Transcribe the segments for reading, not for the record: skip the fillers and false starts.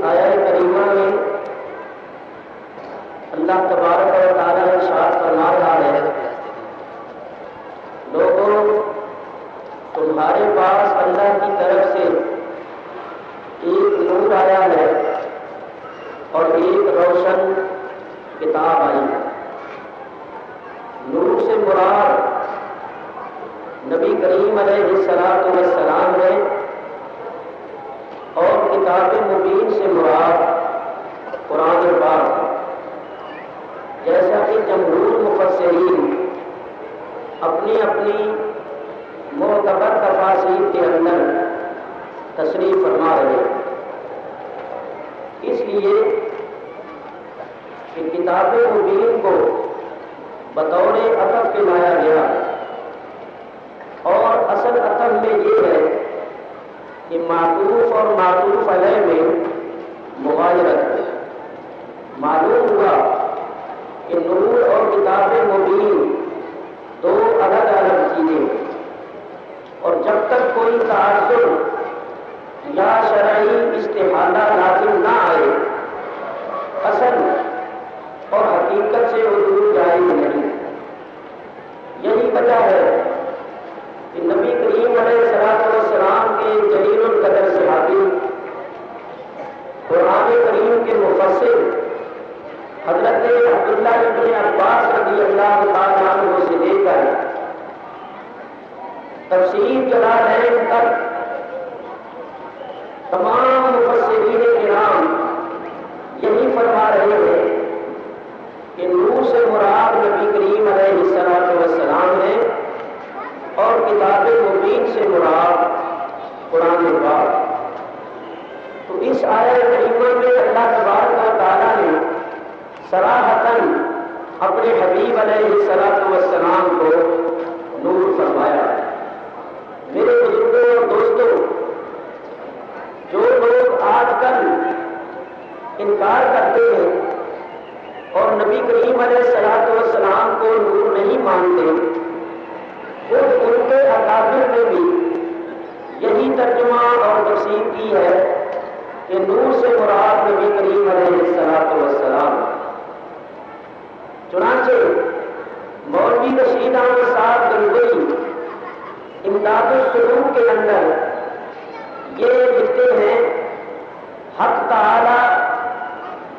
آیہ کریمہ میں اللہ تبارک و تعالیٰ ارشاد فرما رہا ہے، لوگوں تمہارے پاس اللہ کی طرف سے ایک نور آیا ہے اور ایک روشن کتاب آئی ہے۔ نور سے مراد نبی کریم علیہ السلام ہے اور کتاب مبین سے مراد قرآن پاک ہے۔ جیسا کہ جمہور مفسرین اپنی اپنی معتبر تفاسیر کے اندر تصریح فرما رہے ہیں، اس لیے کہ کتاب مبین کو بطور عطف کے لایا گیا، اور اصل عطف میں یہ ہے کہ معطوف اور معطوف علیہ میں مغایرت ہے۔ معلوم ہوا کہ نور اور کتاب مبین دو الگ الگ چیزیں، اور جب تک کوئی تعارض یا شرعی استحالہ لازم نہ آئے، اصل اور حقیقت سے عدول جائز نہیں۔ یہی وجہ ہے کہ نبی کریم علیہ السلام کے جلیل القدر صحابی قرآن کریم کے مفسر حضرت عبداللہ ابن عباس رضی اللہ تعالیٰ عنہ سے لے کر تفسیر جلالین تک تمام مفسرین کرام یہی فرما رہے ہیں کہ نور سے مراد نبی کریم علیہ السلام ہے اور کتاب مبین سے مراد قرآن پاک۔ تو اس آیہ کریمہ میں اللہ تبارک و تعالیٰ نے صراحتاً اپنے حبیب علیہ السلام کو نور فرمایا۔ میرے بزرگوں اور دوستوں، جو لوگ آج کل انکار کرتے ہیں اور نبی کریم علیہ السلام کو نور نہیں مانتے، خود ان کے اکابر نے بھی یہی ترجمہ اور تفسیر کی ہے کہ نور سے مراد نبی کریم علیہ السلام۔ چنانچہ مولوی رشید احمد صاحب گنگوئی امداد السلوک کے اندر یہ لکھتے ہیں، حق تعالی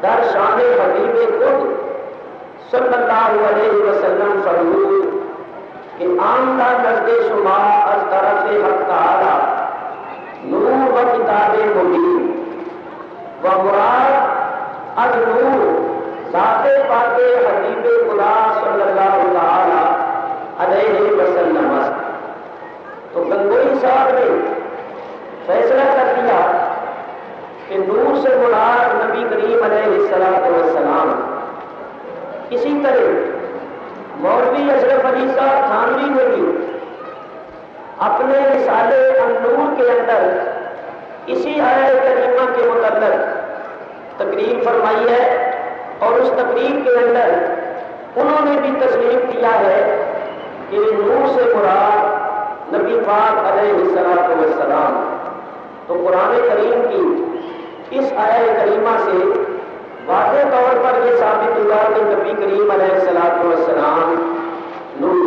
در شان حبیب خود صلی اللہ علیہ وسلم فرمود کہ آمدہ نزد شما از طرف حق تعالی نور و کتاب مبین، و مراد از نور ذات پاک حبیب خدا صلی اللہ تعالی علیہ وسلم است۔ تو گنگوئی صاحب نے فیصلہ کر دیا کہ نور سے مراد نبی کریم علیہ السلام۔ اسی طرح مولوی اشرف علی صاحب تھانوی نے بھی اپنے رسالے النور کے اندر اسی آیہ کریمہ کے متعلق تقریر فرمائی ہے، اور اس تقریر کے اندر انہوں نے بھی تسلیم کیا ہے کہ نور سے مراد نبی پاک علیہ السلام۔ تو قرآن کریم کی اس آیہ کریمہ سے واضح طور پر یہ ثابت ہوا کہ نبی کریم علیہ السلام نور۔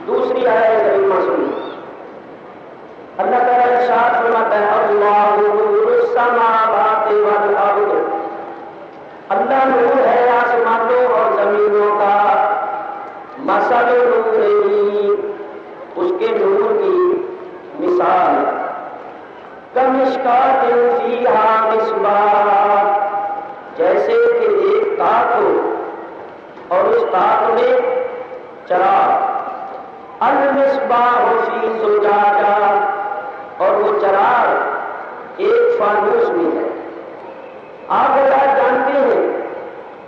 دوسری آیہ کریمہ سنی، اللہ تعالیٰ ارشاد فرماتا ہے، اللہ نور السماوات والارض، اللہ نور ہے آسمانوں اور زمینوں کا، مثل نورہ، اس کے نور کی مثال، کمشکات فیہا مصباح، جیسے کہ ایک تاک ہو اور اس تاک میں چراغ، المصباح فی زجاجہ، اور وہ چراغ ایک فانوس میں ہے۔ آپ حضرات جانتے ہیں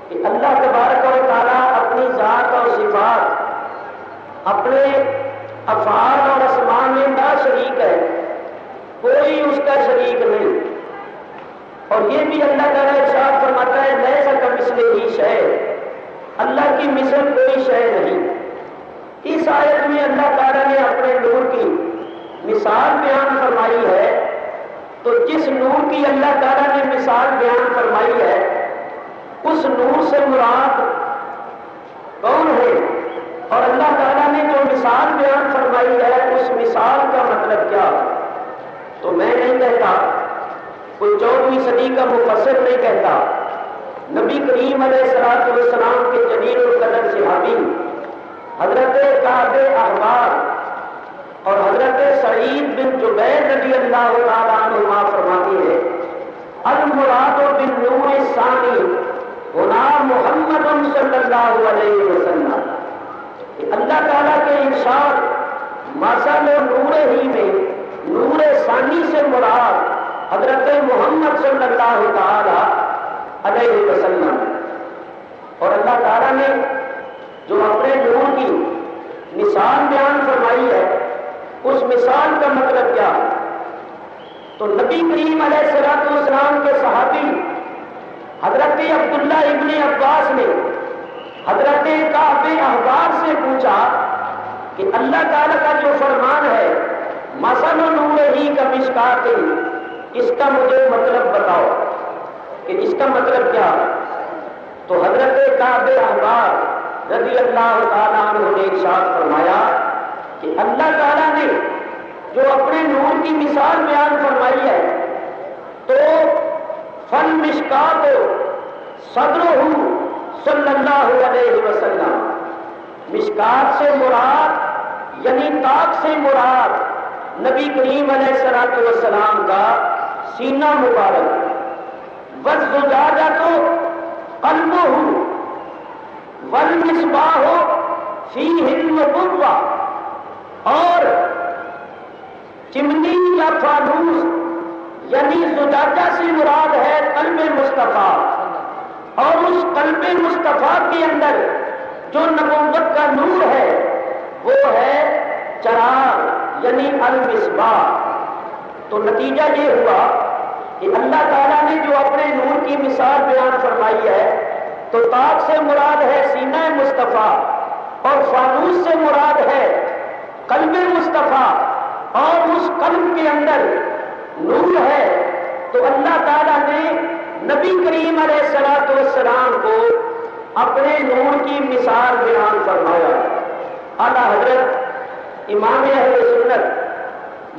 کہ اللہ تبارک و تعالیٰ اپنی ذات اور صفات، اپنے افعال اور اسماء میں لا شریک ہے، کوئی اس کا شریک نہیں۔ اور یہ بھی اللہ تعالیٰ ارشاد فرماتا ہے، لیس کمثلہ شیء، اللہ کی مثل کوئی شے نہیں۔ اس آیت میں اللہ تعالیٰ نے اپنے نور کی مثال بیان فرمائی ہے تو جس نور کی اللہ تعالیٰ نے مثال بیان فرمائی ہے اس نور سے مراد کون ہے، اور اللہ تعالیٰ نے جو مثال بیان فرمائی ہے اس مثال کا مطلب کیا؟ تو میں نہیں کہتا، کوئی 14ویں صدی کا مفسر نہیں کہتا، نبی کریم علیہ الصلوۃ والسلام کے جلیل القدر صحابی حضرت کعب احبار اور حضرت سعید بن جبیر رضی اللہ تعالیٰ عنہما فرماتے ہیں المراد بالنور الثانی ہونا محمد صلی اللہ علیہ وسلم، کہ اللہ تعالیٰ کے ارشاد مثل نور ہی میں نور ثانی سے مراد حضرت محمد صلی اللہ تعالی علیہ وسلم، اور اللہ تعالیٰ نے جو اپنے نور کی مثال بیان فرمائی ہے اس مثال کا مطلب کیا ہے؟ تو نبی کریم علیہ الصلوۃ والسلام کے صحابی حضرت عبداللہ ابن عباس نے حضرت کعب احبار سے پوچھا کہ اللہ تعالیٰ کا جو فرمان ہے مثل نور ہی کا مشکات، اس کا مجھے مطلب بتاؤ کہ اس کا مطلب کیا ہے؟ تو حضرت کعب احبار رضی اللہ تعالیٰ عنہ نے ارشاد فرمایا کہ اللہ تعالیٰ نے جو اپنے نور کی مثال بیان فرمائی ہے تو فن مشکات صدرہ صلی اللہ علیہ وسلم، مشکات سے مراد یعنی طاق سے مراد نبی کریم علیہ الصلوۃ والسلام کا سینہ مبارک، والزجاجۃ قلبہ والمصباح فیہ النبوۃ، اور چمنی یا فانوس یعنی زجاجہ سے مراد ہے قلب مصطفیٰ، اور اس قلب مصطفیٰ کے اندر جو نبوت کا نور ہے وہ ہے چراغ یعنی المصباح۔ تو نتیجہ یہ ہوا کہ اللہ تعالیٰ نے جو اپنے نور کی مثال بیان فرمائی ہے تو طاق سے مراد ہے سینہ مصطفیٰ، اور فانوس سے مراد ہے قلب مصطفیٰ، اور اس قلب کے اندر نور ہے۔ تو اللہ تعالیٰ نے نبی کریم علیہ الصلوۃ والسلام کو اپنے نور کی مثال بیان فرمایا۔ اعلیٰ حضرت امام اہل سنت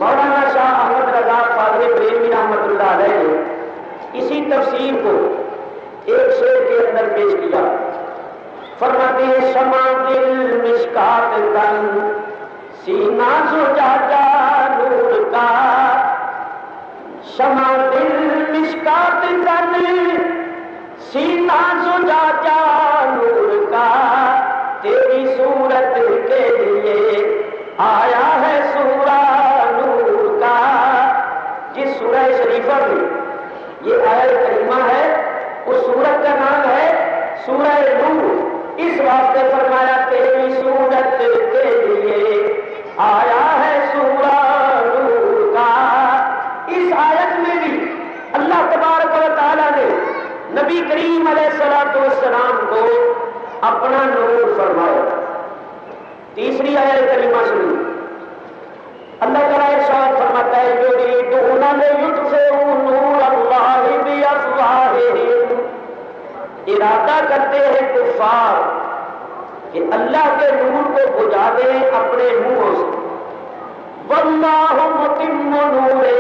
مولانا شاہ احمد رضا فاضل بریلوی رحمۃ اللہ علیہ نے اسی تفسیر کو ایک شعر کے اندر پیش کیا، فرماتے ہیں شمع دل مشکات تن سینہ زجاجہ نور کا، شمع دل مشکات تن سینہ زجاجہ نور کا، تیری صورت کے لیے آیا ہے سورہ نور کا۔ جس سورہ شریفہ میں یہ آیت کریمہ ہے اس سورت کا نام ہے سورہ نور، اس واسطے فرمایا تیری صورت کے لیے آیا ہے سورہ نور کا۔ اس آیت میں بھی اللہ تبارک و تعالیٰ نے نبی کریم علیہ الصلوۃ والسلام کو اپنا نور فرمایا۔ تیسری آیت کریمہ سنی، اللہ تعالیٰ ارشاد فرماتا ہے یریدون لیطفئوا نور اللہ بافواہہم، ارادہ کرتے ہیں کفار کہ اللہ کے نور کو بجھا دیں اپنے منہوں سے، واللہ متم نورہ،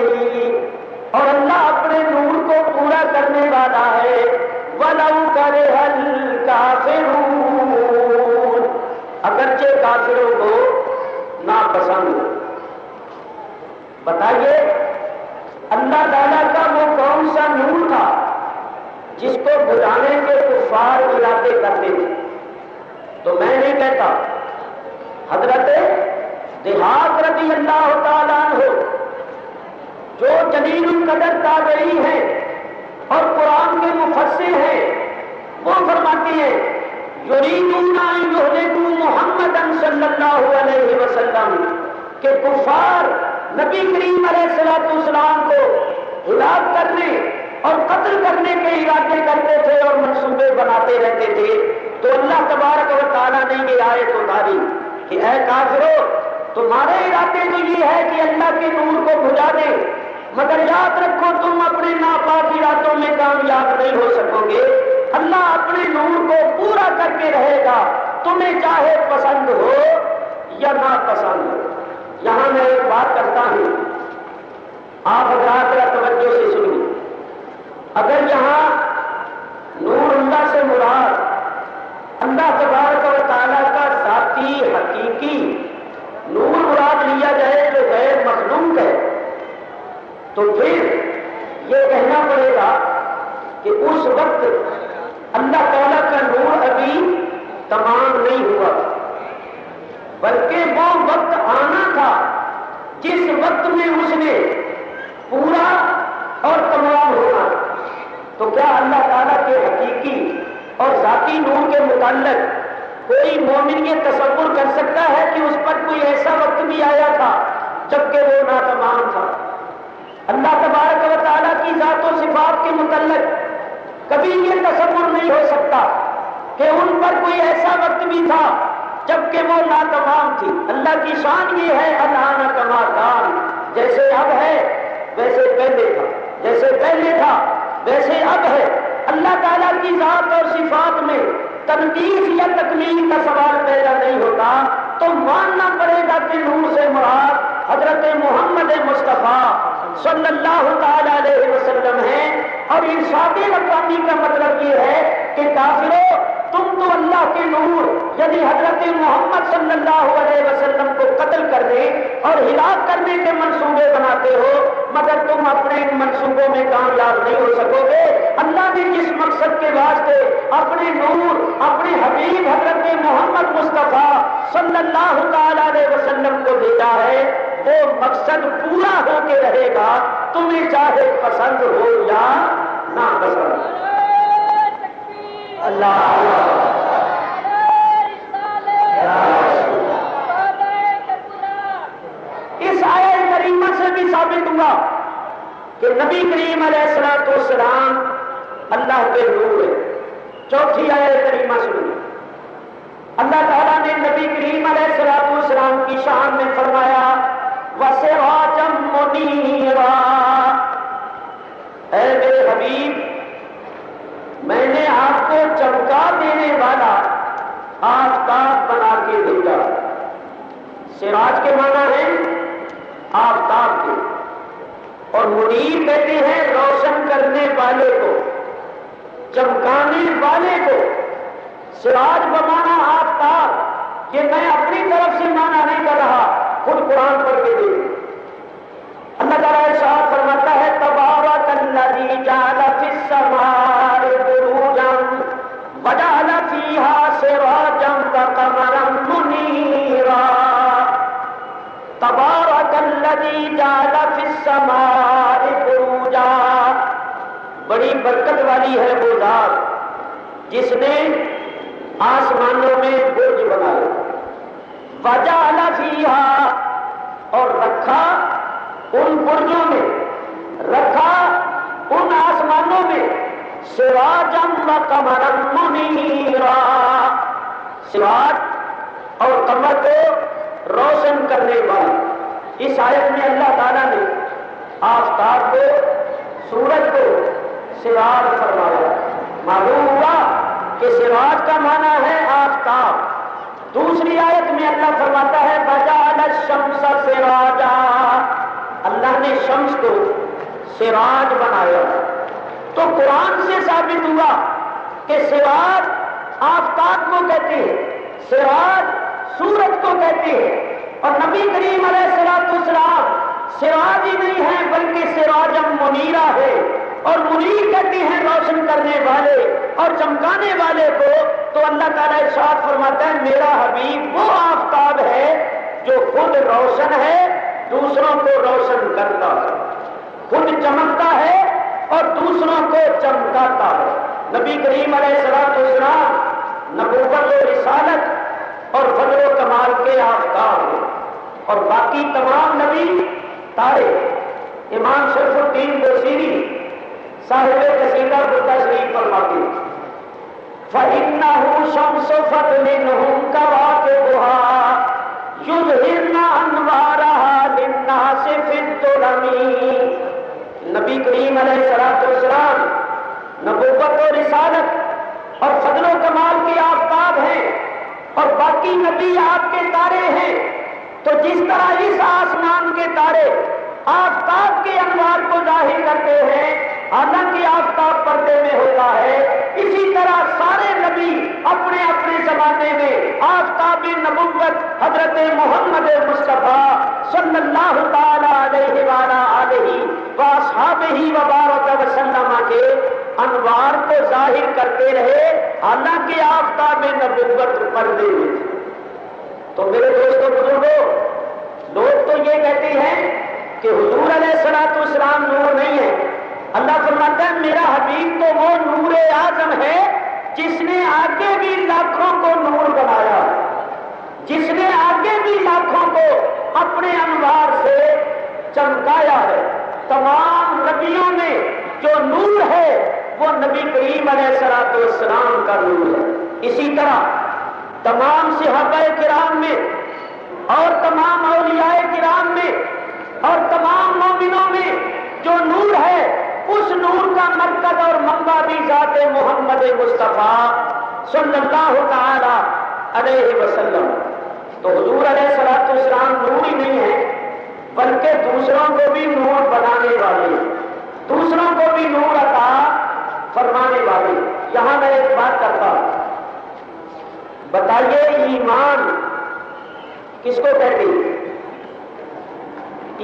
اور اللہ اپنے نور کو پورا کرنے والا ہے، وَلَوْ كَرِهَ الْكَافِرُونَ، اگرچہ کافروں کو ناپسند ہو۔ بتائیے اللہ تعالیٰ کا وہ کون سا نور تھا جس کو بجھانے کے کفار ارادے کرتے تھے؟ تو میں نہیں کہتا، حضرت دھیاک رضی اللہ تعالیٰ عنہ جو جلیل القدر تابعی ہیں اور قرآن کے مفسر ہیں، وہ فرماتے ہیں یریدون ان یہلکوا محمدا صلی اللہ علیہ وسلم، کہ کفار نبی کریم علیہ الصلوۃ والسلام کو ہلاک کرنے اور قتل کرنے کے ارادے کرتے تھے اور منصوبے بناتے رہتے تھے۔ تو اللہ تبارک و تعالیٰ نے یہ آیت اتاری کہ اے کافرو، تمہارے ارادے تو یہ ہے کہ اللہ کے نور کو بجھا دیں، مگر یاد رکھو تم اپنے ناپاک ارادوں میں کامیاب نہیں ہو سکو گے. اللہ اپنے نور کو پورا کر کے رہے گا، تمہیں چاہے پسند ہو یا ناپسند ہو. یہاں میں ایک بات کرتا ہوں، آپ حضرات ذرا توجہ سے سنیے. اگر یہاں نور اللہ سے مراد اللہ تبارک و تعالیٰ کا ذاتی حقیقی نور مراد لیا جائے جو غیر مخلوق ہے، تو پھر یہ کہنا پڑے گا کہ اس وقت اللہ تعالیٰ کا نور ابھی تمام نہیں ہوا، بلکہ وہ وقت آنا تھا جس وقت میں اس نے پورا اور تمام ہونا. تو کیا اللہ تعالیٰ کے حقیقی اور ذاتی نور کے متعلق کوئی مومن یہ تصور کر سکتا ہے کہ اس پر کوئی ایسا وقت بھی آیا تھا جبکہ وہ ناتمام تھا؟ اللہ تبارک و تعالیٰ کی ذات و صفات کے متعلق کبھی یہ تصور نہیں ہو سکتا کہ ان پر کوئی ایسا وقت بھی تھا جبکہ وہ ناتمام تھی. اللہ کی شان یہ ہے الآن کما کان، جیسے اب ہے ویسے پہلے تھا، جیسے پہلے تھا ویسے اب ہے. اللہ تعالیٰ کی ذات اور صفات میں تنقیص یا تکمیل کا سوال پیدا نہیں ہوتا، تو ماننا پڑے گا کہ نور سے مراد حضرت محمد مصطفیٰ صلی اللہ تعالیٰ علیہ وسلم ہے. اور ارشاد ربانی کا مطلب یہ ہے کہ کافروں، تم تو اللہ کے نور یعنی حضرت محمد صلی اللہ علیہ وسلم کو قتل کرنے اور ہلاک کرنے کے منصوبے بناتے ہو، مگر تم اپنے ان منصوبوں میں کامیاب نہیں ہو سکو گے. اللہ نے جس مقصد کے واسطے اپنے نور اپنے حبیب حضرت محمد مصطفیٰ صلی اللہ تعالی علیہ وسلم کو بھیجا ہے، وہ مقصد پورا ہو کے رہے گا، تمہیں چاہے پسند ہو یا نہ پسند. اللہ اس آیت کریمہ سے بھی ثابت ہوا کہ نبی کریم علیہ الصلوۃ والسلام اللہ کے نور ہے. چوتھی آیت کریمہ سنیے. اللہ تعالیٰ نے نبی کریم علیہ الصلوۃ والسلام کی شان میں فرمایا وَسِرَاجًا مُنِيرًا، اے میرے حبیب میں نے آپ کو چمکا دینے والا آفتاب بنا کے بھیجا. سراج کے معنی ہے آفتاب کے، اور منیر کہتے ہیں روشن کرنے والے کو، چمکانے والے کو. سراج بمانا آفتاب، یہ میں اپنی طرف سے معنی نہیں کر رہا، خود قرآن پڑھ کے دیکھ. اللہ تعالیٰ ارشاد فرماتا ہے تبارک الذی جعل فی السماء بروجا وجعل فیہا سراجا وقمرا منیرا. تبارک الذی جعل فی السماء بروجا، بڑی برکت والی ہے وہ ذات جس نے آسمانوں میں برج بنائے. وجعل فیہا، اور رکھا ان برجوں میں، رکھا ان آسمانوں میں سراجا وقمرا منیرا، سراج اور قمر کو روشن کرنے والا. اس آیت میں اللہ تعالیٰ نے آفتاب کو، سورج کو سراج فرمایا. معلوم ہوا کہ سراج کا معنی ہے آفتاب. دوسری آیت میں اللہ فرماتا ہے وَجَعَلَ الشَّمْسَ سِرَاجًا، اللہ نے شمس کو سراج بنایا. تو قرآن سے ثابت ہوا کہ سراج آفتاب کو کہتے ہیں، سراج سورج کو کہتے ہیں. اور نبی کریم علیہ الصلوۃ والسلام سراج ہی نہیں ہے بلکہ سراجم منیرا ہے. اور منیر کہتے ہیں روشن کرنے والے اور چمکانے والے کو. تو اللہ تعالیٰ ارشاد فرماتا ہے میرا حبیب وہ آفتاب ہے جو خود روشن ہے، دوسروں کو روشن کرتا ہے، خود چمکتا ہے اور دوسروں کو چمکاتا ہے. نبی کریم علیہ الصلوۃ والسلام نبوت و رسالت اور فضل و کمال کے آفتاب ہیں، اور باقی تمام نبی تارے. امام شرف الدین بصیری صاحب قصیدہ بردہ شریف فرماتے ہیں فَإِنَّهُ شَمْسُ فَضْلٍ كَوَاكِبُهَا يُظْهِرْنَ أَنْوَارَهَا لِلنَّاسِ فِي الظُّلَمِ. کریم علیہ السلام نبوت و رسالت اور فضل و کمال کے آفتاب ہیں اور باقی نبی آپ کے تارے ہیں، تو جس طرح اس آسمان کے تارے آفتاب کے انوار کو ظاہر کرتے ہیں حالانکہ آفتاب پردے میں ہوتا ہے، اسی طرح سارے نبی اپنے اپنے زمانے میں آفتاب نبوت حضرت محمد مصطفیٰ صلی اللہ تعالی علیہ وآلہ آلہ واصحابہ وبارک وسلم کے انوار کو ظاہر کرتے رہے حالانکہ آفتاب نبوت پردے میں تھے۔ تو میرے دوستوں بزرگوں، لوگ تو یہ کہتے ہیں کہ حضور علیہ الصلوۃ والسلام نور نہیں ہے۔ اللہ فرماتا ہے میرا حبیب تو وہ نور اعظم ہے جس نے آگے بھی لاکھوں کو نور بنایا، جس نے آگے بھی لاکھوں کو اپنے انوار سے چمکایا ہے۔ تمام نبیوں میں جو نور ہے وہ نبی کریم علیہ الصلوۃ والسلام کا نور ہے۔ اسی طرح تمام صحابہ کرام میں اور تمام اولیاء کرام میں اور تمام مومنوں میں جو نور ہے اس نور کا مرکز اور منبع بھی ذات محمد مصطفیٰ صلی اللہ تعالی علیہ وسلم۔ تو حضور علیہ الصلوۃ والسلام نور ہی نہیں ہے بلکہ دوسروں کو بھی نور بنانے والے، دوسروں کو بھی نور عطا فرمانے والے۔ یہاں میں ایک بات کرتا ہوں، بتائیے ایمان کس کو کہتے ہیں؟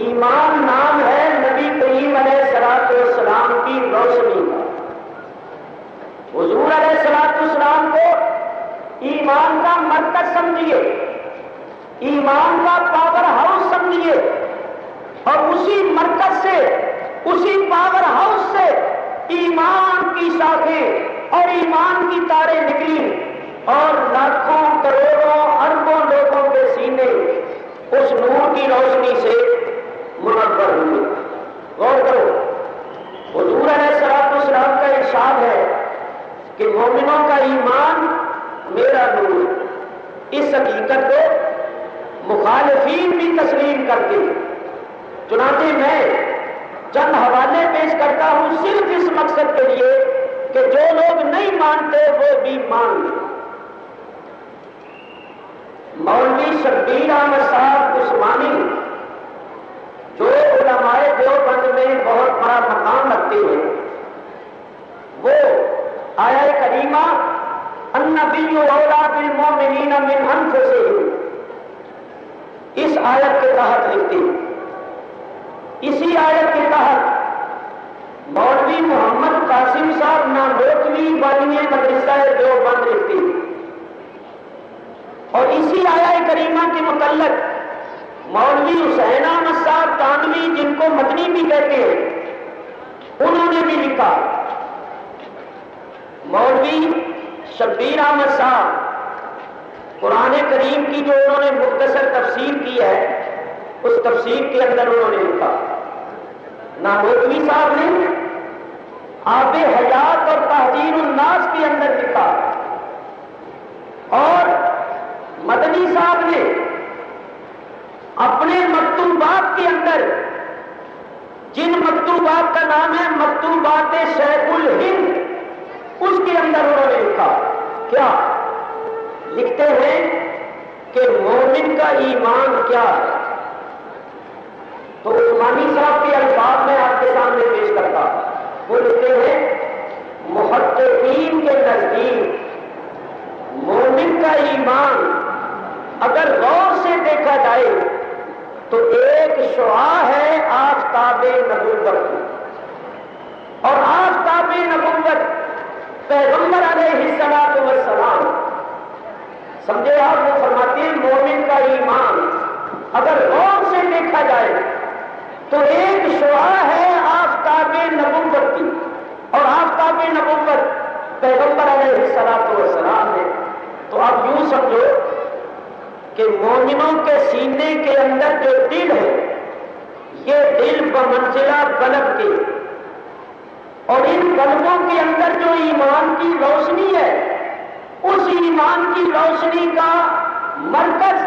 ایمان نام ہے نبی کریم علیہ الصلوۃ والسلام کی روشنی کا۔ حضور علیہ الصلوۃ والسلام کو ایمان کا مرکز سمجھیے، ایمان کا پاور ہاؤس سمجھیے، اور اسی مرکز سے، اسی پاور ہاؤس سے ایمان کی شاخیں اور ایمان کی تاریں نکلی اور لاکھوں کروڑوں اربوں لوگوں کے سینے اس نور کی روشنی سے منور ہوئے۔ غور کرو، حضور علیہ الصلوۃ والسلام کا ارشاد ہے کہ مومنوں کا ایمان میرا نور۔ اس حقیقت کو مخالفین بھی تسلیم کرتے ہیں، چنانچہ میں چند حوالے پیش کرتا ہوں صرف اس مقصد کے لیے کہ جو لوگ نہیں مانتے وہ بھی مان لیں۔ مولوی شبیر احمد صاحب عثمانی جو علماء دیوبند میں بہت بڑا مقام رکھتے ہیں، وہ آیہ کریمہ النبی اولیٰ بالمؤمنین من انفسہم اس آیت کے تحت لکھتے ہیں۔ اسی آیت کے تحت مولوی محمد قاسم صاحب نانوتوی بانی مدرسہ دیوبند لکھتے ہیں، اور اسی آیہ کریمہ کے متعلق مولوی حسین احمد صاحب تانوی جن کو مدنی بھی کہتے ہیں انہوں نے بھی لکھا۔ مولوی شبیر احمد صاحب قرآن کریم کی جو انہوں نے مختصر تفسیر کی ہے اس تفسیر کے اندر انہوں نے لکھا۔ نانوتوی صاحب نے آب حیات اور تحذیر الناس کے اندر لکھا، اور مدنی صاحب نے اپنے مکتوبات کے اندر، جن مکتوبات کا نام ہے مکتوبات شیخ الہند، اس کے اندر انہوں نے لکھا کیا؟ لکھتے ہیں کہ مومن کا ایمان کیا ہے؟ تو عثمانی صاحب کے الفاظ میں آپ کے سامنے پیش کرتا، وہ لکھتے ہیں محققین کے نزدیک مومن کا ایمان اگر غور سے دیکھا جائے تو ایک شعاع ہے آفتاب نبوت کی، اور آفتاب نبوت پیغمبر علیہ الصلوۃ والسلام، سمجھے آپ؟ وہ فرماتے ہیں مومن کا ایمان اگر غور سے دیکھا جائے تو ایک شعاع ہے آفتاب نبوت کی، اور آفتاب نبوت پیغمبر علیہ الصلوۃ والسلام ہے۔ تو اب یوں سمجھو کہ مومنوں کے سینے کے اندر جو دل ہے یہ دل بمنزلہ قلب کے، اور ان قلبوں کے اندر جو ایمان کی روشنی ہے اس ایمان کی روشنی کا مرکز،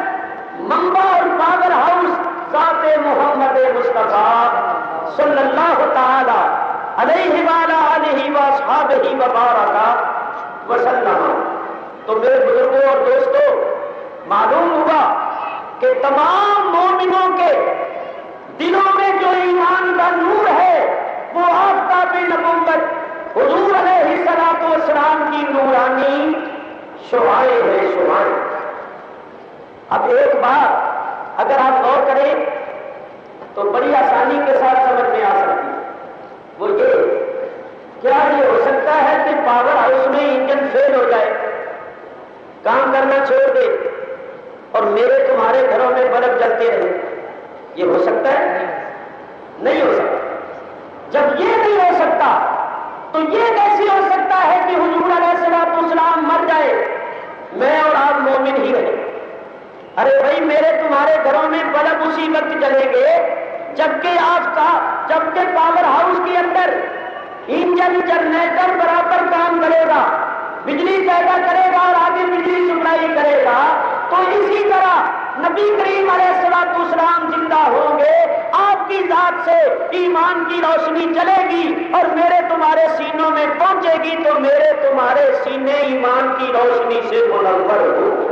منبع اور پاور ہاؤس ذات محمد مصطفیٰ صلی اللہ تعالی علیہ وعلی آلہ واصحابہ وبارک وسلم۔ تو میرے بزرگوں اور دوستوں، معلوم ہوا کہ تمام مومنوں کے دلوں میں جو ایمان کا نور ہے وہ آفتاب نبوت حضور علیہ الصلوۃ والسلام کی نورانی شعائیں ہیں، شعائیں۔ اب ایک بات اگر آپ غور کریں تو بڑی آسانی کے ساتھ سمجھ میں آ سکتی ہے، وہ یہ کیا یہ ہو سکتا ہے کہ پاور ہاؤس میں انجن فیل ہو جائے، کام کرنا چھوڑ دے اور میرے تمہارے گھروں میں بلب جلتے رہے؟ یہ ہو سکتا ہے؟ نہیں ہو سکتا۔ جب یہ نہیں ہو سکتا تو یہ کیسے ہو سکتا ہے کہ حضور علیہ الصلوۃ والسلام مر جائے، میں اور آپ مومن ہی رہیں؟ ارے بھائی، میرے تمہارے گھروں میں بلب اسی وقت جلیں گے جبکہ پاور ہاؤس کے اندر انجن جنریٹر برابر کام کرے گا، بجلی پیدا کرے گا اور آگے بجلی سپلائی کرے گا۔ تو اسی طرح نبی کریم علیہ الصلوۃ والسلام زندہ ہوں گے، آپ کی ذات سے ایمان کی روشنی چلے گی اور میرے تمہارے سینوں میں پہنچے گی تو میرے تمہارے سینے ایمان کی روشنی سے منور ہوں گے۔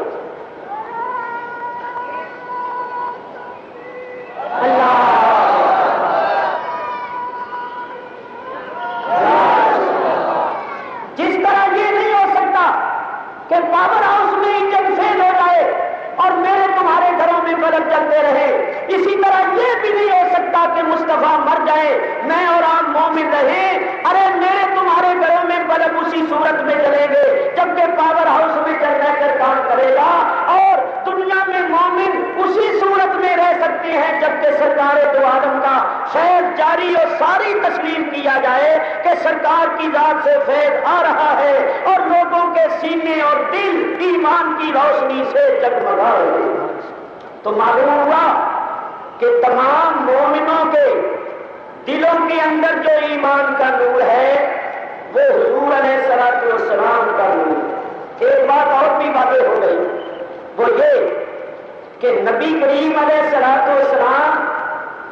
جس طرح یہ نہیں ہو سکتا کہ پاور ہاؤس میں انجن فیل ہو جائے اور میرے تمہارے گھروں میں بلب جلتے رہے، اسی طرح یہ بھی نہیں ہو سکتا کہ مصطفیٰ مر جائے، میں اور آپ مومن رہیں۔ ارے میرے تمہارے گھروں میں بلب اسی صورت میں جلیں گے جبکہ پاور ہاؤس میں جنریٹر کام کرے گا، اور دنیا میں مومن اسی صورت میں رہ سکتے ہیں جبکہ سرکار دو عالم کا فیض جاری اور ساری تسلیم کیا جائے کہ سرکار کی ذات سے فیض آ رہا ہے اور لوگوں کے سینے اور دل ایمان کی روشنی سے جگمگا رہے ہیں۔ تو معلوم ہوا کہ تمام مومنوں کے دلوں کے اندر جو ایمان کا نور ہے وہ حضور علیہ الصلوۃ والسلام کا نور ہے۔ ایک بات اور بھی واضح ہو گئی، وہ یہ کہ نبی کریم علیہ الصلوۃ والسلام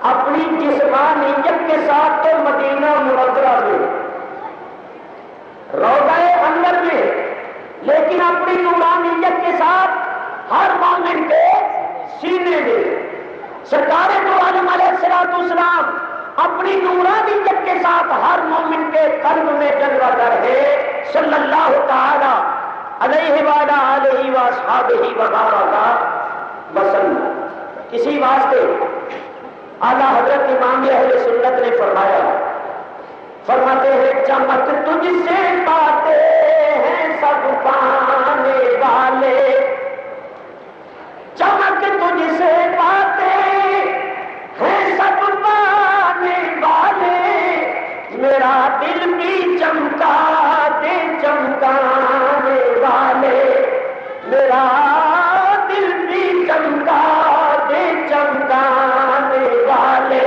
اپنی جسمانیت کے ساتھ تو مدینہ منورہ میں، روضہ انور میں، لیکن اپنی نورانیت کے ساتھ ہر مومن کے سینے میں۔ سرکار دو عالم علیہ الصلوۃ والسلام اپنی نورانیت کے ساتھ ہر مومن کے قلب میں جلوہ گر ہے، صلی اللہ تعالی علیہ وعلی آلہ واصحابہ وبارک وسلم۔ اسی واسطے اعلیٰ حضرت امام اہل سنت نے فرماتے ہیں چمک تجھ سے پاتے ہیں سب پانے والے، چمک تجھ سے پاتے ہیں سب پانے والے، میرا دل بھی چمکا دے چمکانے والے، میرا دل بھی چمکا دے چمکانے والے۔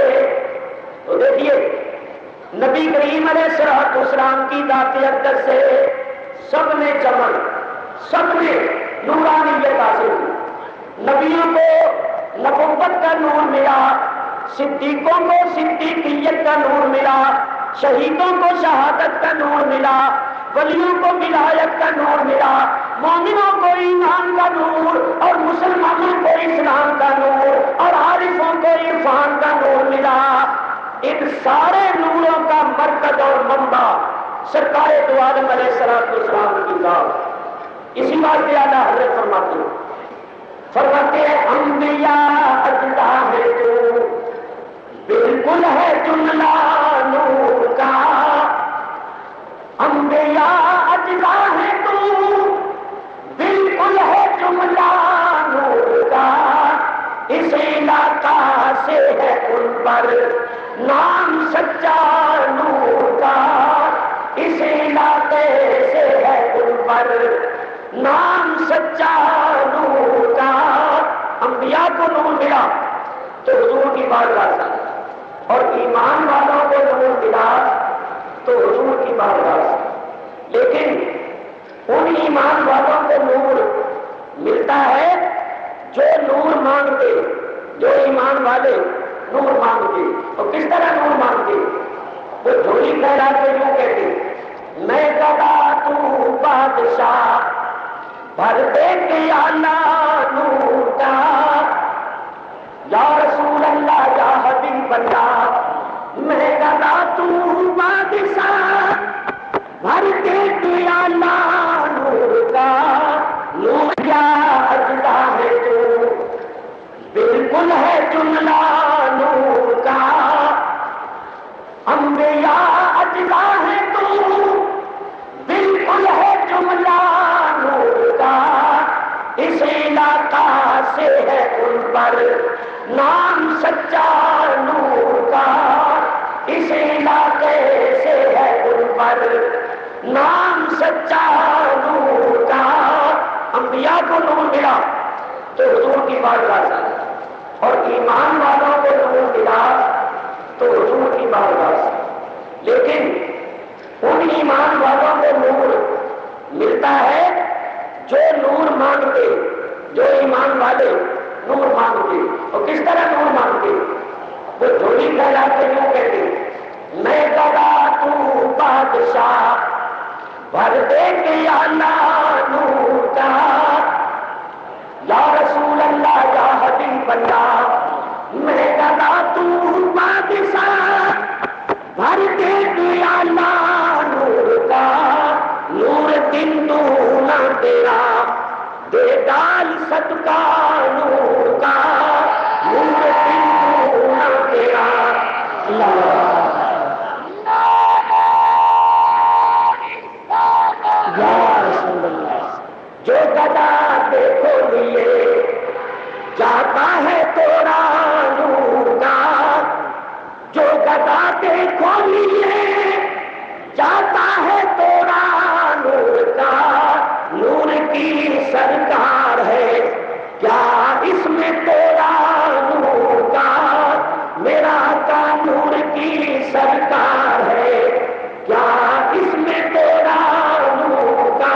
تو دیکھیے نبی کریم علیہ الصلوۃ والسلام کی ذات اقدس سے سب نے چمک، سب نے نورانیت حاصل کی۔ نبیوں کو نبوت کا نور ملا، صدیقوں کو صدیقیت کا نور ملا، شہیدوں کو شہادت کا نور ملا، ولیوں کو ولایت کا نور ملا، مومنوں کو ایمان کا نور اور مسلمانوں کو اسلام کا نور اور عارفوں کو عرفان کا نور ملا۔ ان سارے نوروں کا مرکز اور منبع سرکار دو عالم علیہ الصلوۃ والسلام کی ذات۔ اسی واسطے اعلیٰ حضرت فرماتے ہیں انبیاء اجزا ہے تو بالکل ہے جملہ نور کا، انبیاء اجزا ہے تو بالکل ہے جملہ نور کا، اس علاقہ سے ہے ان پر نام سچا نور کا، اس علاقے سے ہے ان پر نام سچا نور کا۔ انبیاء کو نور ملا تو حضور کی بارگاہ سے، اور ایمان والوں کو نور ملا تو حضور کی بارگاہ سے۔ لیکن ان ایمان والوں کو نور ملتا ہے جو نور مانگتے، جو ایمان والے نور مانگتے۔ تو کس طرح نور مانگتے؟ وہ جھولی پھیلا کے یوں کہتے میں گدا تو بادشاہ بھر دے کے اللہ نور کا یا رسول اللہ یا حبیب اللہ میں گدا تو بادشاہ بھر دے کے اللہ نور کا نور کیا اجزا ہے تو بالکل ہے جملہ نور کا انبیاء اجزا ہے تو بالکل ہے جملہ نور کا اس علاقہ سے ہے ان پر نام سچا نور کا اس علاقے سے ہے ان پر نام سچا نور کا انبیاء کو نور ملا تو حضور کی بارگاہ سے اور ایمان والوں کو نور ملا تو حضور کی بارگاہ سے لیکن ان ایمان والوں کو نور ملتا ہے جو نور مانگتے جو ایمان والے نور مانگتے اور کس طرح نور مانگتے وہ جھولی پھیلا کے یوں کہتے میں گدا تو بادشاہ بھر دے کے اللہ نور کا یا رسول اللہ یا حبیب اللہ میں گدا تو بادشاہ بھر دے کے اللہ نور کا نور دن دونا تیرا دے ڈال صدقہ نور کا نور دن دونا تیرا اللہ جو گدا دیکھو لیے جاتا ہے توڑا نور کا جو گدا دیکھو لیے جاتا ہے توڑا نور کا نور کی سرکار ہے کیا اس میں توڑا نور کا میرا کا نور کی سرکار ہے کیا اس میں توڑا نور کا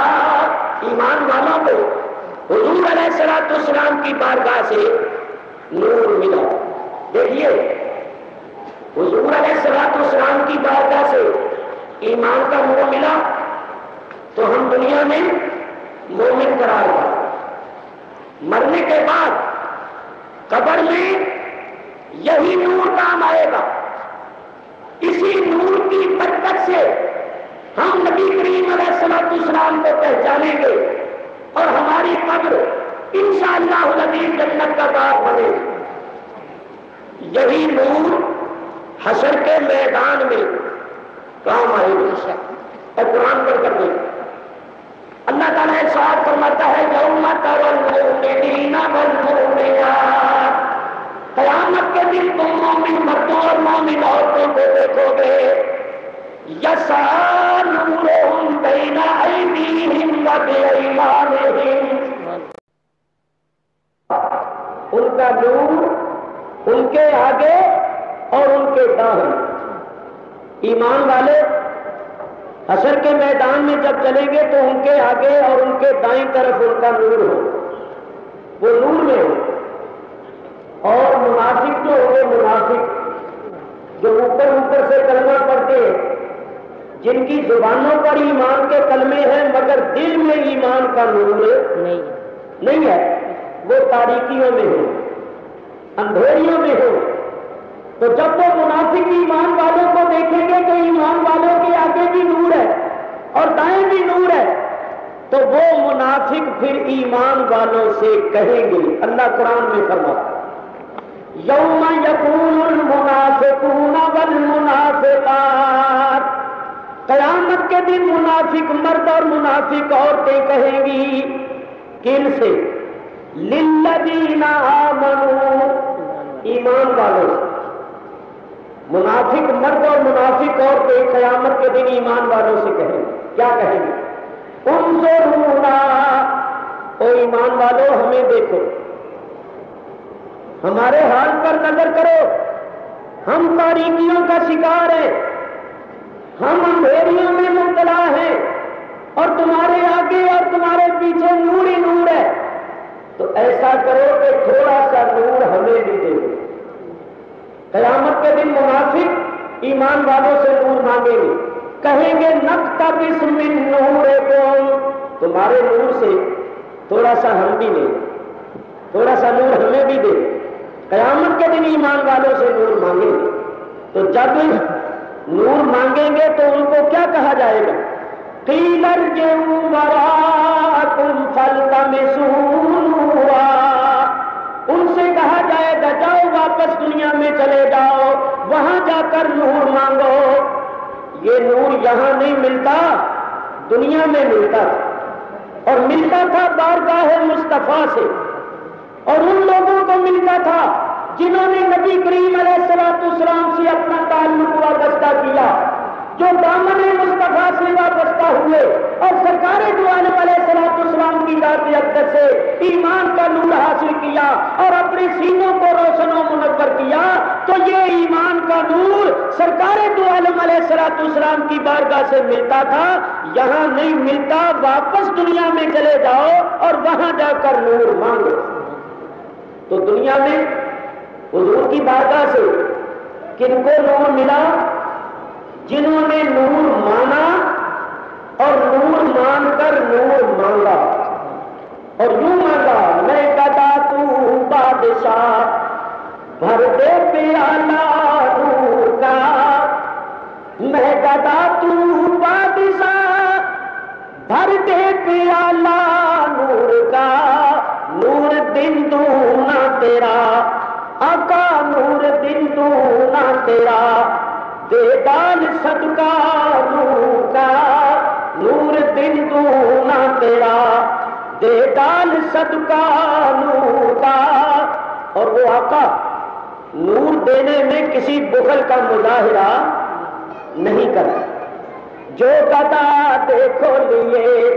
ایمان والوں کو حضور علیہ السلام کی بارگاہ سے نور ملا دیکھیے حضور علیہ السلام کی بارگاہ سے ایمان کا نور ملا تو ہم دنیا میں مومن قرار پائے مرنے کے بعد قبر میں یہی نور کام آئے گا اسی نور کی برکت سے ہم نبی کریم علیہ السلام کو پہچانیں گے اور ہماری قبر انشاءاللہ العزیز جنت کا باغ بنے یہی نور حشر کے میدان میں کام آئے گا اور قرآن پڑھ کر دے اللہ تعالیٰ ارشاد فرماتا ہے یوم تری المؤمنین والمؤمنات قیامت کے دن تم مومن مردوں اور مومن عورتوں کو دیکھو گے یسعی نورہم بین ایدیہم وبایمانہم ان کا نور ان کے آگے اور ان کے دائیں ایمان والے حشر کے میدان میں جب چلیں گے تو ان کے آگے اور ان کے دائیں طرف ان کا نور ہو وہ نور میں ہو اور منافق جو ہوں گے منافق جو اوپر سے کلمہ پڑھتے ہیں جن کی زبانوں پر ایمان کے کلمے ہیں مگر دل میں ایمان کا نور نہیں ہے وہ تاریکیوں میں ہو اندھیریوں میں ہو تو جب وہ منافق ایمان والوں کو دیکھیں گے کہ ایمان والوں کے آگے بھی نور ہے اور دائیں بھی نور ہے تو وہ منافق پھر ایمان والوں سے کہیں گے اللہ قرآن میں فرماتا یوم یکون المنافقون والمنافقات قیامت کے دن منافق مرد اور منافق عورتیں کہیں گی کن سے للذین آمنوا ایمان والوں سے منافق مرد اور منافق عورتیں قیامت کے دن ایمان والوں سے کہیں گے کیا کہیں گے انظرونا او ایمان والوں ہمیں دیکھو ہمارے حال پر نظر کرو ہم تاریکیوں کا شکار ہیں ہم اندھیریوں میں مبتلا ہیں اور تمہارے آگے اور تمہارے پیچھے نور ہی نور ہے تو ایسا کرو کہ تھوڑا سا نور ہمیں بھی دے دو قیامت کے دن منافق ایمان والوں سے نور مانگیں گے، کہیں گے نقتبس من نورکم، تمہارے نور سے تھوڑا سا ہم بھی لیں، تھوڑا سا نور ہمیں بھی دے۔ قیامت کے دن ایمان والوں سے نور مانگیں گے، تو جب نور مانگیں گے تو ان کو کیا کہا جائے گا؟ قیل ارجعوا وراءکم فالتمسوا نورا، ان سے کہا جائے گا جاؤ واپس دنیا میں چلے جاؤ، وہاں جا کر نور مانگو۔ یہ نور یہاں نہیں ملتا، دنیا میں ملتا تھا، اور ملتا تھا بارگاہ مصطفیٰ سے، اور ان لوگوں کو ملتا تھا جنہوں نے نبی کریم علیہ السلام سے اپنا تعلق وابستہ کیا، جو دامن مصطفیٰ سے وابستہ ہوئے اور سرکار دو عالم علیہ السلام کی ذات اقدس سے ایمان کا نور حاصل کیا اور اپنے سینوں کو روشن و منور کیا، تو یہ ایمان کا نور سرکار دو عالم علیہ السلام کی بارگاہ سے ملتا تھا، یہاں نہیں ملتا، واپس دنیا میں چلے جاؤ اور وہاں جا کر نور مانگو۔ تو دنیا میں حضور کی بارگاہ سے کن کو نور ملا؟ جنہوں نے نور مانا اور نور مان کر نور مانگا، اور یوں مانگا میں گدا تو بادشاہ بھر دے پیالہ نور کا، میں گدا تو بادشاہ بھر دے پیالہ نور کا، نور دن دونا تیرا آقا، نور دن دونا تیرا، دے دال صدقہ نور کا، نور دن دونا تیرا، دے دال صدقہ نور کا۔ اور وہ آقا نور دینے میں کسی بخل کا مظاہرہ نہیں کرتا، جو گدا دیکھو لیے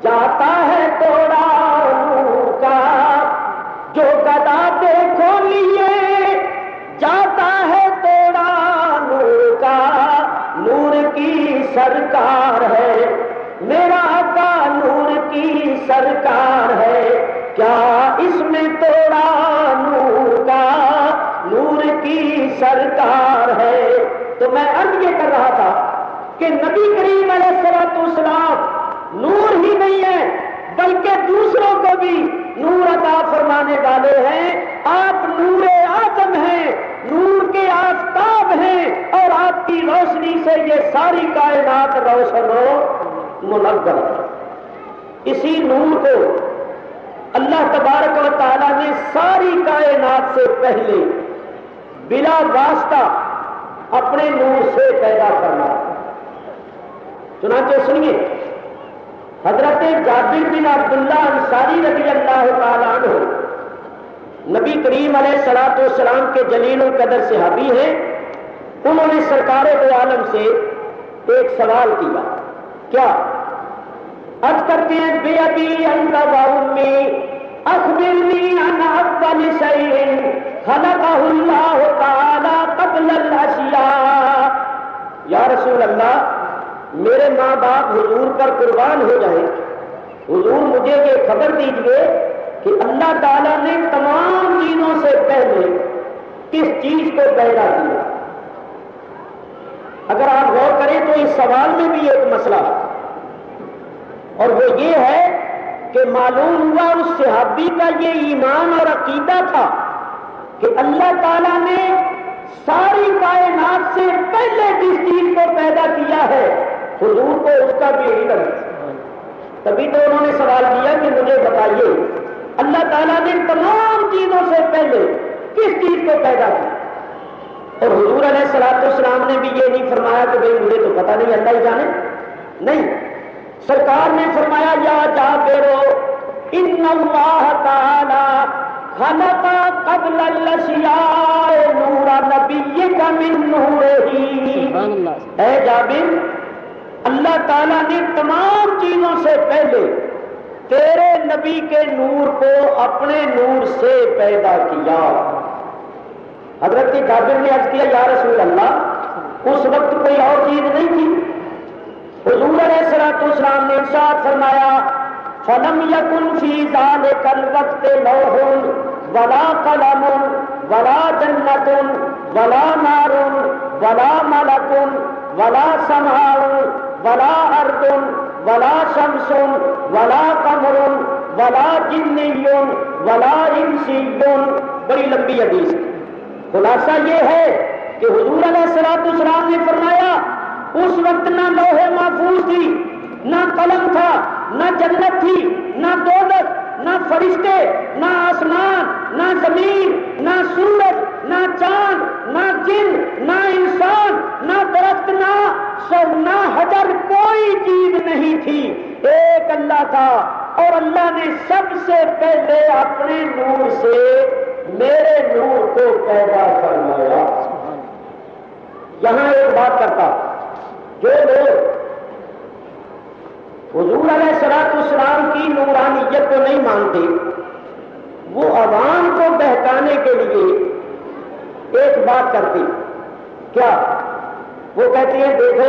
جاتا ہے توڑا نور کا، جو گدا دیکھو لیے جاتا ہے توڑا نور کا، نور کی سرکار ہے میرا آقا، نور کی سرکار ہے، کیا اس میں توڑا نور کا، نور کی سرکار ہے۔ تو میں عرض یہ کر رہا تھا کہ نبی کریم علیہ السلام نور ہی نہیں ہے بلکہ دوسروں کو بھی نور عطا فرمانے والے ہیں، آپ نور اعظم ہیں، نور کے آفتاب ہیں، اور آپ کی روشنی سے یہ ساری کائنات روشن و منور ہے۔ اسی نور کو اللہ تبارک و تعالیٰ نے ساری کائنات سے پہلے بلا واسطہ اپنے نور سے پیدا کرنا۔ چنانچہ سنیے، حضرت جابر بن عبداللہ انصاری رضی اللہ تعالیٰ عنہ نبی کریم علیہ السلام کے جلیل القدر صحابی ہیں، انہوں نے سرکار دو عالم سے ایک سوال کیا، کیا؟ عرض کرتے ہیں بے ابی انت و امی اخبرنی عن اول شیء خلقہ اللہ تعالی قبل الاشیاء۔ یا رسول اللہ، میرے ماں باپ حضور پر قربان ہو جائیں، حضور مجھے یہ خبر دیجئے کہ اللہ تعالیٰ نے تمام چیزوں سے پہلے کس چیز کو پیدا کیا؟ اگر آپ غور کریں تو اس سوال میں بھی ایک مسئلہ ہے، اور وہ یہ ہے کہ معلوم ہوا اس صحابی کا یہ ایمان اور عقیدہ تھا کہ اللہ تعالیٰ نے ساری کائنات سے پہلے جس چیز کو پیدا کیا ہے حضور کو اس کا بھی علم ہے، تبھی تو انہوں نے سوال کیا کہ مجھے بتائیے اللہ تعالیٰ نے تمام چیزوں سے پہلے کس چیز کو پیدا کیا؟ اور حضور علیہ السلام نے بھی یہ نہیں فرمایا کہ بھئی مجھے تو پتہ نہیں، اللہ ہی جانے، نہیں، سرکار نے فرمایا یا جابر ان اللہ تعالی خلق قبل الاشیاء نور نبیک من نورہ۔ اے جابر، اللہ تعالیٰ نے تمام چیزوں سے پہلے تیرے نبی کے نور کو اپنے نور سے پیدا کیا۔ حضرت جابر نے عرض کیا یا رسول اللہ، اس وقت کوئی اور چیز نہیں تھی؟ حضور علیہ السلام نے ارشاد فرمایا فَلَمْ يَكُنْ فِي ذَلِكَ الْوَقْتِ لَوْحٌ وَلَا قَلَمٌ وَلَا جَنَّةٌ وَلَا نَارٌ ولا ملک ولا سماء ولا ارض ولا شمس ولا قمر ولا جنی ولا انسی. بڑی لمبی حدیث. خلاصہ یہ ہے کہ حضور علیہ الصلوۃ والسلام نے فرمایا اس وقت نہ لوح محفوظ تھی، نہ قلم تھا، نہ جنت تھی، نہ دوزخ، نہ فرشتے، نہ آسمان، نہ زمین، نہ سورج، نہ چاند، نہ جن، نہ انسان، نہ درخت، نہ حجر، کوئی چیز نہیں تھی. ایک اللہ تھا اور اللہ نے سب سے پہلے اپنے نور سے میرے نور کو پیدا فرمایا. یہاں ایک بات کرتا، جو لوگ حضور علیہ الصلوۃ والسلام کی نورانیت کو نہیں مانتے، وہ عوام کو بہکانے کے لیے ایک بات کرتے. کیا؟ وہ کہتے ہیں دیکھو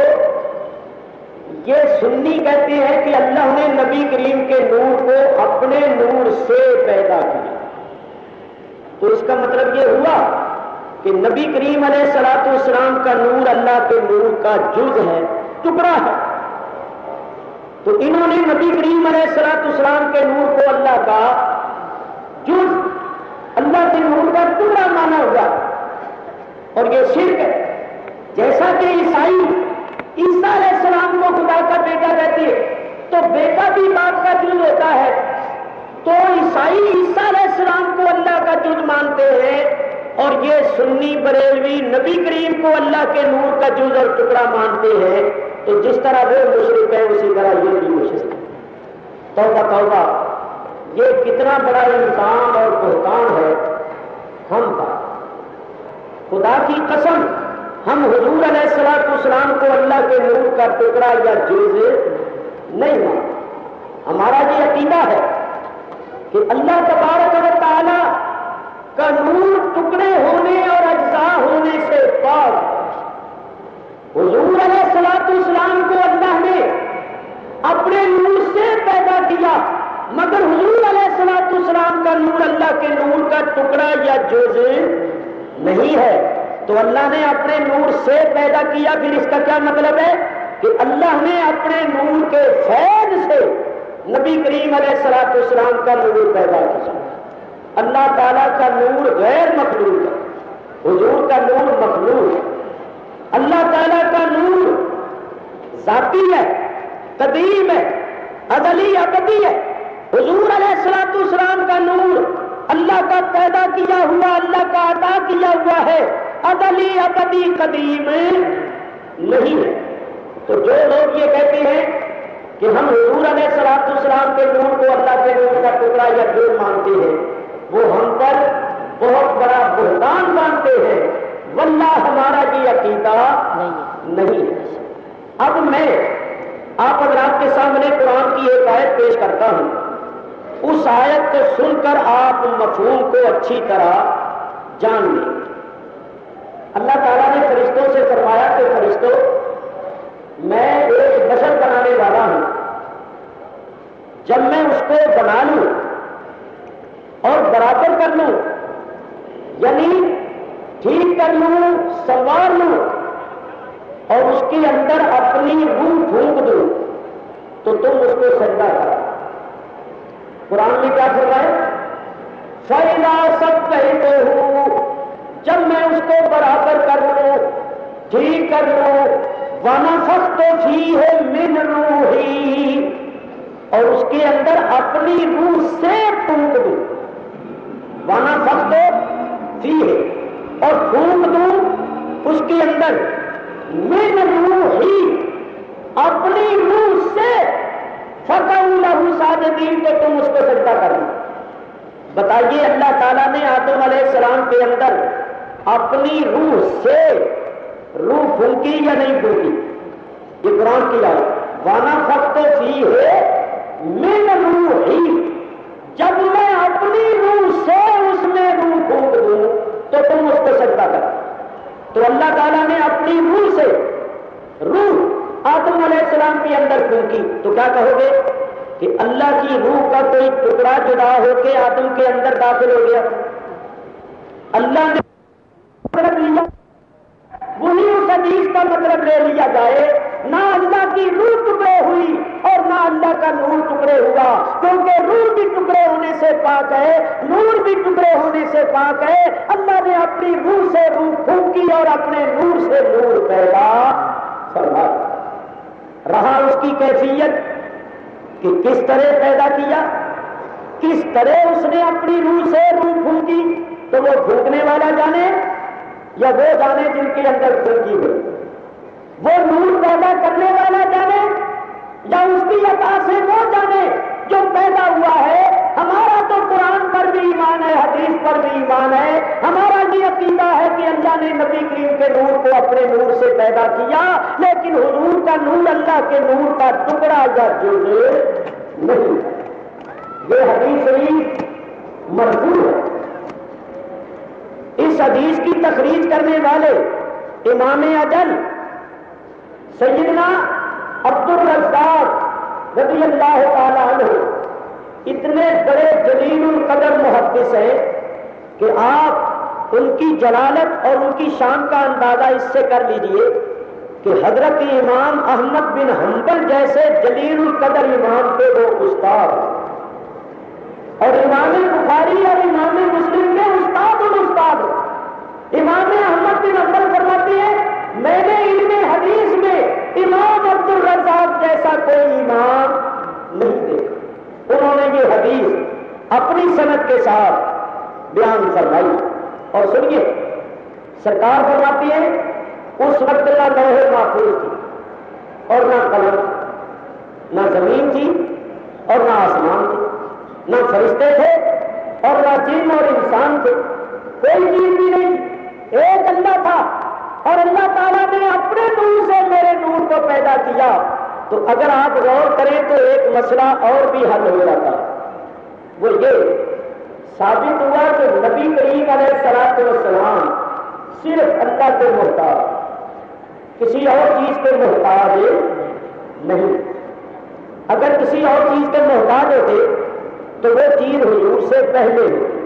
یہ سنی کہتے ہیں کہ اللہ نے نبی کریم کے نور کو اپنے نور سے پیدا کیا. تو اس کا مطلب یہ ہوا کہ نبی کریم علیہ الصلوۃ والسلام کا نور اللہ کے نور کا جز ہے، ٹکڑا ہے. تو انہوں نے نبی کریم علیہ الصلوۃ والسلام کے نور کو اللہ کا جز، اللہ کے نور کا ٹکڑا مانا ہوا، اور یہ شرک ہے. جیسا کہ عیسائی عیسیٰ علیہ السلام کو خدا کا بیٹا کہتے ہیں، تو بیٹا بھی باپ کا جز ہوتا ہے. تو عیسائی عیسیٰ علیہ السلام کو اللہ کا جز مانتے ہیں، اور یہ سنی بریلوی نبی کریم کو اللہ کے نور کا جز اور ٹکڑا مانتے ہیں. تو جس طرح وہ مشرک ہے اسی طرح یہ بھی مشرک ہے. توبہ توبہ، یہ کتنا بڑا الزام اور بہتان ہے ہم پر. خدا کی قسم ہم حضور علیہ الصلوۃ والسلام کو اللہ کے نور کا ٹکڑا یا جز نہیں مانتے. ہمارا یہ عقیدہ ہے کہ اللہ تبارک و تعالی کا نور ٹکڑے ہونے اور اجزاء ہونے سے پاک. حضور علیہ الصلوۃ والسلام کو اللہ نے اپنے نور سے پیدا کیا، مگر حضور علیہ الصلوۃ والسلام کا نور اللہ کے نور کا ٹکڑا یا جز نہیں ہے. تو اللہ نے اپنے نور سے پیدا کیا. پھر اس کا کیا مطلب ہے؟ کہ اللہ نے اپنے نور کے فیض سے نبی کریم علیہ الصلوۃ والسلام کا نور پیدا کیا. اللہ تعالیٰ کا نور غیر مخلوق ہے، حضور کا نور مخلوق ہے. اللہ تعالیٰ کا نور ذاتی ہے، قدیم ہے، ازلی ابدی ہے. حضور علیہ الصلوۃ والسلام کا نور اللہ کا پیدا کیا ہوا، اللہ کا عطا کیا ہوا ہے، ازلی ابدی قدیم نہیں ہے. تو جو لوگ یہ کہتے ہیں کہ ہم حضور علیہ الصلوۃ والسلام کے نور کو اللہ کے نور کا ٹکڑا یا جز مانتے ہیں، وہ ہم پر بہت بڑا بہتان مانتے ہیں. واللہ ہمارا یہ عقیدہ نہیں ہے. اب میں آپ حضرات کے سامنے قرآن کی ایک آیت پیش کرتا ہوں. اس آیت کو سن کر آپ مفہوم کو اچھی طرح جان لیں. اللہ تعالیٰ نے فرشتوں سے فرمایا کہ فرشتوں، میں ایک بشر بنانے والا ہوں. جب میں اس کو بنا لوں اور برابر کر لوں، یعنی ٹھیک کر لوں، سنوار لوں، اور اس کے اندر اپنی روح پھونک دوں، تو تم اس کو سجدہ کرو. قرآن میں کیا فرمایا؟ فَإِذَا سَوَّيْتُهُ، جب میں اس کو برابر کر لوں، ٹھیک کر لوں، وَنَفَخْتُ فِيهِ مِنْ رُوحِي، اور اس کے اندر اپنی روح سے پھونک دوں. وَنَفَخْتُ فِيهِ، اور پھونک دوں اس کے اندر، من روحی، اپنی روح سے، فَقَعُوا لَهُ سَاجِدِينَ، تو تم اس کو سجدہ کرو. بتائیے اللہ تعالیٰ نے آدم علیہ السلام کے اندر اپنی روح سے روح پھونکی یا نہیں پھونکی؟ یہ قرآن کی آیت. وَنَفَخْتُ فِيهِ مِنْ رُوحِي، جب میں اپنی روح سے اس میں روح پھونک دوں تو تم اس کو سجدہ کرو. تو اللہ تعالیٰ نے اپنی روح سے روح آدم علیہ السلام کے اندر پھونکی. تو کیا کہو گے کہ اللہ کی روح کا کوئی ٹکڑا جدا ہو کے آدم کے اندر داخل ہو گیا؟ اللہ نے لیا، وہی اس مطلب لے لیا جائے، نہ اللہ کی روح ٹکڑے ہوئی اور نہ اللہ کا نور ٹکڑے ہوا، کیونکہ روح بھی ٹکڑے ہونے سے پاک ہے، نور بھی ٹکڑے ہونے سے پاک ہے۔ اللہ نے اپنی روح سے روح پھونکی اور اپنے نور سے نور پیدا فرمایا۔ رہا اس کی کیفیت کہ کس طرح پیدا کیا، کس طرح اس نے اپنی روح سے روح پھونکی، تو وہ پھونکنے والا جانے یا وہ جانے جن کے اندر پھونکی ہوئی، وہ نور پیدا کرنے والا جانے یا اس کی عطا سے وہ جانے جو پیدا ہوا ہے۔ ہمارا تو قرآن پر بھی ایمان ہے، حدیث پر بھی ایمان ہے، ہمارا یہ عقیدہ ہے کہ اللہ نے نبی کریم کے نور کو اپنے نور سے پیدا کیا، لیکن حضور کا نور اللہ کے نور کا ٹکڑا یا جز نہیں۔ یہ حدیث شریف مرفوع ہے۔ اس حدیث کی تخریج کرنے والے امام اجل سیدنا عبد الرزاق رضی اللہ تعالی عنہ اتنے بڑے جلیل القدر محدث ہیں کہ آپ ان کی جلالت اور ان کی شان کا اندازہ اس سے کر لیجئے کہ حضرت امام احمد بن حنبل جیسے جلیل القدر امام کے وہ استاد، اور امام بخاری اور امام مسلم کے استاد الاستاد۔ امام احمد بن حنبل فرماتے ہیں میں نے علم حدیث میں امام عبد الرزاق جیسا کوئی امام نہیں دیکھا۔ انہوں نے یہ حدیث اپنی سند کے ساتھ بیان فرمائی، اور سنیے سرکار فرماتی ہے اس وقت نہ لوح محفوظ تھی اور نہ قلم، نہ زمین تھی اور نہ آسمان تھی، نہ فرشتے تھے اور نہ جن اور انسان تھے، کوئی چیز بھی نہیں، ایک اللہ تھا، اور اللہ تعالیٰ نے اپنے نور سے میرے نور کو پیدا کیا۔ تو اگر آپ غور کریں تو ایک مسئلہ اور بھی حل ہو جاتا ہے، وہ یہ ثابت ہوا کہ نبی کریم علیہ الصلوۃ والسلام صرف اللہ کے محتاج، کسی اور چیز کے محتاج نہیں۔ اگر کسی اور چیز کے محتاج ہوتے تو وہ چیز حضور سے پہلے ہوتی،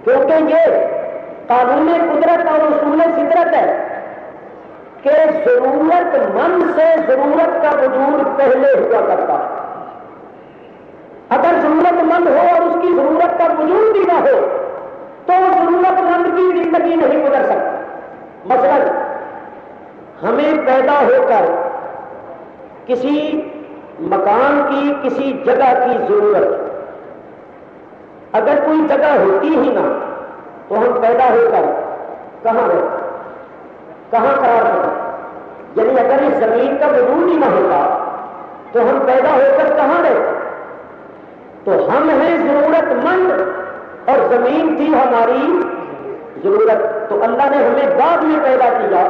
کیونکہ یہ قانون قدرت اور اصول فطرت ہے کہ ضرورت مند سے ضرورت کا وجود پہلے ہوا کرتا ہے۔ اگر ضرورت مند ہو اور اس کی ضرورت کا وجود بھی نہ ہو تو ضرورت مند کی زندگی نہیں گزر سکتی۔ مثلا ہمیں پیدا ہو کر کسی مکان کی، کسی جگہ کی ضرورت، اگر کوئی جگہ ہوتی ہی نہ تو ہم پیدا ہو کر کہاں رہتے، کہاں قرار پاتے؟ یعنی اگر اس زمین کا وجود ہی نہ ہوتا تو ہم پیدا ہو کر کہاں رہتے؟ تو ہم ہیں ضرورت مند اور زمین تھی ہماری ضرورت، تو اللہ نے ہمیں بعد میں پیدا کیا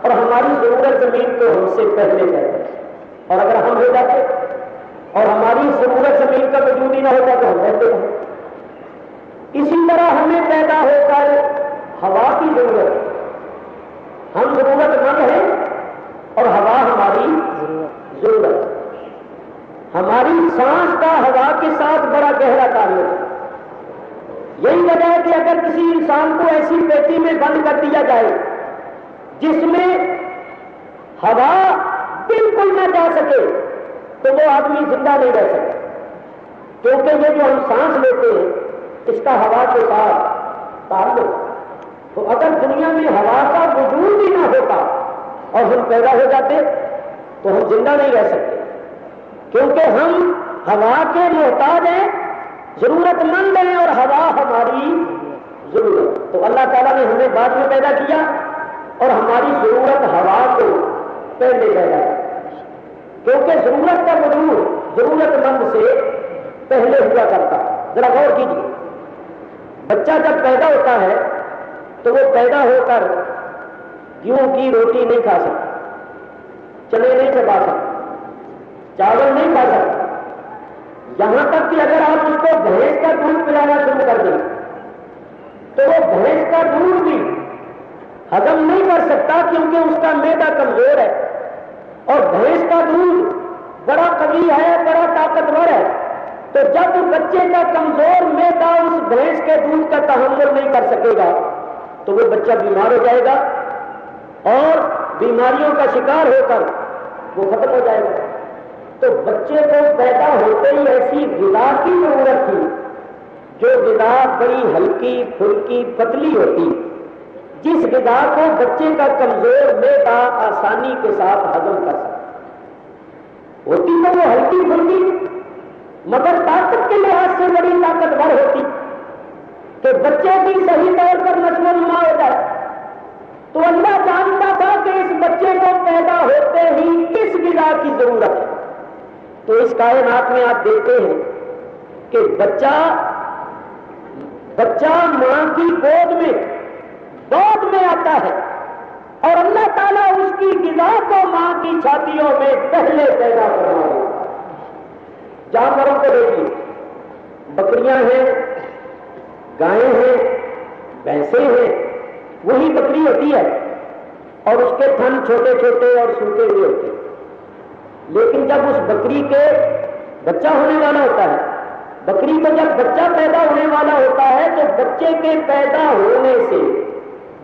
اور ہماری ضرورت زمین کو ہم سے پہلے پیدا کی۔ اور اگر ہم ہو جاتے اور ہماری ضرورت زمین کا وجود ہی نہ ہوتا تو ہم رہتے ہیں۔ اسی طرح ہمیں پیدا ہو کر ہوا کی ضرورت، ہم ضرورت مند ہیں اور ہوا ہماری ضرورت، ہماری سانس کا ہوا کے ساتھ بڑا گہرا تعلق ہے۔ یہی وجہ ہے کہ اگر کسی انسان کو ایسی پیٹی میں بند کر دیا جائے جس میں ہوا بالکل نہ جا سکے تو وہ آدمی زندہ نہیں رہ سکتا، کیونکہ یہ جو ہم سانس لیتے ہیں اس کا ہوا کے ساتھ تعلق۔ تو اگر دنیا میں ہوا کا وجود ہی نہ ہوتا اور ہم پیدا ہو جاتے تو ہم زندہ نہیں رہ سکتے، کیونکہ ہم ہوا کے محتاج ہیں، ضرورت مند ہیں اور ہوا ہماری ضرورت۔ تو اللہ تعالیٰ نے ہمیں بعد میں پیدا کیا اور ہماری ضرورت ہوا کو پہلے پیدا کیا، کیونکہ ضرورت کا وجود ضرورت مند سے پہلے ہوا کرتا۔ ذرا غور کیجیے، بچہ جب پیدا ہوتا ہے تو وہ پیدا ہو کر گیہوں کی روٹی نہیں کھا سکتا، چنے نہیں چبا سکتا، چاول نہیں کھا سکتا، یہاں تک کہ اگر آپ اس کو بھینس کا دودھ پلانا شروع کر دیں تو وہ بھینس کا دودھ بھی ہضم نہیں کر سکتا، کیونکہ اس کا معدہ کمزور ہے، اور بھینس کا دودھ بڑا قوی ہے، بڑا طاقتور ہے۔ تو جب بچے کا کمزور معدہ اس بھینس کے دودھ کا تحمل نہیں کر سکے گا تو وہ بچہ بیمار ہو جائے گا اور بیماریوں کا شکار ہو کر وہ ختم ہو جائے گا۔ تو بچے کو پیدا ہوتے ہی ایسی غذا کی ضرورت تھی جو غذا بڑی ہلکی پھلکی پتلی ہوتی، جس غذا کو بچے کا کمزور معدہ آسانی کے ساتھ ہضم کر سکتا ہوتی، تو وہ ہلکی پھلکی مگر طاقت کے لحاظ سے بڑی طاقتور ہوتی کہ بچے کی صحیح طور پر نشو و نما ہو جائے۔ تو اللہ جانتا تھا کہ اس بچے کو پیدا ہوتے ہی کس غذا کی ضرورت ہے۔ تو اس کائنات میں آپ دیکھتے ہیں کہ بچہ ماں کی گود میں آتا ہے اور اللہ تعالیٰ اس کی غذا کو ماں کی چھاتیوں میں پہلے پیدا کروا ہے۔ جانوروں کو دیکھیے، بکریاں ہیں، گائیں ہیں، بھینسیں ہیں، وہی بکری ہوتی ہے اور اس کے تھن چھوٹے چھوٹے اور سوکھے ہوئے ہوتے ہیں، لیکن جب اس بکری کے بچہ ہونے والا ہوتا ہے، بکری کو جب بچہ پیدا ہونے والا ہوتا ہے تو بچے کے پیدا ہونے سے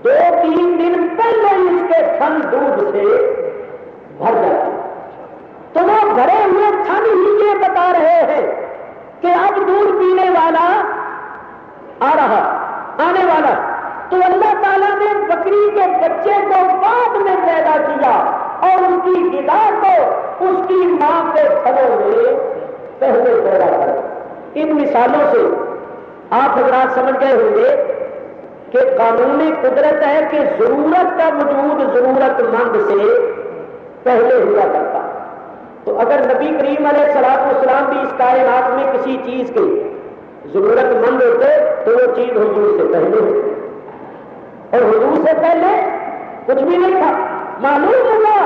2-3 دن پہلے اس کے تھن دودھ سے بھر جاتے ہیں۔ تو وہ بھرے ہوئے تھن ہی یہ بتا رہے ہیں کہ اب دودھ پینے والا آنے والا۔ تو اللہ تعالیٰ نے بکری کے بچے کو بعد میں پیدا کیا اور اس کی غذا کو اس کی ماں کے تھنوں میں پہلے پیدا کر۔ ان مثالوں سے آپ حضرات سمجھ گئے ہوں گے کہ قانون قدرت ہے کہ ضرورت کا وجود ضرورت مند سے پہلے ہوا کرتا۔ تو اگر نبی کریم علیہ الصلوۃ والسلام بھی اس کائنات میں کسی چیز کے ضرورت مند ہوتے تو وہ چیز حضور سے پہلے ہوتی، اور حضور سے پہلے کچھ بھی نہیں تھا۔ معلوم ہوا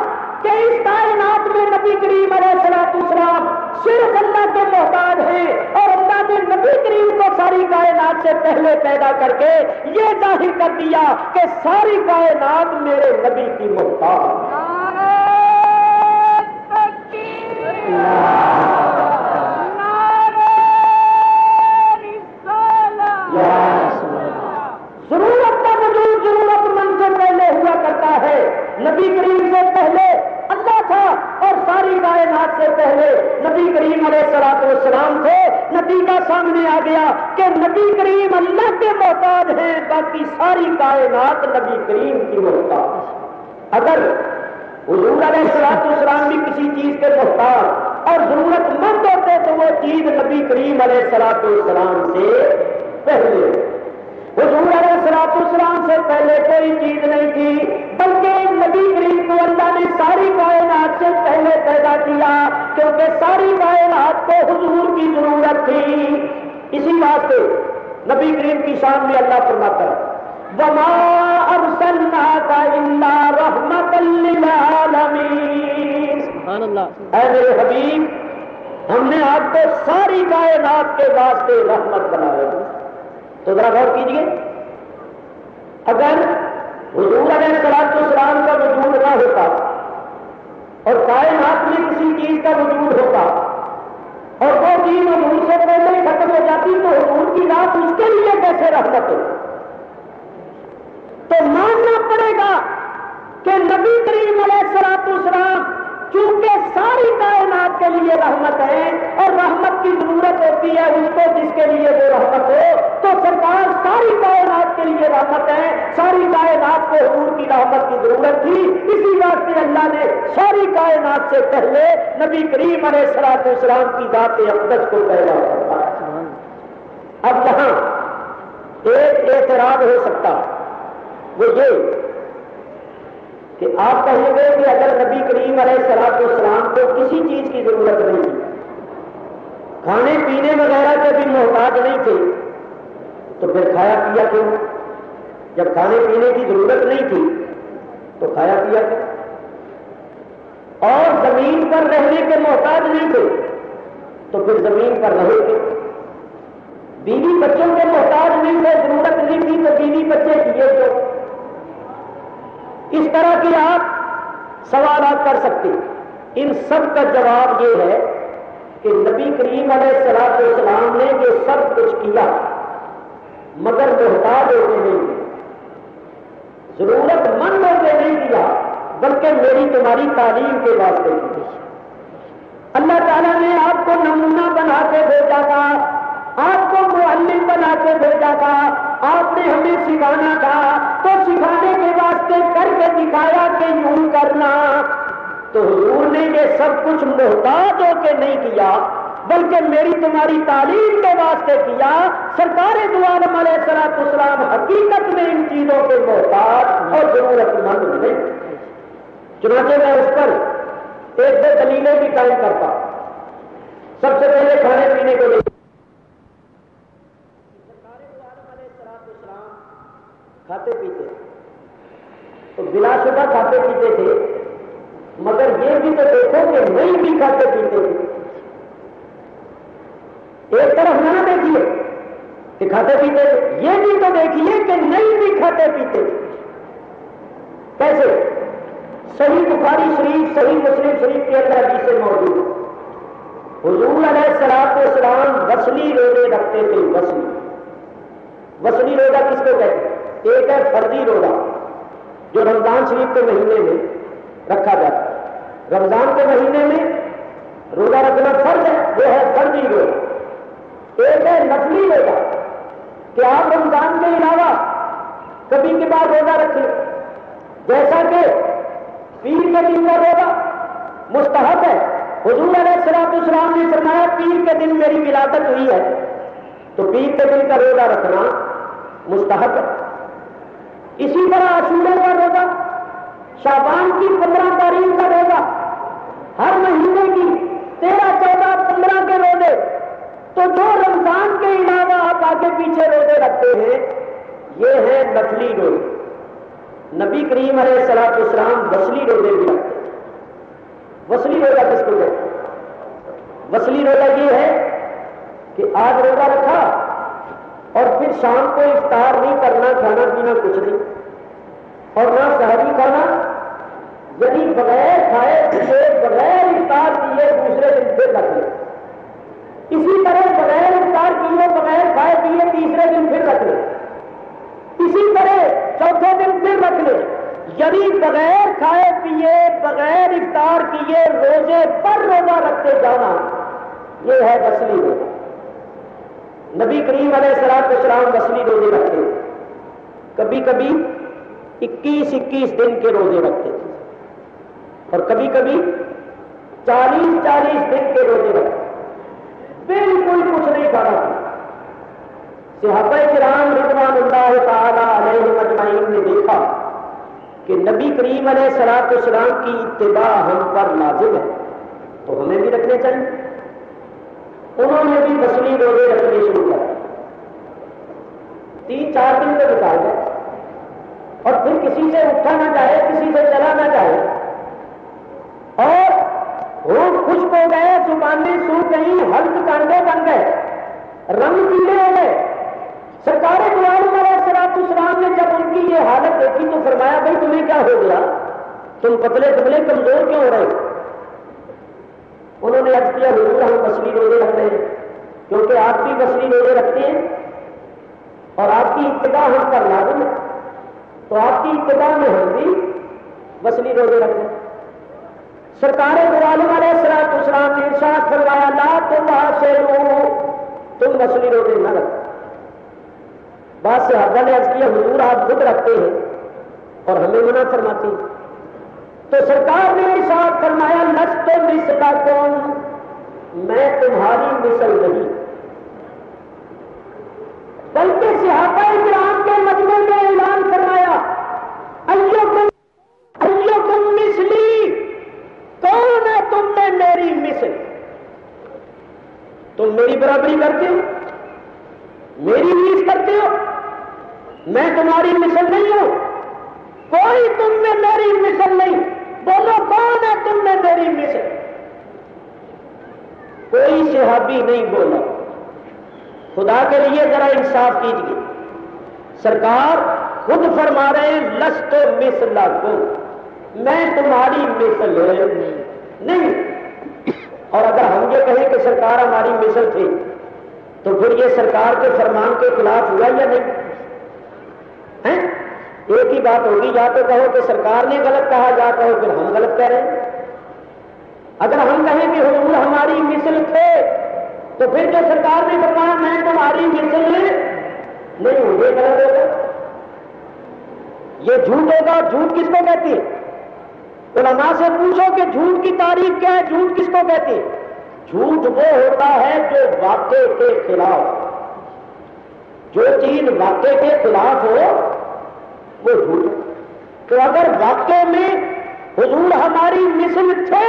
کہ اس کائنات میں نبی کریم علیہ الصلوۃ والسلام صرف اللہ کے محتاج ہیں، اور اللہ نے نبی کریم کو ساری کائنات سے پہلے پیدا کر کے یہ ظاہر کر دیا کہ ساری کائنات میرے نبی کی محتاج ہے۔ ضرورت کا وجود ضرورت مند سے پہلے ہوا کرتا ہے۔ نبی کریم سے پہلے اللہ تھا اور ساری کائنات سے پہلے نبی کریم علیہ الصلوۃ والسلام تھے۔ نتیجہ سامنے آ گیا کہ نبی کریم اللہ کے محتاج ہیں، باقی ساری کائنات نبی کریم کی محتاج۔ اگر حضور علیہ الصلوۃ والسلام بھی کسی چیز کے محتاج اور ضرورت مند ہوتے تو وہ چیز نبی کریم علیہ الصلوۃ والسلام سے پہلے۔ حضور علیہ الصلوۃ والسلام سے پہلے کوئی چیز نہیں تھی، بلکہ نبی کریم کو اللہ نے ساری کائنات سے پہلے پیدا کیا، کیونکہ ساری کائنات کو حضور کی ضرورت تھی۔ اسی واسطے نبی کریم کی شان میں اللہ فرماتا ہے وَمَا أَرْسَلْنَاكَ إِلَّا رَحْمَةً لِّلْعَالَمِينَ۔ سبحان اللہ۔ اے میرے حبیب، ہم نے آپ کو ساری کائنات کے واسطے رحمت بنایا۔ تو ذرا غور کیجیے، اگر حضور علیہ الصلوۃ والسلام کا وجود نہ ہوتا اور کائنات میں کسی چیز کا وجود ہوتا اور وہ چیز حضور سے پہلے ہی ختم ہو جاتی تو حضور کی ذات اس کے لیے کیسے رحمت ہو؟ تو ماننا پڑے گا کہ نبی کریم علیہ الصلوۃ والسلام چونکہ ساری کائنات کے لیے رحمت ہے اور رحمت کی ضرورت ہوتی ہے اس کو جس کے لیے وہ رحمت ہو، تو سرکار ساری کائنات کے لیے رحمت ہے، ساری کائنات کو حضور کی رحمت کی ضرورت تھی، اسی واسطے اللہ نے ساری کائنات سے پہلے نبی کریم علیہ الصلوۃ والسلام کی ذات اقدس کو پیدا کرا۔ اب یہاں ایک اعتراض ہو سکتا وہ یہ کہ آپ کہیں گے کہ اگر نبی کریم علیہ الصلوۃ والسلام کو کسی چیز کی ضرورت نہیں تھی، کھانے پینے وغیرہ کے بھی محتاج نہیں تھے، تو پھر کھایا پیا کیوں؟ جب کھانے پینے کی ضرورت نہیں تھی تو کھایا پیا کیوں؟ اور زمین پر رہنے کے محتاج نہیں تھے تو پھر زمین پر رہے کیوں؟ بیوی بچوں کے محتاج نہیں تھے، ضرورت نہیں تھی تو بیوی بچے کیے کیوں؟ اس طرح کے آپ سوالات کر سکتے۔ ان سب کا جواب یہ ہے کہ نبی کریم علیہ الصلوۃ والسلام نے یہ سب کچھ کیا مگر محتاج ہوتے نہیں تھے۔ ضرورت مندوں کے نہیں کیا بلکہ میری تمہاری تعلیم کے واسطے کی. اللہ تعالیٰ نے آپ کو نمونہ بنا کے بھیجا تھا، آپ کو معلم بنا کے بھیجا تھا، آپ نے ہمیں سکھانا تھا تو سکھانے کے واسطے کر کے دکھایا کہ یوں کرنا. تو حضور نے یہ سب کچھ محتاج ہو کے نہیں کیا بلکہ میری تمہاری تعلیم کے واسطے کیا. سرکار دو عالم علیہ السلام حقیقت میں ان چیزوں کے محتاج اور ضرورت مند نہیں. چنانچہ میں اس پر ایک دو دلیلیں بھی قائم کرتا. سب سے پہلے کھانے پینے کو لے سرکار دو عالم علیہ السلام کھاتے پیتے تو بلا شبہ کھاتے پیتے تھے، مگر یہ بھی تو دیکھو کہ نہیں بھی کھاتے پیتے تھے. ایک طرف نہ دیکھیے کہ کھاتے پیتے تھے، یہ بھی تو دیکھیے کہ نہیں بھی کھاتے پیتے تھے. کیسے؟ صحیح بخاری شریف، صحیح مسلم شریف کے اندر حدیث سے موجود ہے. حضور علیہ السلام وصلی روزے رکھتے تھے. وصلی روزہ کس کو کہتے ہیں؟ ایک ہے فرضی روزہ جو رمضان شریف کے مہینے میں رکھا جاتا ہے. رمضان کے مہینے میں روزہ رکھنا فرض ہے، وہ ہے فرضی روزہ. ایک ہے نفلی روزہ کہ آپ رمضان کے علاوہ کبھی کے بعد روزہ رکھیں، جیسا کہ پیر کے دن کا روزہ مستحب ہے. حضور علیہ السلام نے فرمایا پیر کے دن میری ولادت ہوئی ہے تو پیر کے دن کا روزہ رکھنا مستحب ہے. اسی طرح عاشورہ کا روزہ، شعبان کی 15 تاریخ کا روزہ، ہر مہینے کی 13، 14، 15 کے روزے. تو جو رمضان کے علاوہ آپ آگے پیچھے روزے رکھتے ہیں یہ ہے نفلی روزے. نبی کریم علیہ السلام وصلی روزے بھی رکھتے ہیں. وصلی روزہ کس کو کہتے ہیں؟ وصلی روزہ یہ ہے کہ آج روزہ رکھا اور پھر شام کو افطار نہیں کرنا، کھانا پینا کچھ نہیں اور نہ سحری کھانا، یعنی بغیر کھائے پیے بغیر افطار کیے دوسرے دن پھر رکھ لے. اسی طرح بغیر افطار کیے بغیر کھائے پیے تیسرے دن پھر رکھ لے. اسی طرح چوتھے دن پھر رکھ لے. یعنی بغیر کھائے پیے بغیر افطار کیے روزے پر روزہ رکھتے جانا، یہ ہے وصلی روزہ. نبی کریم علیہ السلام وصلی روزے رکھتے ہیں. کبھی کبھی 21 دن کے روزے رکھتے تھے اور کبھی کبھی 40 دن کے روزے رکھتے. بالکل کچھ نہیں کھانا تھا. صحابہ کرام رضوان اللہ تعالی علیہم اجمعین نے دیکھا کہ نبی کریم علیہ السلام کی اتباع ہم پر لازم ہے تو ہمیں بھی رکھنے چاہیے. انہوں نے بھی وصلی روزے رکھنے شروع کر 3-4 دن تو نکال گئے اور پھر کسی سے اٹھا نہ جائے، کسی سے چلا نہ جائے اور ہونٹ خشک ہو گئے، زبانیں سوکھ گئی، ہلک کانڈے بن گئے، رنگ پیلے ہو گئے. سرکار دو عالم علیہ السلام نے جب ان کی یہ حالت دیکھی تو فرمایا بھائی تمہیں کیا ہو گیا، تم پتلے دبلے کمزور کیوں ہو رہے ہو؟ انہوں نے عرض کیا حضور ہم وصلی روزے رکھتے ہیں کیونکہ آپ بھی وصلی روزے رکھتے ہیں اور آپ کی اتباع ہم پر لازم ہے تو آپ کی اتباع میں ہم بھی وصلی روزے رکھتے ہیں. سرکار دو عالم علیہ السلام نے ارشاد فرمایا لا تواصلوا، تم وصلی روزے نہ رکھو. بعض صحابہ نے عرض کیا حضور آپ خود رکھتے ہیں اور ہمیں منع فرماتے ہیں. تو سرکار نے ارشاد فرمایا لست مثلکم، میں تمہاری مثل نہیں، بلکہ صحابہ کرام کے مجمع میں اعلان فرمایا ایکم مثلی، کون ہے تم میں میری مثل؟ تم میری برابری کرتے ہو، میری نیز کرتے ہو، میں تمہاری مثل نہیں ہوں، کوئی تم میں میری مثل نہیں. بولو کون ہے تم میں میری مثل؟ کوئی صحابی نہیں بولا. خدا کے لیے ذرا انصاف کیجیے. سرکار خود فرما رہے ہیں لست مثلکم، میں تمہاری مثل نہیں. اور اگر ہم یہ کہیں کہ سرکار ہماری مثل تھی تو پھر یہ سرکار کے فرمان کے خلاف ہوا یا نہیں؟ ایک ہی بات ہوگی، یا تو کہو کہ سرکار نے غلط کہا، یا کہو پھر ہم غلط کہہ رہے ہیں۔ اگر ہم کہیں کہ حضور ہماری مثل تھے تو پھر جو سرکار نے فرمایا میں تمہاری مثل نہیں ہوں، یہ غلط ہوگا، یہ جھوٹ ہوگا۔ جھوٹ کس کو کہتی ہے؟ علماء سے پوچھو کہ جھوٹ کی تعریف کیا ہے، جھوٹ کس کو کہتی ہے؟ جھوٹ وہ ہوتا ہے جو واقع کے خلاف، جو چیز واقع کے خلاف ہو وہ جھوٹ ہے۔ تو اگر واقع میں حضور ہماری مثل تھے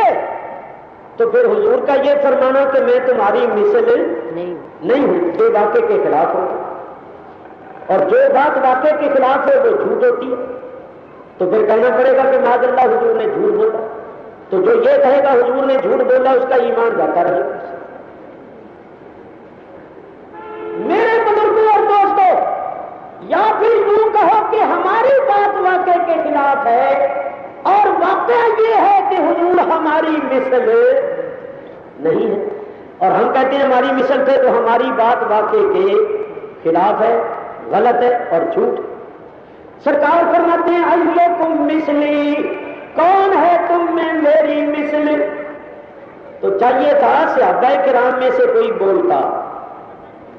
تو پھر حضور کا یہ فرمانا کہ میں تمہاری مثل نہیں ہوں یہ واقع کے خلاف ہو، اور جو بات واقع کے خلاف ہے وہ جھوٹ ہوتی ہے، تو پھر کہنا پڑے گا کہ معاذ اللہ حضور نے جھوٹ بولا۔ تو جو یہ کہے گا حضور نے جھوٹ بولا اس کا ایمان جاتا رہے گا۔ میرے بزرگوں اور دوستوں، یا پھر یوں کہو کہ ہماری بات واقع کے خلاف ہے اور واقعہ یہ ہے کہ حضور ہماری مثل نہیں ہے، اور ہم کہتے ہیں ہماری مثل تھے تو ہماری بات واقع کے خلاف ہے، غلط ہے اور جھوٹ۔ سرکار فرماتے ہیں ایکم مثلی، کون ہے تم میں میری مثل؟ تو چاہیے تھا صحابہ کرام میں سے کوئی بولتا۔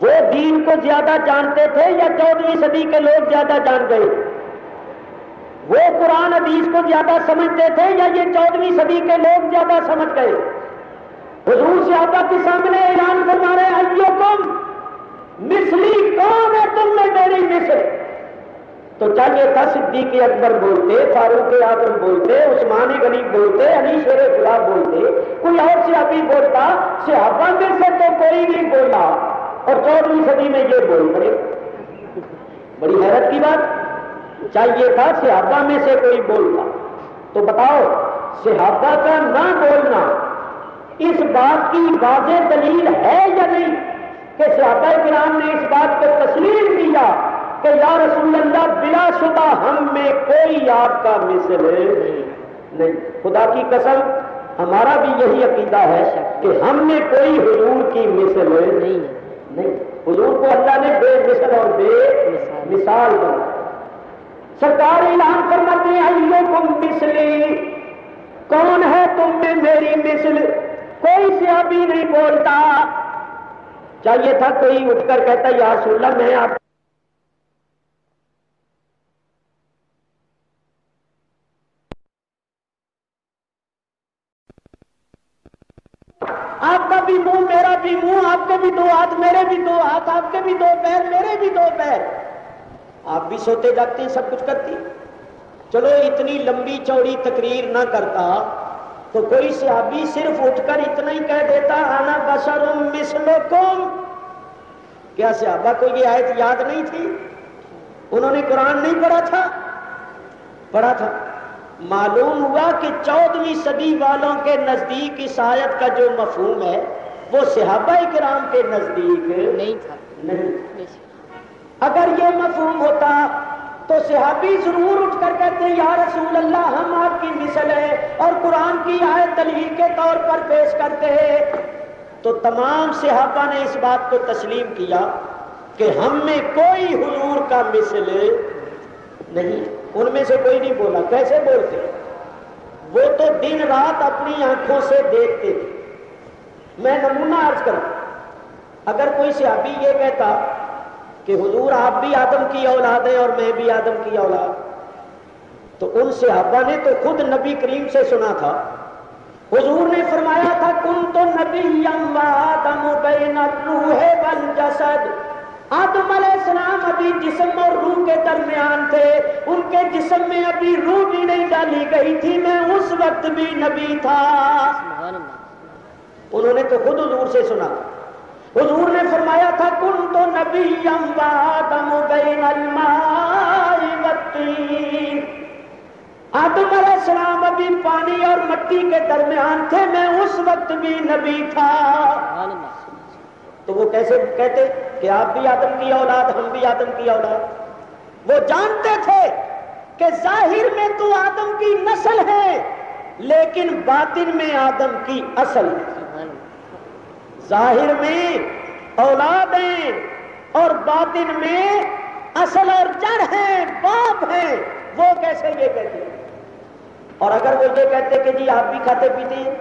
وہ دین کو زیادہ جانتے تھے یا 14ویں صدی کے لوگ زیادہ جان گئے؟ وہ قرآن حدیث کو زیادہ سمجھتے تھے یا یہ 14ویں صدی کے لوگ زیادہ سمجھ گئے؟ حضور صحابہ کے سامنے اعلان فرما رہے ہیں ایکم مثلی، کون ہے تم میں میری مثل؟ تو چاہیے تھا صدیق اکبر بولتے، فاروق اعظم بولتے، عثمان غنی بولتے، علی شیر خدا بولتے، کوئی اور صحابی بولتا۔ صحابہ میں سے تو کوئی نہیں بولا اور 14ویں صدی میں یہ بول پڑے، بڑی حیرت کی بات۔ چاہیے تھا صحابہ میں سے کوئی بولتا۔ تو بتاؤ صحابہ کا نہ بولنا اس بات کی واضح دلیل ہے یا نہیں کہ صحابہ کرام نے اس بات کو تسلیم کیا کہ یا رسول اللہ بلا شبہ ہم میں کوئی آپ کا مثل نہیں؟ خدا کی قسم ہمارا بھی یہی عقیدہ ہے کہ ہم میں کوئی حضور کی مثل نہیں۔ حضور کو اللہ نے بے مثل اور بے مثال بنا۔ سرکار اعلان فرماتے ہیں ایکم مثلی، کون ہے تم میں میری مثل؟ کوئی صحابی نہیں بولتا۔ چاہیے تھا کوئی اٹھ کر کہتا یا رسول اللہ میں آپ کا بھی منہ میرا بھی منہ، آپ کے بھی 2 ہاتھ میرے بھی 2 ہاتھ، آپ کے بھی 2 پیر میرے بھی 2 پیر، آپ بھی سوتے جاگتے ہیں سب کچھ کرتی۔ چلو اتنی لمبی چوڑی تقریر نہ کرتا تو کوئی صحابی صرف اٹھ کر اتنا ہی کہہ دیتا انا بشر مثلکم۔ کیا صحابہ کو یہ آیت یاد نہیں تھی؟ انہوں نے قرآن نہیں پڑھا تھا؟ پڑھا تھا۔ معلوم ہوا کہ 14ویں صدی والوں کے نزدیک اس آیت کا جو مفہوم ہے وہ صحابہ کرام کے نزدیک نہیں تھا۔ نہیں، اگر یہ مفہوم ہوتا تو صحابی ضرور اٹھ کر کہتے ہیں یا رسول اللہ ہم آپ کی مثل ہے اور قرآن کی آیت دلیل کے طور پر پیش کرتے ہیں، تو تمام صحابہ نے اس بات کو تسلیم کیا کہ ہم میں کوئی حضور کا مثل نہیں۔ ان میں سے کوئی نہیں بولا۔ کیسے بولتے؟ وہ تو دن رات اپنی آنکھوں سے دیکھتے تھے۔ میں نمونہ عرض کروں، اگر کوئی صحابی یہ کہتا کہ حضور آپ بھی آدم کی اولاد ہیں اور میں بھی آدم کی اولاد، تو ان صحابہ نے تو خود نبی کریم سے سنا تھا، حضور نے فرمایا تھا کنت نبیا وآدم بین الروح والجسد۔ آدم علیہ السلام ابھی جسم اور روح کے درمیان تھے، ان کے جسم میں ابھی روح بھی نہیں ڈالی گئی تھی، میں اس وقت بھی نبی تھا۔ انہوں نے تو خود حضور سے سنا۔ حضور نے فرمایا تھا کنت نبیا وآدم بین الماء والطین۔ آدم علیہ السلام ابھی پانی اور مٹی کے درمیان تھے، میں اس وقت بھی نبی تھا۔ تو وہ کیسے کہتے کہ آپ بھی آدم کی اولاد ہم بھی آدم کی اولاد؟ وہ جانتے تھے کہ ظاہر میں تو آدم کی نسل ہے لیکن باطن میں آدم کی اصل ہے۔ ظاہر میں اولاد ہیں اور باطن میں اصل اور جڑ ہیں، باپ ہیں، وہ کیسے یہ کہتے ہیں؟ اور اگر وہ یہ کہتے کہ جی آپ بھی کھاتے پیتے ہیں،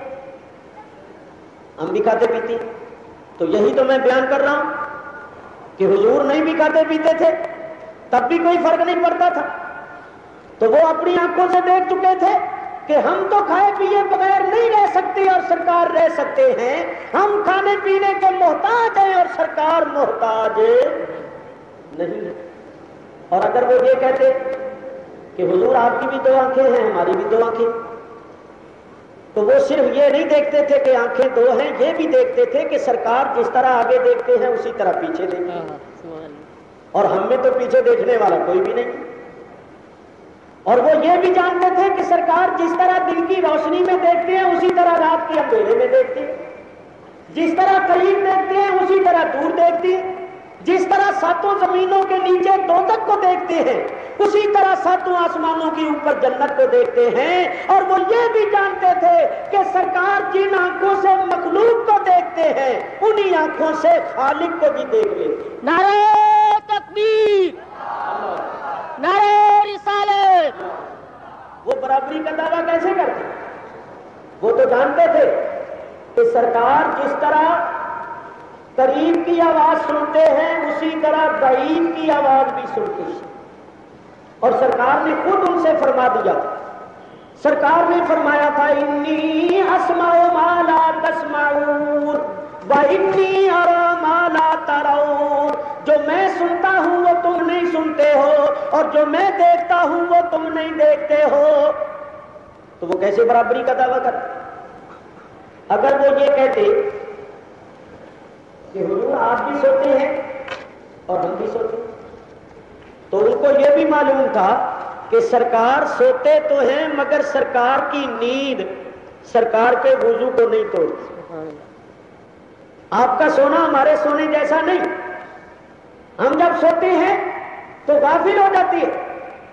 ہم بھی کھاتے پیتے ہیں، تو یہی تو میں بیان کر رہا ہوں کہ حضور نہیں بھی کھاتے پیتے تھے تب بھی کوئی فرق نہیں پڑتا تھا. تو وہ اپنی آنکھوں سے دیکھ چکے تھے کہ ہم تو کھائے پیے بغیر نہیں رہ سکتے اور سرکار رہ سکتے ہیں، ہم کھانے پینے کے محتاج ہیں اور سرکار محتاج نہیں ہے. اور اگر وہ یہ کہتے کہ حضور آپ کی بھی دو آنکھیں ہیں، ہماری بھی دو آنکھیں، تو وہ صرف یہ نہیں دیکھتے تھے کہ آنکھیں دو ہیں، یہ بھی دیکھتے تھے کہ سرکار جس طرح آگے دیکھتے ہیں اسی طرح پیچھے دیکھتے ہیں، اور ہم میں تو پیچھے دیکھنے والا کوئی بھی نہیں. اور وہ یہ بھی جانتے تھے کہ سرکار جس طرح دن کی روشنی میں دیکھتے ہیں اسی طرح رات کے اندھیرے میں دیکھتے ہیں، جس طرح قریب دیکھتے ہیں اسی طرح دور دیکھتے ہیں، جس طرح ساتوں زمینوں کے نیچے دوزخ کو دیکھتے ہیں اسی طرح ساتوں آسمانوں کے اوپر جنت کو دیکھتے ہیں. اور وہ یہ بھی جانتے تھے کہ سرکار جن آنکھوں سے مخلوق کو دیکھتے ہیں انہی آنکھوں سے خالق کو بھی دیکھ لیتے ہیں. نعرہ تکبیر، نعرہ رسالت. وہ برابری کا دعویٰ کیسے کرتے؟ وہ تو جانتے تھے کہ سرکار جس طرح قریب کی آواز سنتے ہیں اسی طرح بعید کی آواز بھی سنتے ہیں. اور سرکار نے خود ان سے فرما دیا تھا، سرکار نے فرمایا تھا انی اسمع ما لا تسمعون وانی ارى ما لا ترون. جو میں سنتا ہوں وہ تم نہیں سنتے ہو اور جو میں دیکھتا ہوں وہ تم نہیں دیکھتے ہو. تو وہ کیسے برابری کا دعویٰ کرتے؟ اگر وہ یہ کہتے کہ حضور آپ بھی سوتے ہیں اور ہم بھی سوتے ہیں، تو ان کو یہ بھی معلوم تھا کہ سرکار سوتے تو ہیں مگر سرکار کی نیند سرکار کے وضو کو نہیں توڑتی. آپ کا سونا ہمارے سونے جیسا نہیں. ہم جب سوتے ہیں تو غافل ہو جاتی ہے،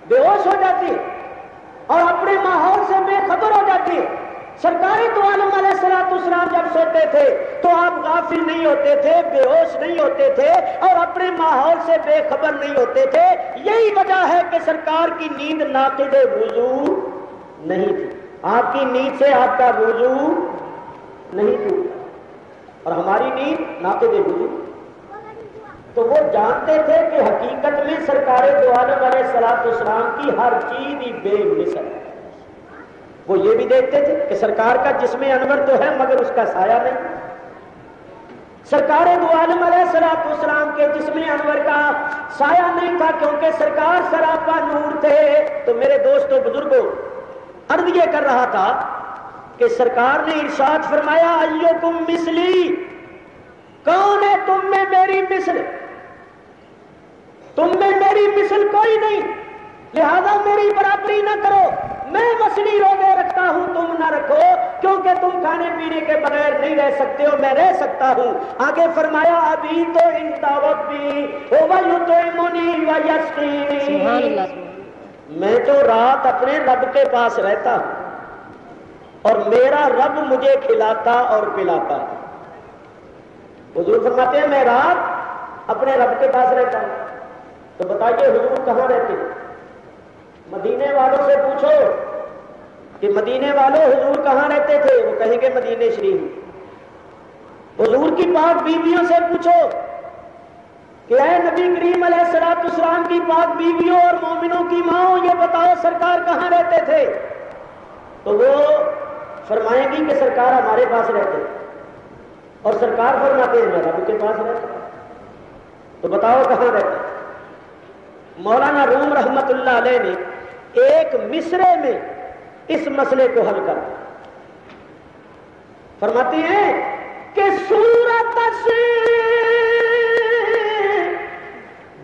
بے ہوش ہو جاتی ہے اور اپنے ماحول سے بے خبر ہو جاتی ہے. سرکار دو عالم علیہ الصلوۃ والسلام جب سوتے تھے تو آپ غافل نہیں ہوتے تھے، بے ہوش نہیں ہوتے تھے اور اپنے ماحول سے بے خبر نہیں ہوتے تھے. یہی وجہ ہے کہ سرکار کی نیند ناقض وضو نہیں تھی. آپ کی نیند سے آپ کا وضو نہیں ٹوٹا اور ہماری نیند ناقض وضو. تو وہ جانتے تھے کہ حقیقت میں سرکار دو عالم علیہ الصلوۃ والسلام کی ہر چیز ہی بے مثل ہے. وہ یہ بھی دیکھتے تھے کہ سرکار کا جسم انور تو ہے مگر اس کا سایہ نہیں. سرکار دو عالم علیہ الصلوۃ والسلام کے جسم انور کا سایہ نہیں تھا کیونکہ سرکار سراپا نور تھے. تو میرے دوستوں بزرگوں، عرض یہ کر رہا تھا کہ سرکار نے ارشاد فرمایا ایکم مثلی، کون ہے تم میں میری مثل؟ تم میں میری مثل کوئی نہیں، لہذا میری برابری نہ کرو. میں مچھلی روزے رکھتا ہوں تم نہ رکھو کیونکہ تم کھانے پینے کے بغیر نہیں رہ سکتے ہو، میں رہ سکتا ہوں. آگے فرمایا ابھی تو انت ربی ویطعمنی ویسقین، میں تو رات اپنے رب کے پاس رہتا ہوں اور میرا رب مجھے کھلاتا اور پلاتا ہے. حضور فرماتے ہیں میں رات اپنے رب کے پاس رہتا ہوں. تو بتائیے حضور کہاں رہتے ہیں؟ مدینے والوں سے پوچھو کہ مدینے والوں حضور کہاں رہتے تھے، وہ کہیں گے مدینے شریف. حضور کی پاک بیویوں سے پوچھو کہ اے نبی کریم علیہ الصلوۃ والسلام کی پاک بیویوں اور مومنوں کی ماں، یہ بتاؤ سرکار کہاں رہتے تھے؟ تو وہ فرمائیں گی کہ سرکار ہمارے پاس رہتے اور سرکار فرماتے ہیں میں رب کے پاس رہتا. تو بتاؤ کہاں رہتے؟ مولانا روم رحمت اللہ علیہ نے ایک مصرے میں اس مسئلے کو حل کر فرماتے ہیں کہ صورت سے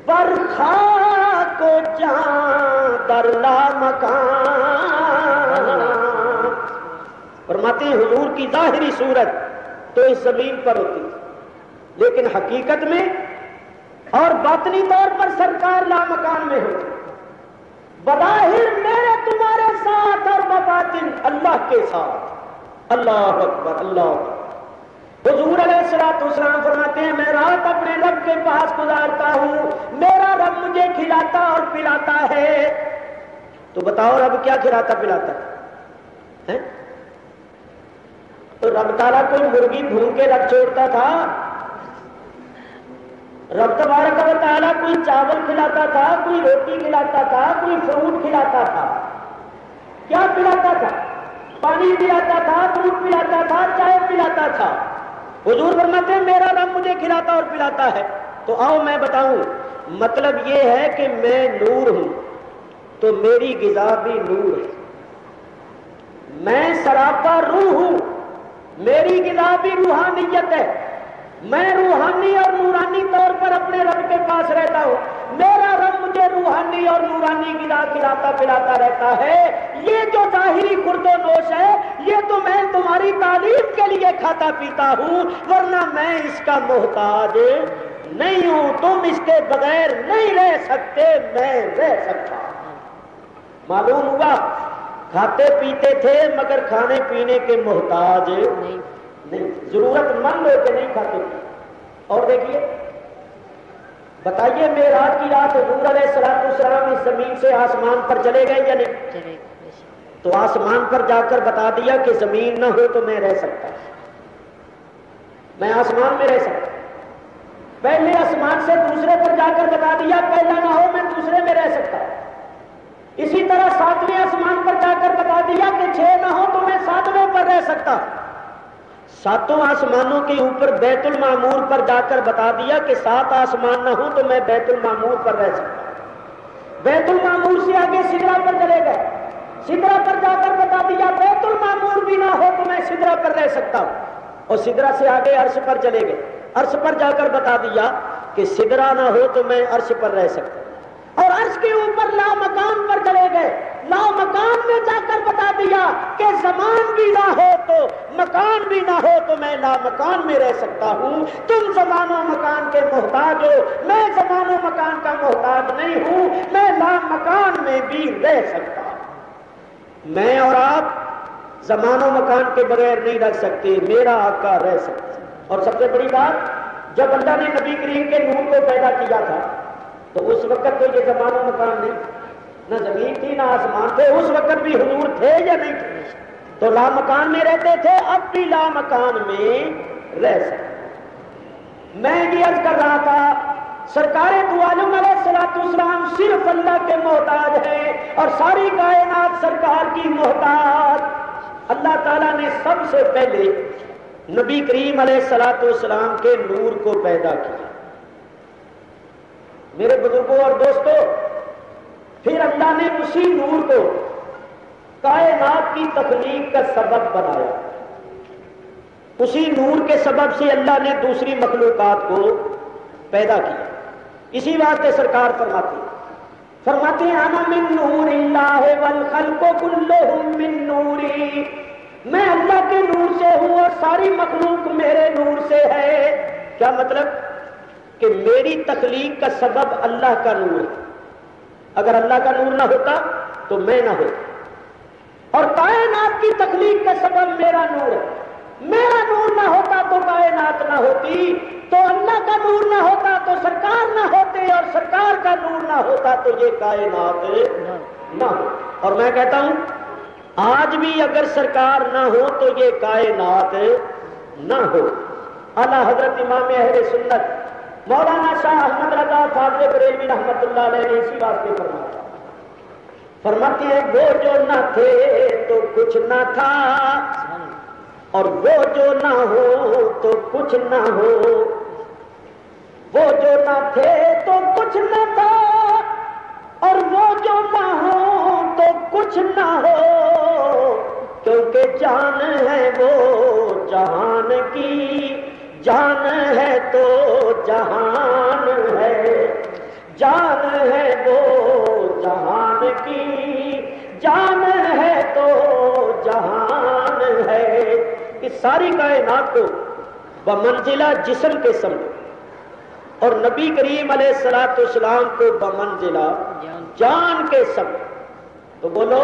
برخا کو جان در لا مکان. فرماتے ہیں حضور کی ظاہری صورت تو اس زمین پر ہوتی لیکن حقیقت میں اور باطنی طور پر سرکار لامکان میں ہوتی. بظاہر میرے تمہارے ساتھ اور بباطن اللہ کے ساتھ. اللہ اکبر اللہ اکبر. حضور علیہ الصلوۃ والسلام فرماتے ہیں میں رات اپنے رب کے پاس گزارتا ہوں، میرا رب مجھے کھلاتا اور پلاتا ہے۔ تو بتاؤ رب کیا کھلاتا پلاتا ہے؟ تو رب تعالیٰ کوئی مرغی بھون کے رکھ چھوڑتا تھا؟ رب تبارک و تعالیٰ کوئی چاول کھلاتا تھا، کوئی روٹی کھلاتا تھا، کوئی فروٹ کھلاتا تھا؟ کیا پلاتا تھا؟ پانی پلاتا تھا، فروٹ پلاتا تھا، چائے پلاتا تھا؟ حضور فرماتے ہیں میرا رب مجھے کھلاتا اور پلاتا ہے۔ تو آؤ میں بتاؤں، مطلب یہ ہے کہ میں نور ہوں تو میری غذا بھی نور ہے، میں سراپا روح ہوں، میری غذا بھی روحانیت ہے، میں روحانی اور نورانی طور پر اپنے رب کے پاس رہتا ہوں، میرا رب مجھے روحانی اور نورانی غذا کھلاتا پلاتا رہتا ہے۔ یہ جو ظاہری خورد و نوش ہے یہ تو میں تمہاری تعلیم کے لیے کھاتا پیتا ہوں، ورنہ میں اس کا محتاج نہیں ہوں، تم اس کے بغیر نہیں رہ سکتے، میں رہ سکتا ہوں۔ معلوم ہوا کھاتے پیتے تھے مگر کھانے پینے کے محتاج نہیں، ضرورت مند ہو کے نہیں کھاتے تھے۔ اور دیکھیے بتائیے معراج کی رات حضور علیہ الصلوۃ والسلام اس زمین سے آسمان پر چلے گئے یا نہیں؟ تو آسمان پر جا کر بتا دیا کہ زمین نہ ہو تو میں رہ سکتا، میں آسمان میں رہ سکتا۔ پہلے آسمان سے دوسرے پر جا کر بتا دیا پہلا نہ ہو میں دوسرے میں رہ سکتا۔ اسی طرح ساتویں آسمان پر جا کر بتا دیا کہ 6 نہ ہو تو میں 7ویں پر رہ سکتا۔ ساتوں آسمانوں کے اوپر بیت المعمور پر جا کر بتا دیا کہ 7 آسمان نہ ہو تو میں بیت المعمور پر رہ سکتا۔ بیت المعمور سے آگے سدرہ پر چلے گئے، سدرہ پر جا کر بتا دیا بیت المعمور بھی نہ ہو تو میں سدرہ پر رہ سکتا ہوں، اور سدرہ سے آگے عرش پر چلے گئے، عرش پر جا کر بتا دیا کہ سدرہ نہ ہو تو میں عرش پر رہ سکتا ہوں، اور عرش کے اوپر لامکان پر چلے گئے، لامکان میں جا کر بتا دیا کہ زمان بھی نہ ہو تو مکان بھی نہ ہو تو میں لامکان میں رہ سکتا ہوں۔ تم زمان و مکان کے محتاج ہو، میں زمان و مکان کا محتاج نہیں ہوں، میں لامکان میں بھی رہ سکتا ہوں۔ میں اور آپ زمان و مکان کے بغیر نہیں رہ سکتے، میرا آقا رہ سکتا۔ اور سب سے بڑی بات، جب اللہ نے نبی کریم کے نور کو پیدا کیا تھا تو اس وقت تو یہ زمان و مکان نہیں، نہ زمین تھی نہ آسمان تھے، اس وقت بھی حضور تھے یا نہیں تھے؟ تو لامکان میں رہتے تھے، اب بھی لامکان میں رہ سکتے۔ میں یہ عرض کر رہا تھا سرکار دو عالم علیہ الصلوۃ والسلام صرف اللہ کے محتاج ہیں اور ساری کائنات سرکار کی محتاج۔ اللہ تعالیٰ نے سب سے پہلے نبی کریم علیہ الصلوۃ والسلام کے نور کو پیدا کیا۔ میرے بزرگوں اور دوستوں، پھر اللہ نے اسی نور کو کائنات کی تخلیق کا سبب بنایا، اسی نور کے سبب سے اللہ نے دوسری مخلوقات کو پیدا کیا۔ اسی واسطے سرکار فرماتے ہیں انا من نور اللہ والخلق کلہم من نوری، میں اللہ کے نور سے ہوں اور ساری مخلوق میرے نور سے ہے۔ کیا مطلب؟ کہ میری تخلیق کا سبب اللہ کا نور ہے، اگر اللہ کا نور نہ ہوتا تو میں نہ ہوتا، اور کائنات کی تخلیق کا سبب میرا نور ہے۔ میرا نور نہ ہوتا تو کائنات نہ ہوتی، تو اللہ کا نور نہ ہوتا تو سرکار نہ ہوتے، اور سرکار کا نور نہ ہوتا تو یہ کائنات نہ ہو۔ اور میں کہتا ہوں آج بھی اگر سرکار نہ ہو تو یہ کائنات نہ ہو۔ اعلیٰ حضرت امام اہل سنت مولانا شاہ احمد رضا فاضل بریلوی رحمۃ اللہ علیہ نے اسی واسطے فرماتے ہیں وہ جو نہ تھے تو کچھ نہ تھا، اور وہ جو نہ ہو تو کچھ نہ ہو، وہ جو نہ تھے تو کچھ نہ تھا، اور وہ جو نہ ہو تو کچھ نہ ہو، کیونکہ جان ہے وہ جہان کی، جان ہے تو جہان ہے، جان ہے وہ جہان کی، جان ہے تو جہان ہے۔ اس ساری کائنات کو بمنزلہ جسم کے سمجھو، اور نبی کریم علیہ الصلوۃ والسلام کو بمنزلہ جان کے سمجھو۔ تو بولو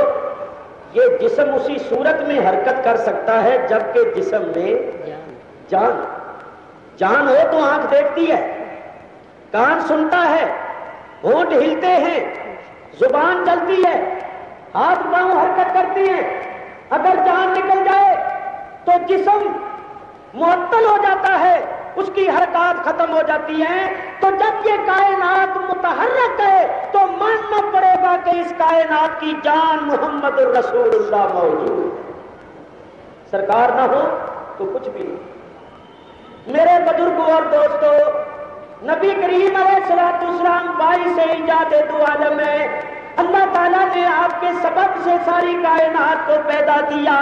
یہ جسم اسی صورت میں حرکت کر سکتا ہے جبکہ جسم میں جان ہو تو آنکھ دیکھتی ہے، کان سنتا ہے، ہونٹ ہلتے ہیں، زبان چلتی ہے، ہاتھ پاؤں حرکت کرتی ہیں۔ اگر جان نکل جائے تو جسم معطل ہو جاتا ہے، اس کی حرکات ختم ہو جاتی ہیں۔ تو جب یہ کائنات متحرک ہے تو ماننا پڑے گا کہ اس کائنات کی جان محمد الرسول اللہ موجود، سرکار نہ ہو تو کچھ بھی نہیں۔ میرے بزرگوں اور دوستو، نبی کریم علیہ الصلوۃ والسلام باعث ایجاد دو عالم ہے، اللہ تعالیٰ نے آپ کے سبب سے ساری کائنات کو پیدا کیا۔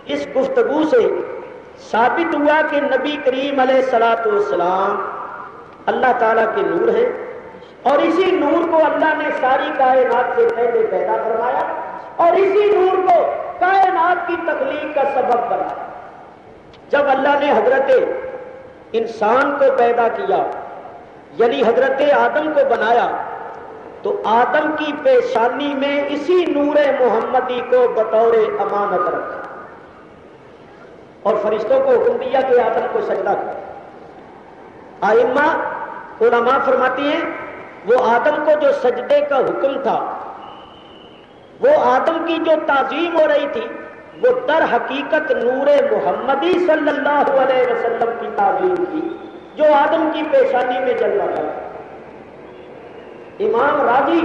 اس گفتگو سے ثابت ہوا کہ نبی کریم علیہ الصلوۃ والسلام اللہ تعالیٰ کے نور ہیں، اور اسی نور کو اللہ نے ساری کائنات سے پہلے پیدا فرمایا، اور اسی نور کو کائنات کی تخلیق کا سبب بنایا۔ جب اللہ نے حضرت انسان کو پیدا کیا، یعنی حضرت آدم کو بنایا، تو آدم کی پیشانی میں اسی نور محمدی کو بطور امانت رکھا، اور فرشتوں کو حکم دیا کہ آدم کو سجدہ کرو۔ ائمہ علماء فرماتی ہیں وہ آدم کو جو سجدے کا حکم تھا، وہ آدم کی جو تعظیم ہو رہی تھی، وہ در حقیقت نور محمدی صلی اللہ علیہ وسلم کی تعظیم تھی جو آدم کی پیشانی میں جل رہا تھا۔ امام راضی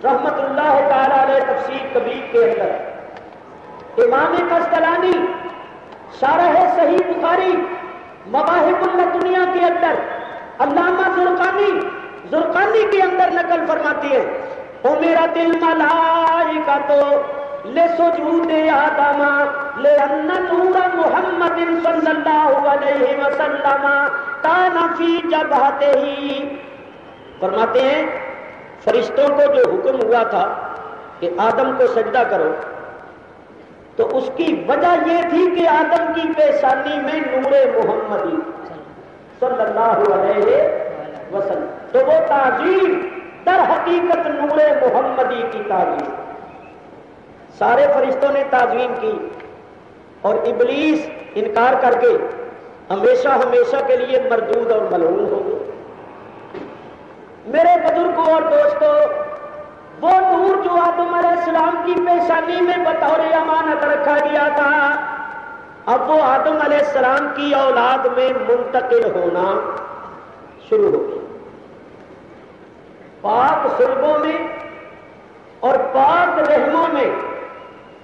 رحمت اللہ تعالی علیہ تفسیر کبیر کے اندر، امام قسطلانی شارح صحیح بخاری مواہب اللدنیہ کے اندر، علامہ زرقانی کے اندر نقل فرماتی ہے، امرت الملائکۃ لسجود آدم لأن نور محمد صلی اللہ علیہ وسلم کان فی جبہتہ۔ فرماتے ہیں فرشتوں کو جو حکم ہوا تھا کہ آدم کو سجدہ کرو، تو اس کی وجہ یہ تھی کہ آدم کی پیشانی میں نور محمدی صلی اللہ علیہ وسلم، تو وہ تعظیم در حقیقت نور محمدی کی تعظیم۔ سارے فرشتوں نے تعظیم کی، اور ابلیس انکار کر کے ہمیشہ ہمیشہ کے لیے مردود اور ملعون ہو گئے۔ میرے بزرگوں اور دوستو، وہ نور جو آدم علیہ السلام کی پیشانی میں بطور امانت رکھا گیا تھا، اب وہ آدم علیہ السلام کی اولاد میں منتقل ہونا شروع ہو گیا۔ پاک صلبوں میں اور پاک رحموں میں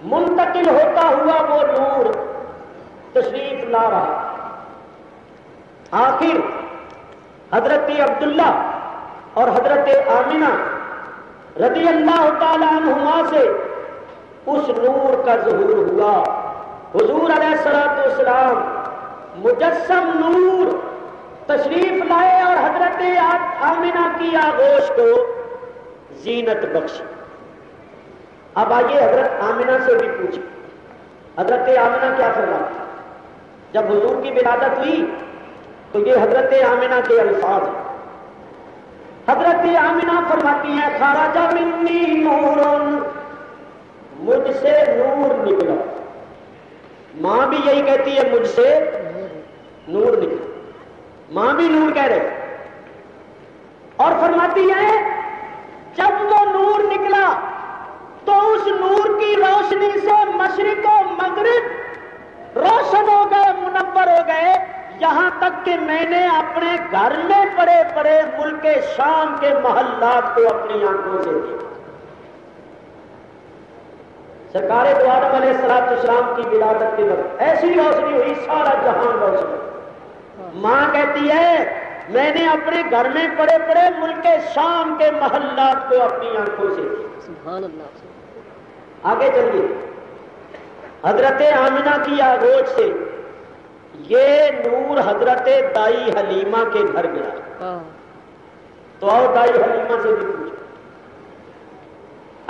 منتقل ہوتا ہوا وہ نور تشریف لا رہا۔ آخر حضرت عبداللہ اور حضرت آمنہ رضی اللہ تعالی عنہما سے اس نور کا ظہور ہوا۔ حضور علیہ الصلوۃ والسلام مجسم نور تشریف لائے اور حضرت آمنہ کی آغوش کو زینت بخشی۔ اب آئیے حضرت آمنہ سے بھی پوچھیں، حضرت آمنہ کیا فرماتی؟ جب حضور کی ولادت ہوئی تو یہ حضرت آمنہ کے الفاظ ہیں۔ حضرت آمنہ فرماتی ہیں خرج منی نور، مجھ سے نور نکلا۔ ماں بھی یہی کہتی ہے مجھ سے نور نکلا، ماں بھی نور کہہ رہے، اور فرماتی ہے جب وہ نور نکلا تو اس نور کی روشنی سے مشرق و مغرب روشن ہو گئے، منور ہو گئے، یہاں تک کہ میں نے اپنے گھر میں پڑے پڑے ملک شام کے محلات کو اپنی آنکھوں سے دیکھا۔ سرکار دو عالم علیہ السلام کی ولادت کے وقت ایسی روشنی ہوئی، سارا جہان روشن۔ ماں کہتی ہے میں نے اپنے گھر میں پڑے پڑے ملک شام کے محلات کو اپنی آنکھوں سے دیکھا۔ سبحان اللہ۔ آگے چلیے، حضرت آمنہ کی آغوش سے یہ نور حضرت دائی حلیمہ کے گھر گیا۔ تو آؤ دائی حلیمہ سے بھی پوچھو۔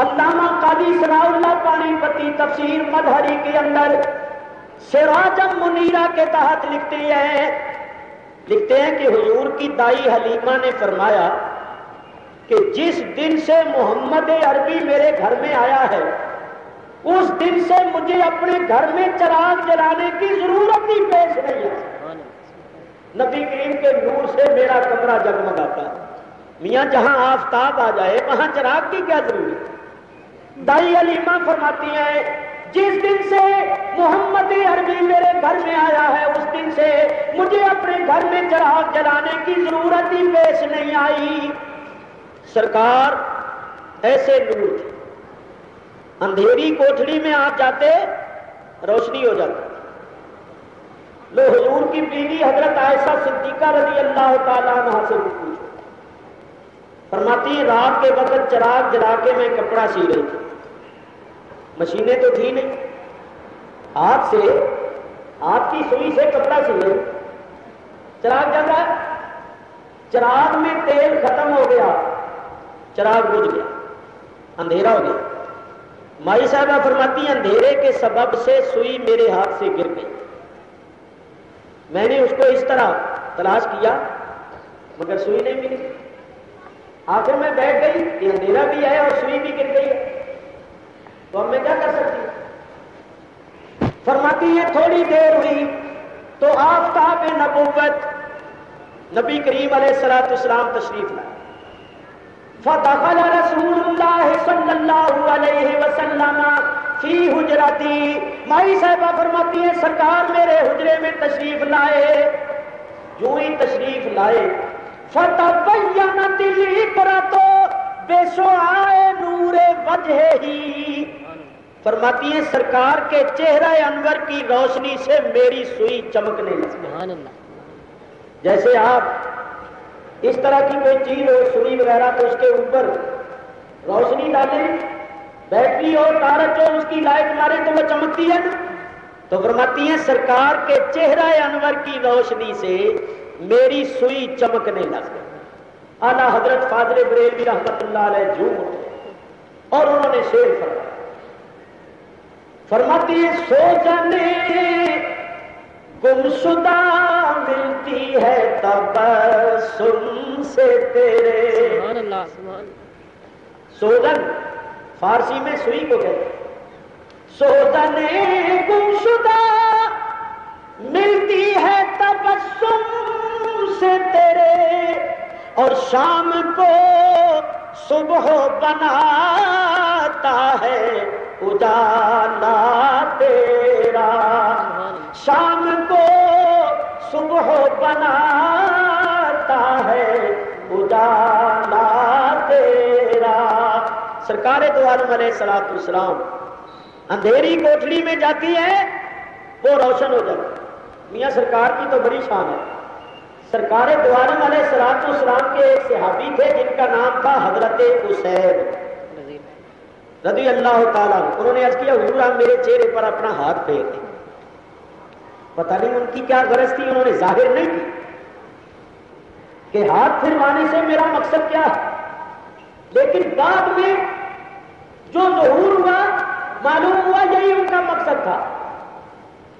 علامہ قاضی ثناء اللہ پانی پتی تفسیر مظہری کے اندر سراجم منیرہ کے تحت لکھتے ہیں کہ حضور کی دائی حلیمہ نے فرمایا کہ جس دن سے محمد عربی میرے گھر میں آیا ہے اس دن سے مجھے اپنے گھر میں چراغ جلانے کی ضرورت ہی پیش نہیں ہے۔ نبی کریم کے نور سے میرا کمرہ جگمگاتا ہے۔ میاں جہاں آفتاب آ جائے وہاں چراغ کی کیا ضرورت؟ دائی علیمہ فرماتی ہیں جس دن سے محمد عربی میرے گھر میں آیا ہے اس دن سے مجھے اپنے گھر میں چراغ جلانے کی ضرورت ہی پیش نہیں آئی۔ سرکار ایسے نور تھے، اندھیری کوٹھڑی میں آپ جاتے روشنی ہو جاتی۔ لو حضور کی بیوی حضرت عائشہ صدیقہ رضی اللہ تعالیٰ عنہ سے پوچھو، فرماتی رات کے وقت چراغ جلا کے میں کپڑا سی رہی تھی، مشینیں تو تھی نہیں، ہاتھ کی سوئی سے کپڑا سی رہی، چراغ جل رہا ہے، چراغ میں تیل ختم ہو گیا، چراغ بجھ گیا، اندھیرا ہو گیا۔ مائی صاحبہ فرماتی اندھیرے کے سبب سے سوئی میرے ہاتھ سے گر گئی، میں نے اس کو اس طرح تلاش کیا مگر سوئی نہیں ملی، آخر میں بیٹھ گئی کہ اندھیرا بھی ہے اور سوئی بھی گر گئی ہے، تو اب میں کیا کر سکتی ہوں؟ فرماتی ہے تھوڑی دیر ہوئی تو آفتاب نبوت نبی کریم علیہ الصلوۃ والسلام تشریف لائے۔ فدخل رسول اللہ صلی اللہ علیہ وسلم فی حجرتی، مائی صاحبہ فرماتی ہیں سرکار میرے حجرے میں تشریف لائے، جو ہی تشریف لائے فتبینت العبرۃ بشعاع نور وجہہ، فرماتی ہیں سرکار کے چہرہ انور کی روشنی سے میری سوئی چمکنے لگی۔ جیسے آپ اس طرح کی کوئی چیز ہو سوئی وغیرہ تو اس کے اوپر روشنی ڈالیں، بیٹری ہو ٹارچ ہو اس کی لائٹ مارے تو وہ چمکتی ہے نا، تو فرماتی ہیں سرکار کے چہرہ انور کی روشنی سے میری سوئی چمکنے لگ گئی۔ اعلیٰ حضرت فاضل بریلوی رحمت اللہ علیہ جھوم اٹھے اور انہوں نے شعر فرمایا، فرماتی ہیں سوجنے گمشدہ ملتی ہے تبسم سے تیرے، سبحان اللہ سبحان سوجن فارسی میں سوئی کو کہتے ہیں، سوجن گمشدہ ملتی ہے تبسم سے تیرے، اور شام کو صبح بناتا ہے اجالا تیرا، شام کو صبح بناتا ہے اجالا تیرا۔ سرکار دو عالم علیہ الصلوۃ والسلام اندھیری کوٹھڑی میں جاتی ہے وہ روشن ہو جاتی ہے۔ میاں سرکار کی تو بڑی شان ہے، سرکار دو عالم علیہ الصلوۃ والسلام کے ایک صحابی تھے جن کا نام تھا حضرت اسید رضی اللہ تعالیٰ عنہ، انہوں نے عرض کیا حضور آپ میرے چہرے پر اپنا ہاتھ پھیر دیں، پتہ نہیں ان کی کیا غرض تھی، انہوں نے ظاہر نہیں کی کہ ہاتھ پھروانے سے میرا مقصد کیا ہے، لیکن بعد میں جو ظہور ہوا معلوم ہوا یہی ان کا مقصد تھا۔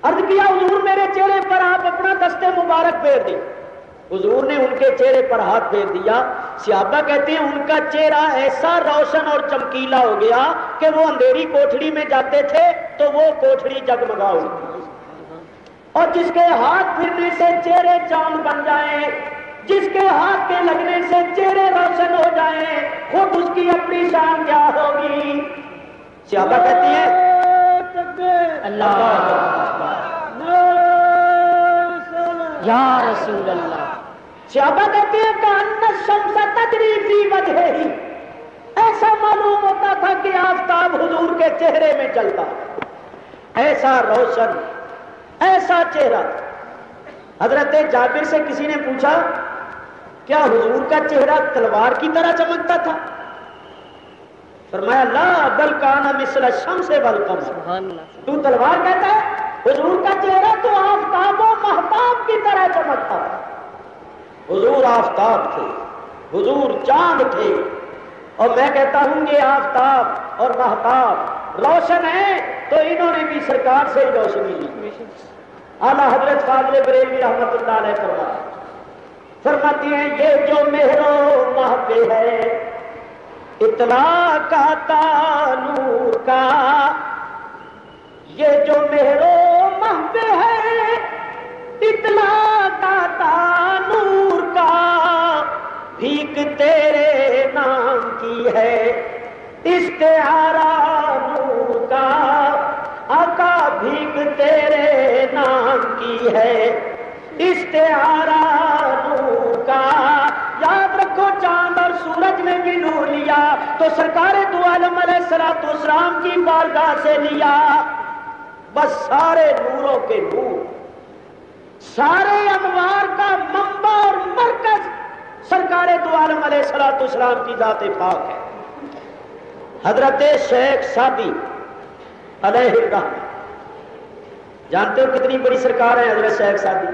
عرض کیا حضور میرے چہرے پر آپ اپنا دست مبارک پھیر دیں، حضور نے ان کے چہرے پر ہاتھ پھیر دیا۔ صحابہ کہتے ہیں ان کا چہرہ ایسا روشن اور چمکیلا ہو گیا کہ وہ اندھیری کوٹھڑی میں جاتے تھے تو وہ کوٹھڑی جگمگا ہوتی، اور جس کے ہاتھ پھرنے سے چہرے چاند بن جائیں، جس کے ہاتھ کے لگنے سے چہرے روشن ہو جائیں، خود اس کی اپنی شان کیا ہوگی۔ صحابہ کہتی ہیں اللہ یا رسول اللہ، صحابہ کہتے ہیں کہ ان الشمس تجری فی وجہہ، ایسا معلوم ہوتا تھا کہ آفتاب حضور کے چہرے میں چلتا، ایسا روشن ایسا چہرہ۔ حضرت جابر سے کسی نے پوچھا کیا حضور کا چہرہ تلوار کی طرح چمکتا تھا؟ فرمایا لا بل کان مثل الشمس والقمر، سبحان اللہ، تو تلوار کہتا ہے، حضور کا چہرہ تو آفتاب و مہتاب کی طرح چمکتا ہے۔ حضور آفتاب تھے، حضور چاند تھے، اور میں کہتا ہوں یہ آفتاب اور مہتاب روشن ہیں تو انہوں نے بھی سرکار سے ہی روشنی لی۔ اعلیٰ حضرت فاضل بریلوی رحمت اللہ علیہ فرماتی ہیں یہ جو مہر و مہ پہ ہے اطلاع کا نور کا یہ جو مہرو محب ہے اطلاع کا نور کا، بھیک تیرے نام کی ہے استعارہ نور کا، آقا بھیک تیرے نام کی ہے استعارہ نور کا۔ یاد رکھو چاند اور سورج نے بھی نور لیا تو سرکار دو عالم علیہ الصلوۃ والسلام کی بارگاہ سے لیا۔ بس سارے نوروں کے نور، سارے انوار کا منبع اور مرکز سرکار دو عالم علیہ الصلوۃ والسلام کی ذات پاک ہے۔ حضرت شیخ سعدی علیہ الرحمہ، جانتے ہو کتنی بڑی سرکار ہے حضرت شیخ سعدی؟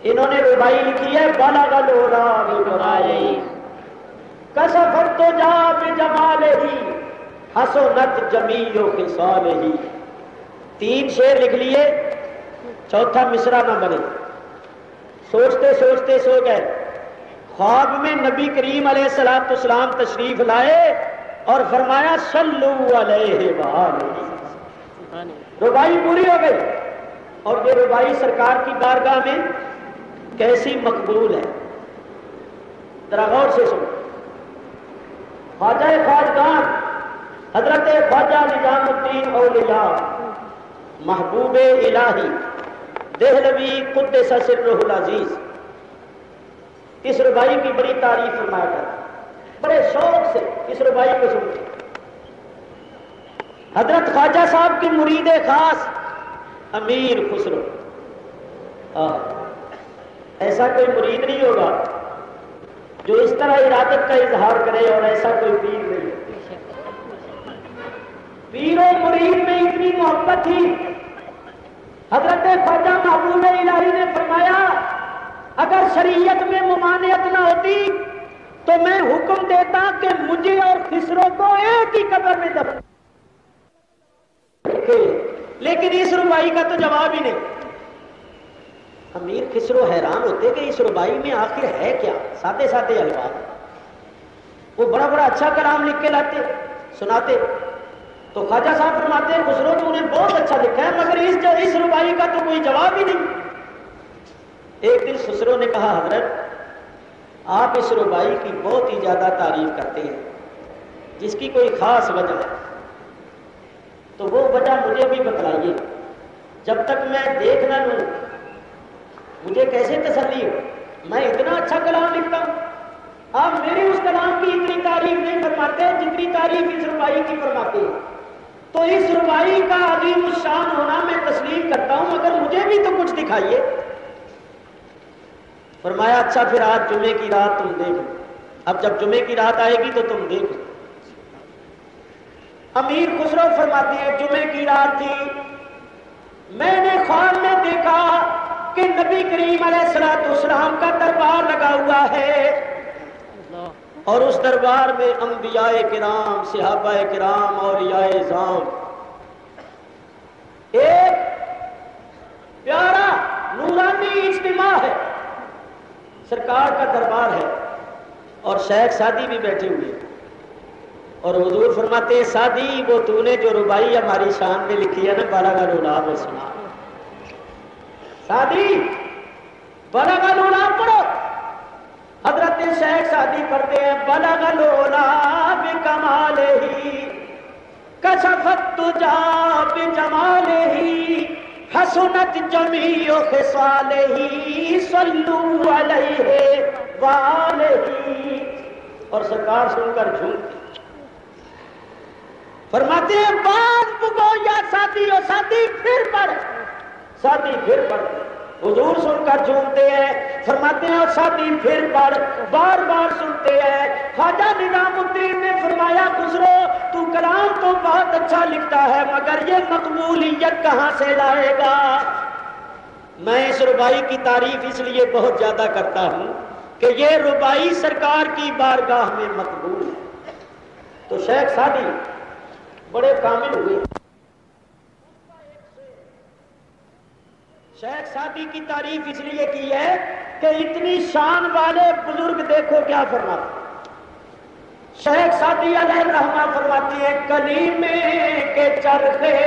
انہوں نے ربائی لکھی ہے بلغ العلا بجمالہ کشفت الدجی بجمالہ حسنت جمیع خصالہ۔ 3 شعر لکھ لیے، چوتھا مصرع نہ بنے۔ سوچتے سوچتے سو گئے، خواب میں نبی کریم علیہ الصلوۃ والسلام تشریف لائے اور فرمایا صلو علیہ وآلہ۔ ربائی پوری ہو گئی، اور یہ ربائی سرکار کی بارگاہ میں کیسی مقبول ہے، ذرا غور سے سنو۔ خواجہ خواجگان حضرت خواجہ نظام الدین اولیاء محبوب الہی دہلوی قدس سرہ العزیز اس ربائی کی بڑی تعریف فرمایا کرتے، بڑے شوق سے اس ربائی کو سنتے۔ حضرت خواجہ صاحب کی مرید خاص امیر خسرو، ایسا کوئی مرید نہیں ہوگا جو اس طرح ارادت کا اظہار کرے، اور ایسا کوئی پیر نہیں۔ پیر و مرید میں اتنی محبت تھی، حضرت خواجہ محبوب الہی نے فرمایا اگر شریعت میں ممانعت نہ ہوتی تو میں حکم دیتا کہ مجھے اور خسرو کو ایک ہی قبر میں دفن، لیکن اس ربائی کا تو جواب ہی نہیں۔ امیر خسرو حیران ہوتے کہ اس ربائی میں آخر ہے کیا، سادے سادے الفاظ، وہ بڑا بڑا اچھا کلام لکھ کے لاتے سناتے۔ تو خواجہ صاحب فرماتے ہیں خسرو تو انہیں بہت اچھا لکھا ہے، مگر اس ربائی کا تو کوئی جواب ہی نہیں۔ ایک دن خسرو نے کہا حضرت آپ اس ربائی کی بہت ہی زیادہ تعریف کرتے ہیں، جس کی کوئی خاص وجہ ہے، تو وہ وجہ مجھے بھی بتلائیے، جب تک میں دیکھ نہ لوں مجھے کیسے تسلی ہو؟ میں اتنا اچھا کلام لکھتا ہوں، آپ میری اس کلام کی اتنی تعریف نہیں فرماتے جتنی تعریف اس ربائی کی فرماتے ہیں۔ تو اس ربائی کا عظیم الشان ہونا میں تسلیم کرتا ہوں، مگر مجھے بھی تو کچھ دکھائیے۔ فرمایا اچھا پھر آج جمعے کی رات تم دیکھو، اب جب جمعے کی رات آئے گی تو تم دیکھو۔ امیر خسرو فرماتے ہیں جمعے کی رات تھی، میں نے خواب میں دیکھا کہ نبی کریم علیہ الصلوۃ والسلام کا دربار لگا ہوا ہے، اور اس دربار میں انبیاء کرام، صحابہ کرام، اولیاء اعظام، ایک پیارا نورانی اجتماع ہے، سرکار کا دربار ہے، اور شیخ سعدی بھی بیٹھے ہوئے ہیں۔ اور حضور فرماتے ہیں سعدی وہ تو نے جو ربائی ہماری شان میں لکھی ہے نا بلغ العلا میں سنا، سعدی بلغ العلا پڑھو۔ حضرت شیخ سعدی پڑھتے ہیں بلغ العلا بکمالہ کشفت الدجی بجمالہ حسنت جمیع خصالہ صلو علیہ وآلہ۔ اور سرکار سن کر جھومتے فرماتے ہیں باز بگو یا ساتھی ہو، ساتھی پھر پڑھ، ساتھی پھر پڑھ۔ حضور سن کر جھومتے ہیں، فرماتے ہیں اور ساتھی پھر پڑھ، بار بار سنتے ہیں۔ خواجہ نظام الدین نے فرمایا خسرو تو کلام تو بہت اچھا لکھتا ہے، مگر یہ مقبولیت کہاں سے لائے گا؟ میں اس ربائی کی تعریف اس لیے بہت زیادہ کرتا ہوں کہ یہ ربائی سرکار کی بارگاہ میں مقبول ہے۔ تو شیخ سعدی بڑے کامل ہوئے۔ شیخ سعدی کی تعریف اس لیے کی ہے کہ اتنی شان والے بزرگ دیکھو کیا فرماتے۔ شیخ سعدی علیہ الرحمہ فرماتی ہے کلیمے کے چرخے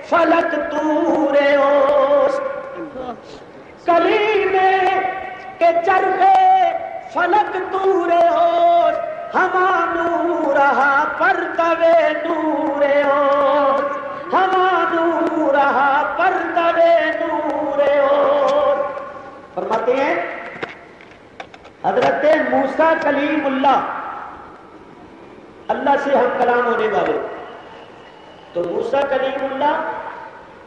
فلک تورے اوست، کلیمے کے چرخے فلک تورے اوست، ہما نورہا پرتوے نورے اوست، ہما نورہا پرتوے نورے اوست۔ فرماتے ہیں حضرت موسیٰ کلیم اللہ، اللہ سے ہم کلام ہونے والے، تو موسیٰ کلیم اللہ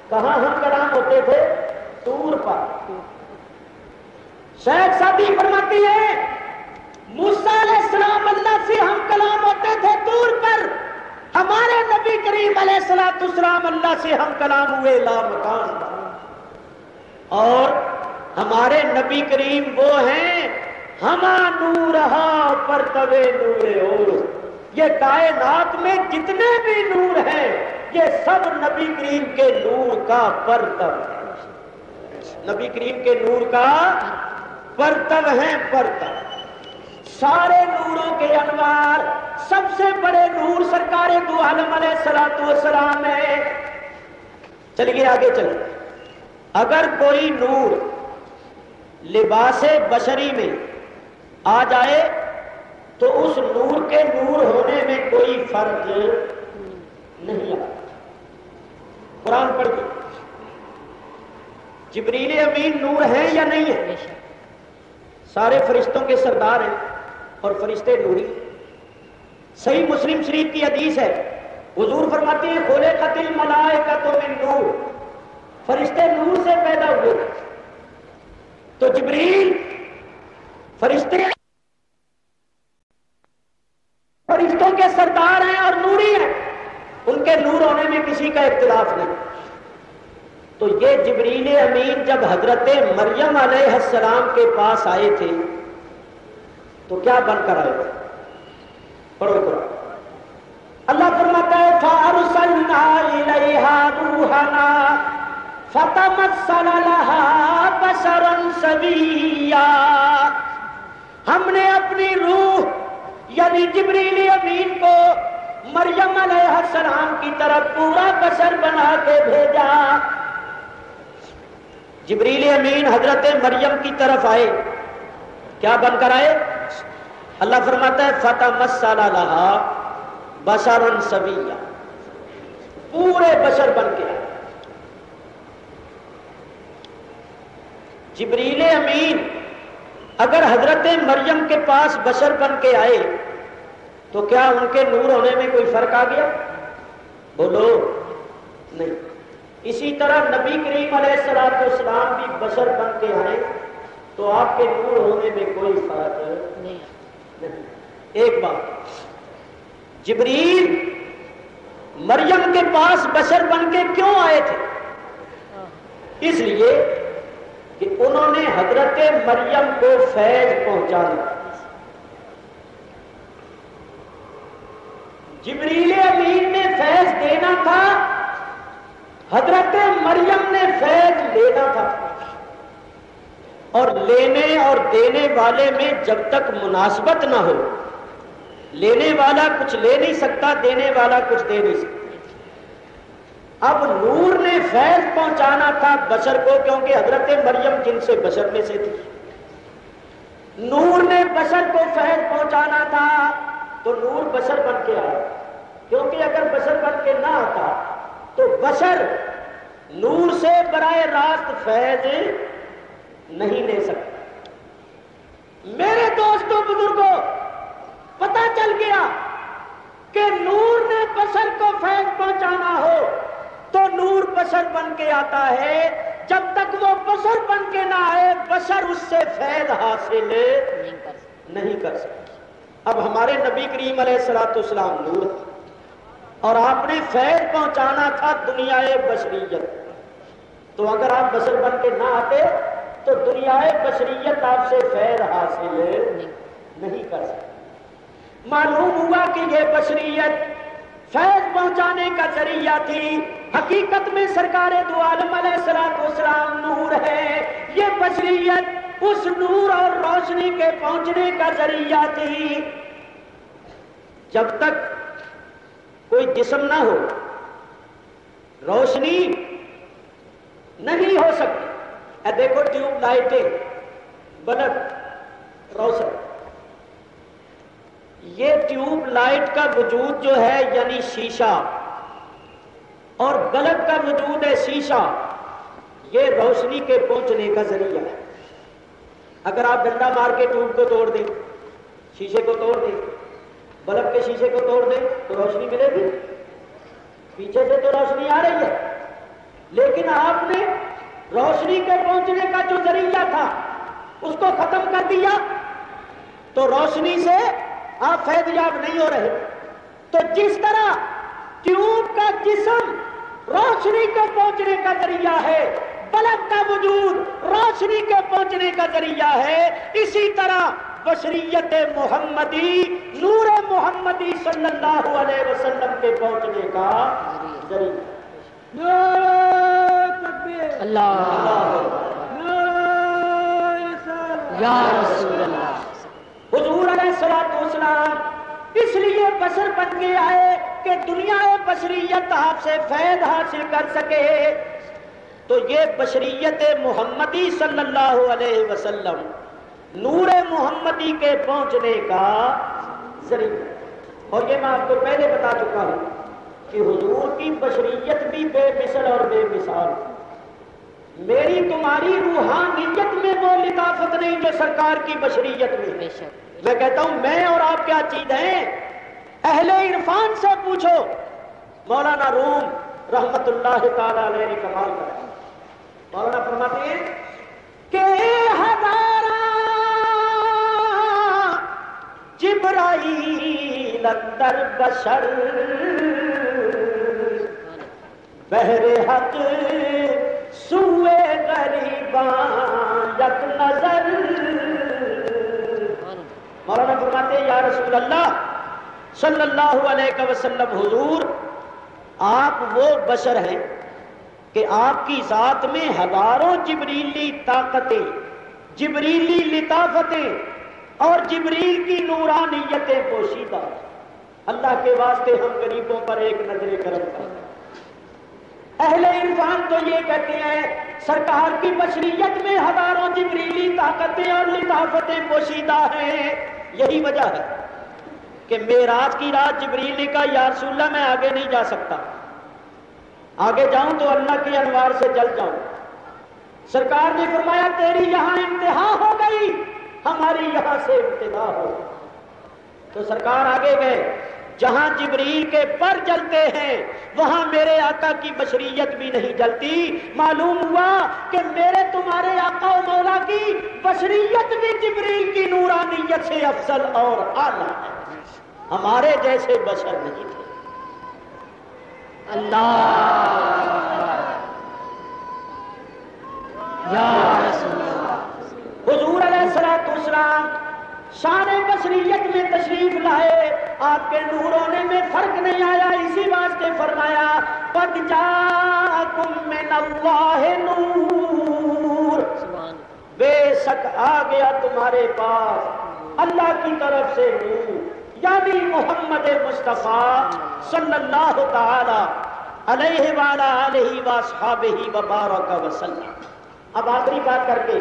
کہاں ہم کلام ہوتے تھے؟ طور پر۔ شیخ سعدی فرماتی ہے موسیٰ علیہ السلام اللہ سے ہم کلام ہوتے تھے طور پر، ہمارے نبی کریم علیہ السلام اللہ سے ہم کلام ہوئے لامکان پر، اور ہمارے نبی کریم وہ ہیں ہما نورہا پرتوے نورے اوست۔ یہ کائنات میں جتنے بھی نور ہیں یہ سب نبی کریم کے نور کا پرتو ہے، نبی کریم کے نور کا پرتو ہے، پرتو۔ سارے نوروں کے انوار سب سے بڑے نور سرکار دو عالم علیہ السلام ہے۔ چلیے آگے چلیں، اگر کوئی نور لباس بشری میں آ جائے تو اس نور کے نور ہونے میں کوئی فرق نہیں آتا۔ قرآن پڑھتے جبریل امین نور ہیں یا نہیں ہے؟ سارے فرشتوں کے سردار ہیں اور فرشتے نوری۔ صحیح مسلم شریف کی حدیث ہے، حضور فرماتے ہیں خلقت الملائکۃ من نور، فرشتے نور سے پیدا ہوئے۔ تو جبریل فرشتوں کے سردار ہیں اور نوری ہیں، ان کے نور ہونے میں کسی کا اختلاف نہیں۔ تو یہ جبریل امین جب حضرت مریم علیہ السلام کے پاس آئے تھے تو کیا بن کر آئے تھے؟ پڑھو قرآن۔ اللہ فرماتا ہے فَأَرْسَلْنَا إِلَيْهَا رُوحَنَا فَتَمَثَّلَ لَهَا بَشَرًا سَوِيًّا، ہم نے اپنی روح یعنی جبریل امین کو مریم علیہ السلام کی طرف پورا بشر بنا کے بھیجا۔ جبریل امین حضرت مریم کی طرف آئے، کیا بن کر آئے؟ اللہ فرماتا ہے فَتَمَثَّلَ لَهَا بَشَرًا سَوِيًّا، پورے بشر بن کے آئے۔ جبریل امین اگر حضرت مریم کے پاس بشر بن کے آئے تو کیا ان کے نور ہونے میں کوئی فرق آ گیا؟ بولو نہیں۔ اسی طرح نبی کریم علیہ السلام بھی بشر بن کے آئے تو آپ کے نور ہونے میں کوئی فرق نہیں۔ ایک بات، جبریل مریم کے پاس بشر بن کے کیوں آئے تھے؟ اس لیے کہ انہوں نے حضرت مریم کو فیض پہنچانا۔ جبریل امین نے فیض دینا تھا، حضرت مریم نے فیض لینا تھا، اور لینے اور دینے والے میں جب تک مناسبت نہ ہو، لینے والا کچھ لے نہیں سکتا، دینے والا کچھ دے نہیں سکتا۔ اب نور نے فیض پہنچانا تھا بشر کو، کیونکہ حضرت مریم جن سے بشر میں سے تھی۔ نور نے بشر کو فیض پہنچانا تھا تو نور بشر بن کے آیا، کیونکہ اگر بشر بن کے نہ آتا تو بشر نور سے براہ راست فیض نہیں لے سکتا۔ میرے دوستوں بزرگوں، پتہ چل گیا کہ نور نے بشر کو فیض پہنچانا ہو تو نور بشر بن کے آتا ہے، جب تک وہ بشر بن کے نہ آئے بشر اس سے فیض حاصل نہیں کر سکتا۔ اب ہمارے نبی کریم علیہ السلام نور اور آپ نے فیض پہنچانا تھا دنیا بشریت، تو اگر آپ بشر بن کے نہ آتے تو دنیا بشریت آپ سے فیض حاصل نہیں کر سکتی۔ معلوم ہوا کہ یہ بشریت فیض پہنچانے کا ذریعہ تھی، حقیقت میں سرکار دو عالم علیہ السلام نور ہے، یہ بشریت اس نور اور روشنی کے پہنچنے کا ذریعہ تھی۔ جب تک کوئی جسم نہ ہو روشنی نہیں ہو سکتی. اے دیکھو ٹیوب لائٹیں، بلب، روشن، یہ ٹیوب لائٹ کا وجود جو ہے یعنی شیشہ، اور بلب کا وجود ہے شیشہ، یہ روشنی کے پہنچنے کا ذریعہ ہے. اگر آپ ڈنڈا مار کے ٹیوب کو توڑ دیں، شیشے کو توڑ دیں، بلب کے شیشے کو توڑ دیں تو روشنی ملے گی؟ پیچھے سے تو روشنی آ رہی ہے، لیکن آپ نے روشنی کے پہنچنے کا جو ذریعہ تھا اس کو ختم کر دیا تو روشنی سے آپ فیض یاب نہیں ہو رہے. تو جس طرح ٹیوب کا جسم روشنی کے پہنچنے کا ذریعہ ہے، بلب کا وجود روشنی کے پہنچنے کا ذریعہ ہے، اسی طرح بشریت محمدی، نور محمدی صلی اللہ علیہ وسلم کے پہنچنے کا ذریعہ. اللہ یا رسول اللہ. حضور علیہ الصلوۃ والسلام اس لیے بشر بن کے آئے کہ دنیا بشریت آپ سے فیض حاصل کر سکے. تو یہ بشریت محمدی صلی اللہ علیہ وسلم نور محمدی کے پہنچنے کا ذریعہ. اور یہ میں آپ کو پہلے بتا چکا ہوں کہ حضور کی بشریت بھی بے مثل اور بے مثال. میری تمہاری روحانیت میں وہ لطافت نہیں جو سرکار کی بشریت میں. میں کہتا ہوں میں اور آپ کیا چیز ہیں؟ اہل عرفان سے پوچھو. مولانا روم رحمت اللہ تعالی علیہ نے کمال کرا. مولانا فرماتے ہیں کہ ہزارہ جبرائیل اندر بشر بہر حق سوئے غریباں یک نظر. مولانا فرماتے ہیں یا رسول اللہ صلی اللہ علیہ وسلم، حضور آپ وہ بشر ہیں کہ آپ کی ذات میں ہزاروں جبریلی طاقتیں، جبریلی لطافتیں اور جبریل کی نورانیتیں پوشیدہ. اللہ کے واسطے ہم غریبوں پر ایک نظر کرم کریں. اہل عرفان تو یہ کہتے ہیں سرکار کی بشریت میں ہزاروں جبریلی طاقتیں اور لطافتیں پوشیدہ ہیں. یہی وجہ ہے کہ معراج کی رات جبریل نے کہا یا رسول اللہ میں آگے نہیں جا سکتا، آگے جاؤں تو اللہ کے انوار سے جل جاؤں. سرکار نے فرمایا تیری یہاں انتہا ہو گئی، ہماری یہاں سے ابتدا ہو. تو سرکار آگے گئے. جہاں جبریل کے پر جلتے ہیں وہاں میرے آقا کی بشریت بھی نہیں جلتی. معلوم ہوا کہ میرے تمہارے آقا و مولا کی بشریت بھی جبریل کی نورانیت سے افضل اور اعلیٰ ہے. ہمارے جیسے بشر نہیں تھے. اللہ یا رسول اللہ. حضور علیہ الصلوۃ والسلام شان بشریت میں تشریف لائے، آپ کے نور ہونے میں فرق نہیں آیا. اسی واسطے فرمایا قد جاءکم من اللہ نور، بے شک آ گیا تمہارے پاس اللہ کی طرف سے نور، یعنی محمد مصطفیٰ صلی اللہ تعالی علیہ وآلہ آلہ واصحابہ وبارک وسلم. اب آخری بات کر کے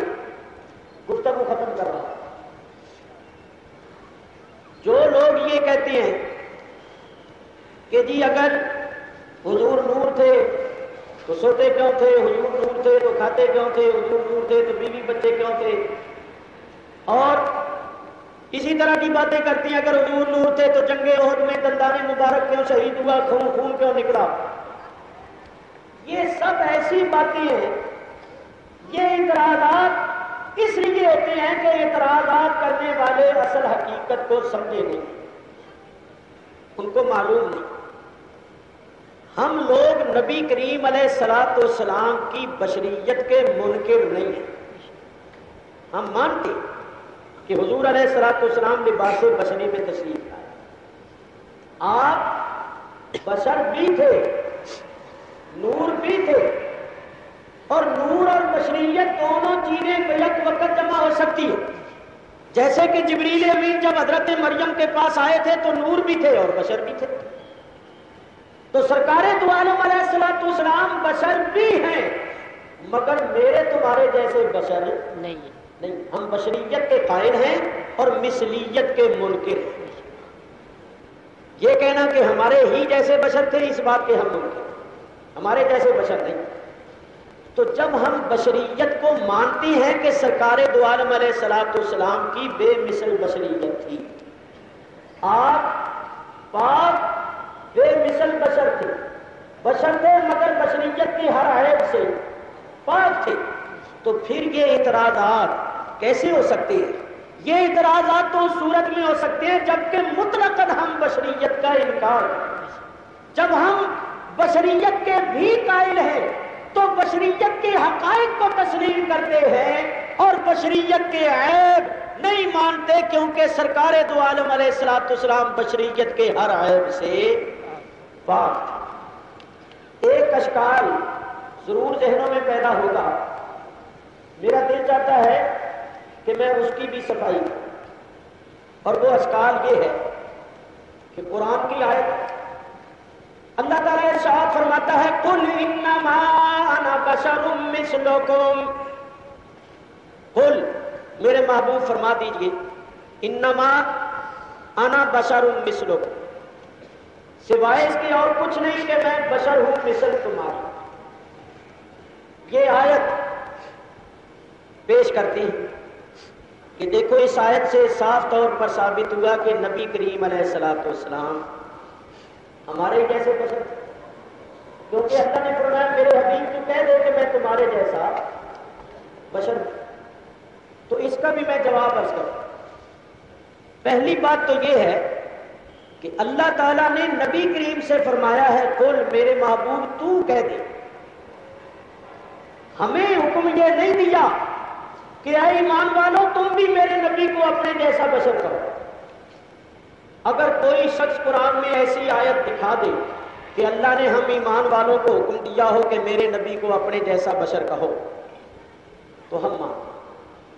گفتگو ختم کر رہا ہوں. جو لوگ یہ کہتے ہیں کہ جی اگر حضور نور تھے تو سوتے کیوں تھے، حضور نور تھے تو کھاتے کیوں تھے، حضور نور تھے تو بیوی بچے کیوں تھے، اور اسی طرح کی باتیں کرتی ہیں اگر حضور نور تھے تو جنگ احد میں دندان مبارک کیوں شہید ہوا، خون کیوں نکلا. یہ سب ایسی باتیں ہیں، یہ اعتراضات اس لیے ہوتے ہیں کہ اعتراضات کرنے والے اصل حقیقت کو سمجھے نہیں، ان کو معلوم نہیں. ہم لوگ نبی کریم علیہ الصلوۃ والسلام کی بشریت کے منکر نہیں ہیں. ہم مانتے کہ حضور علیہ الصلوۃ والسلام لباس بشری میں تشریف لائے. آپ بشر بھی تھے، نور بھی تھے، اور نور اور بشریت دونوں چیزیں یک وقت جمع ہو سکتی ہیں. جیسے کہ جبریل امین جب حضرت مریم کے پاس آئے تھے تو نور بھی تھے اور بشر بھی تھے، تو سرکار دو عالم علیہ الصلوۃ والسلام بشر بھی ہیں، مگر میرے تمہارے جیسے بشر نہیں، ہم بشریت کے قائل ہیں اور مثلیت کے منکر ہیں۔ یہ کہنا کہ ہمارے ہی جیسے بشر تھے، اس بات کے ہم منکر، ہمارے جیسے بشر نہیں۔ تو جب ہم بشریت کو مانتے ہیں کہ سرکار دو عالم علیہ الصلوۃ والسلام کی بے مثل بشریت تھی، آپ پاک بے مثل بشر تھے، مگر بشریت کی ہر عیب سے پاک تھے، تو پھر یہ اعتراضات کیسے ہو سکتے ہیں؟ یہ اعتراضات تو اس صورت میں ہو سکتے ہیں جبکہ مطلقاً ہم بشریت کا انکار کریں۔ جب ہم بشریت کے بھی قائل ہیں تو بشریت کے حقائق کو تسلیم کرتے ہیں اور بشریت کے عیب نہیں مانتے، کیونکہ سرکار دو عالم علیہ الصلوۃ والسلام بشریت کے ہر عیب سے پاک تھے۔ ایک اشکال ضرور ذہنوں میں پیدا ہوگا، میرا دل چاہتا ہے کہ میں اس کی بھی صفائی کروں، اور وہ اشکال یہ ہے کہ قرآن کی آیت اللہ تعالیٰ ارشاد فرماتا ہے قل انما انا بشر مثلکم، قل میرے محبوب فرما دیجئے انما انا بشر مثلکم، سوائے اس کے اور کچھ نہیں کہ میں بشر ہوں مثل تمہارا۔ یہ آیت پیش کرتی ہے کہ دیکھو اس آیت سے صاف طور پر ثابت ہوا کہ نبی کریم علیہ الصلوۃ والسلام ہمارے جیسے بشر، کیونکہ اللہ نے فرمایا میرے حبیب تو کہہ دے کہ میں تمہارے جیسا بشر ہوں۔ تو اس کا بھی میں جواب عرض کروں۔ پہلی بات تو یہ ہے کہ اللہ تعالیٰ نے نبی کریم سے فرمایا ہے قل میرے محبوب تو کہہ دے، ہمیں حکم یہ نہیں دیا کہ اے ایمان والو تم بھی میرے نبی کو اپنے جیسا بشر کرو۔ اگر کوئی شخص قرآن میں ایسی آیت دکھا دے کہ اللہ نے ہم ایمان والوں کو حکم دیا ہو کہ میرے نبی کو اپنے جیسا بشر کہو تو ہم مان،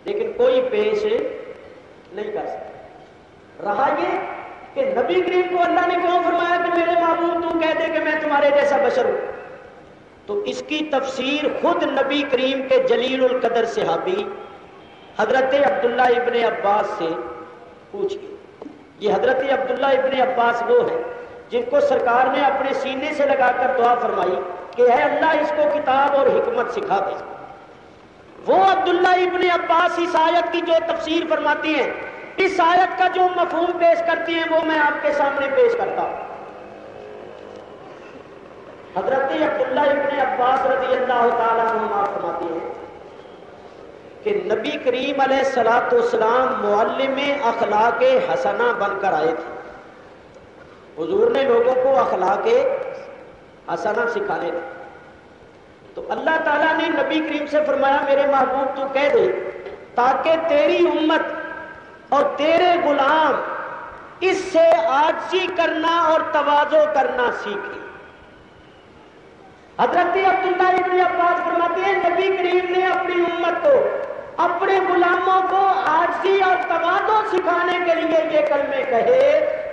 لیکن کوئی پیش نہیں کر سکتا۔ رہا یہ کہ نبی کریم کو اللہ نے کیوں فرمایا کہ میرے محبوب تو کہہ دے کہ میں تمہارے جیسا بشر ہوں، تو اس کی تفسیر خود نبی کریم کے جلیل القدر صحابی حضرت عبداللہ ابن عباس سے پوچھئے۔ یہ حضرت عبداللہ ابن عباس وہ ہیں جن کو سرکار نے اپنے سینے سے لگا کر دعا فرمائی کہ اے اللہ اس کو کتاب اور حکمت سکھا دے۔ وہ عبداللہ ابن عباس اس آیت کی جو تفسیر فرماتی ہیں، اس آیت کا جو مفہوم پیش کرتی ہیں، وہ میں آپ کے سامنے پیش کرتا ہوں۔ حضرت عبداللہ ابن عباس رضی اللہ تعالیٰ عنہ فرماتے ہیں کہ نبی کریم علیہ الصلوۃ والسلام معلم اخلاق حسنہ بن کر آئے تھے۔ حضور نے لوگوں کو اخلاق حسنہ سکھانے تھے، تو اللہ تعالیٰ نے نبی کریم سے فرمایا میرے محبوب تو کہہ دے تاکہ تیری امت اور تیرے غلام اس سے عاجزی کرنا اور تواضع کرنا سیکھیں۔ حضرت عبداللہ ابن عباس فرماتے ہیں نبی کریم نے اپنی امت کو، اپنے غلاموں کو عاجزی اور تواضع سکھانے کے لیے یہ کلمے کہے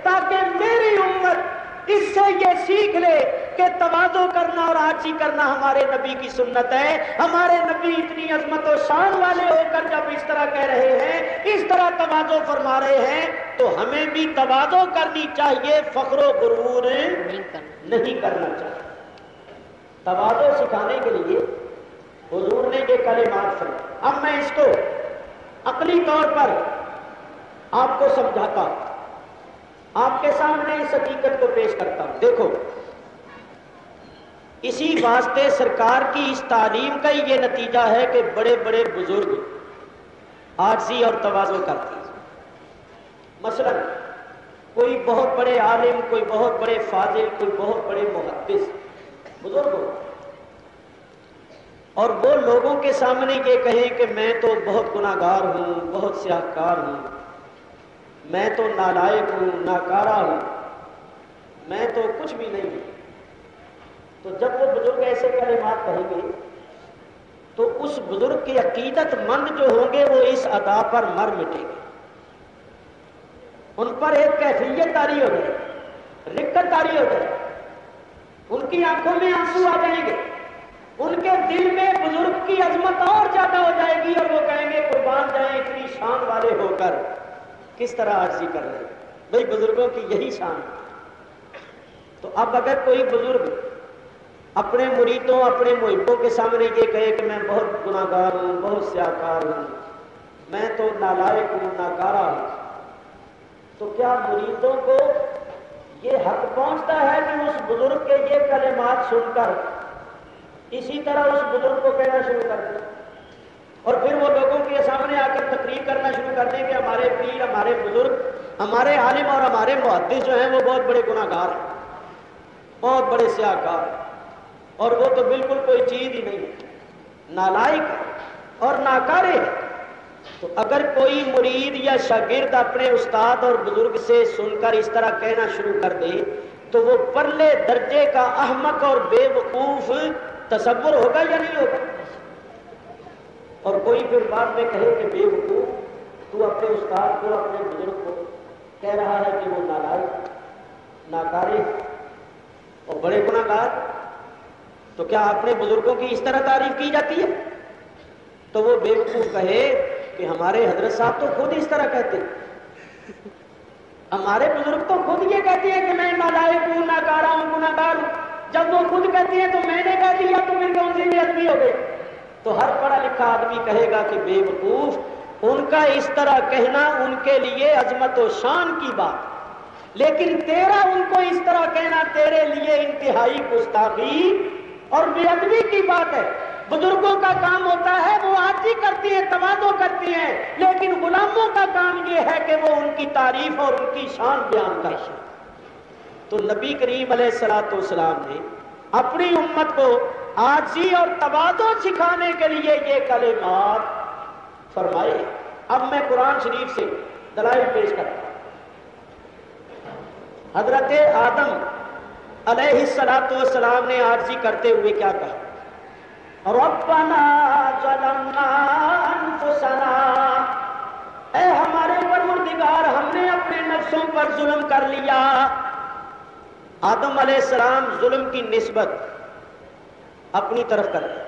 تاکہ میری امت اس سے یہ سیکھ لے کہ تواضع کرنا اور عاجزی کرنا ہمارے نبی کی سنت ہے۔ ہمارے نبی اتنی عظمت و شان والے ہو کر جب اس طرح کہہ رہے ہیں، اس طرح تواضع فرما رہے ہیں، تو ہمیں بھی تواضع کرنی چاہیے، فخر و غرور نہیں کرنا چاہیے۔ تواضع سکھانے کے لیے حضور نے یہ کلمات فرمائے۔ اب میں اس کو عقلی طور پر آپ کو سمجھاتا ہوں، آپ کے سامنے اس حقیقت کو پیش کرتا ہوں۔ دیکھو، اسی واسطے سرکار کی اس تعلیم کا ہی یہ نتیجہ ہے کہ بڑے بڑے بزرگ عاجزی اور تواضع کرتے ہیں۔ مثلا کوئی بہت بڑے عالم، کوئی بہت بڑے فاضل، کوئی بہت بڑے محدث بزرگ ہو، اور وہ لوگوں کے سامنے یہ کہیں کہ میں تو بہت گناہگار ہوں، بہت سیاہکار ہوں، میں تو نالائق ہوں، ناکارہ ہوں، میں تو کچھ بھی نہیں ہوں، تو جب وہ بزرگ ایسے کلمات کہیں گے تو اس بزرگ کے عقیدت مند جو ہوں گے وہ اس ادا پر مر مٹیں گے ان پر ایک کیفیت طاری ہو جائے، رقت طاری ہو جائے، ان کی آنکھوں میں آنسو آ جائیں گے، ان کے دل میں بزرگ کی عظمت اور زیادہ ہو جائے گی، اور وہ کہیں گے قربان جائیں اتنی شان والے ہو کر کس طرح عاجزی کر رہے ہیں۔ بھئی بزرگوں کی یہی شان ہے۔ تو اب اگر کوئی بزرگ اپنے مریدوں اپنے محبوں کے سامنے یہ کہے کہ میں بہت گناہگار ہوں، بہت سیاہکار ہوں، میں تو نالائق ہوں، ناکارہ ہوں، تو کیا مریدوں کو یہ حق پہنچتا ہے کہ اس بزرگ کے یہ کلمات سن کر اسی طرح اس بزرگ کو کہنا شروع کر دیں، اور پھر وہ لوگوں کے سامنے آ کر تقریر کرنا شروع کر دیں کہ ہمارے پیر، ہمارے بزرگ، ہمارے عالم اور ہمارے محدث جو ہیں وہ بہت بڑے گناہگار ہیں، بہت بڑے سیاہکار ہیں، اور وہ تو بالکل کوئی چیز ہی نہیں ہے، نالائق ہے اور ناکارے ہے۔ تو اگر کوئی مرید یا شاگرد اپنے استاد اور بزرگ سے سن کر اس طرح کہنا شروع کر دے تو وہ پرلے درجے کا احمق اور بے وقوف تصور ہوگا یا نہیں ہوگا؟ اور کوئی پھر بعد میں کہے کہ بے وقوف، تو اپنے استاد کو اپنے بزرگ کو کہہ رہا ہے کہ وہ نالائق، ناکارے اور بڑے گناہگار، تو کیا اپنے بزرگوں کی اس طرح تعریف کی جاتی ہے؟ تو وہ بے وقوف کہے کہ ہمارے حضرت صاحب تو خود اس طرح کہتے ہیں، ہمارے بزرگ تو خود یہ کہتے ہیں کہ میں نالائق ہوں، ناکارہ ہوں، گناہگار ہوں، جب وہ خود کہتے ہیں تو میں نے کہہ دیا تو پھر کون سی بے ادبی ہو گئی؟ تو ہر پڑھا لکھا آدمی کہے گا کہ بے وقوف، ان کا اس طرح کہنا ان کے لیے عظمت و شان کی بات، لیکن تیرا ان کو اس طرح کہنا تیرے لیے انتہائی گستاخی اور بے ادبی کی بات ہے۔ بزرگوں کا کام ہوتا ہے وہ عاجزی کرتی ہیں، تواضع کرتی ہیں، لیکن غلاموں کا کام یہ ہے کہ وہ ان کی تعریف اور ان کی شان بیان کریں۔ تو نبی کریم علیہ الصلوۃ والسلام نے اپنی امت کو عاجزی اور تواضع سکھانے کے لیے یہ کلمات فرمائے۔ اب میں قرآن شریف سے دلائل پیش کرتا ہوں۔ حضرت آدم علیہ الصلوۃ والسلام نے عاجزی کرتے ہوئے کیا کہا؟ ربنا ظلمنا انفسنا، اے ہمارے پروردگار ہم نے اپنے نفسوں پر ظلم کر لیا۔ آدم علیہ السلام ظلم کی نسبت اپنی طرف کر رہے۔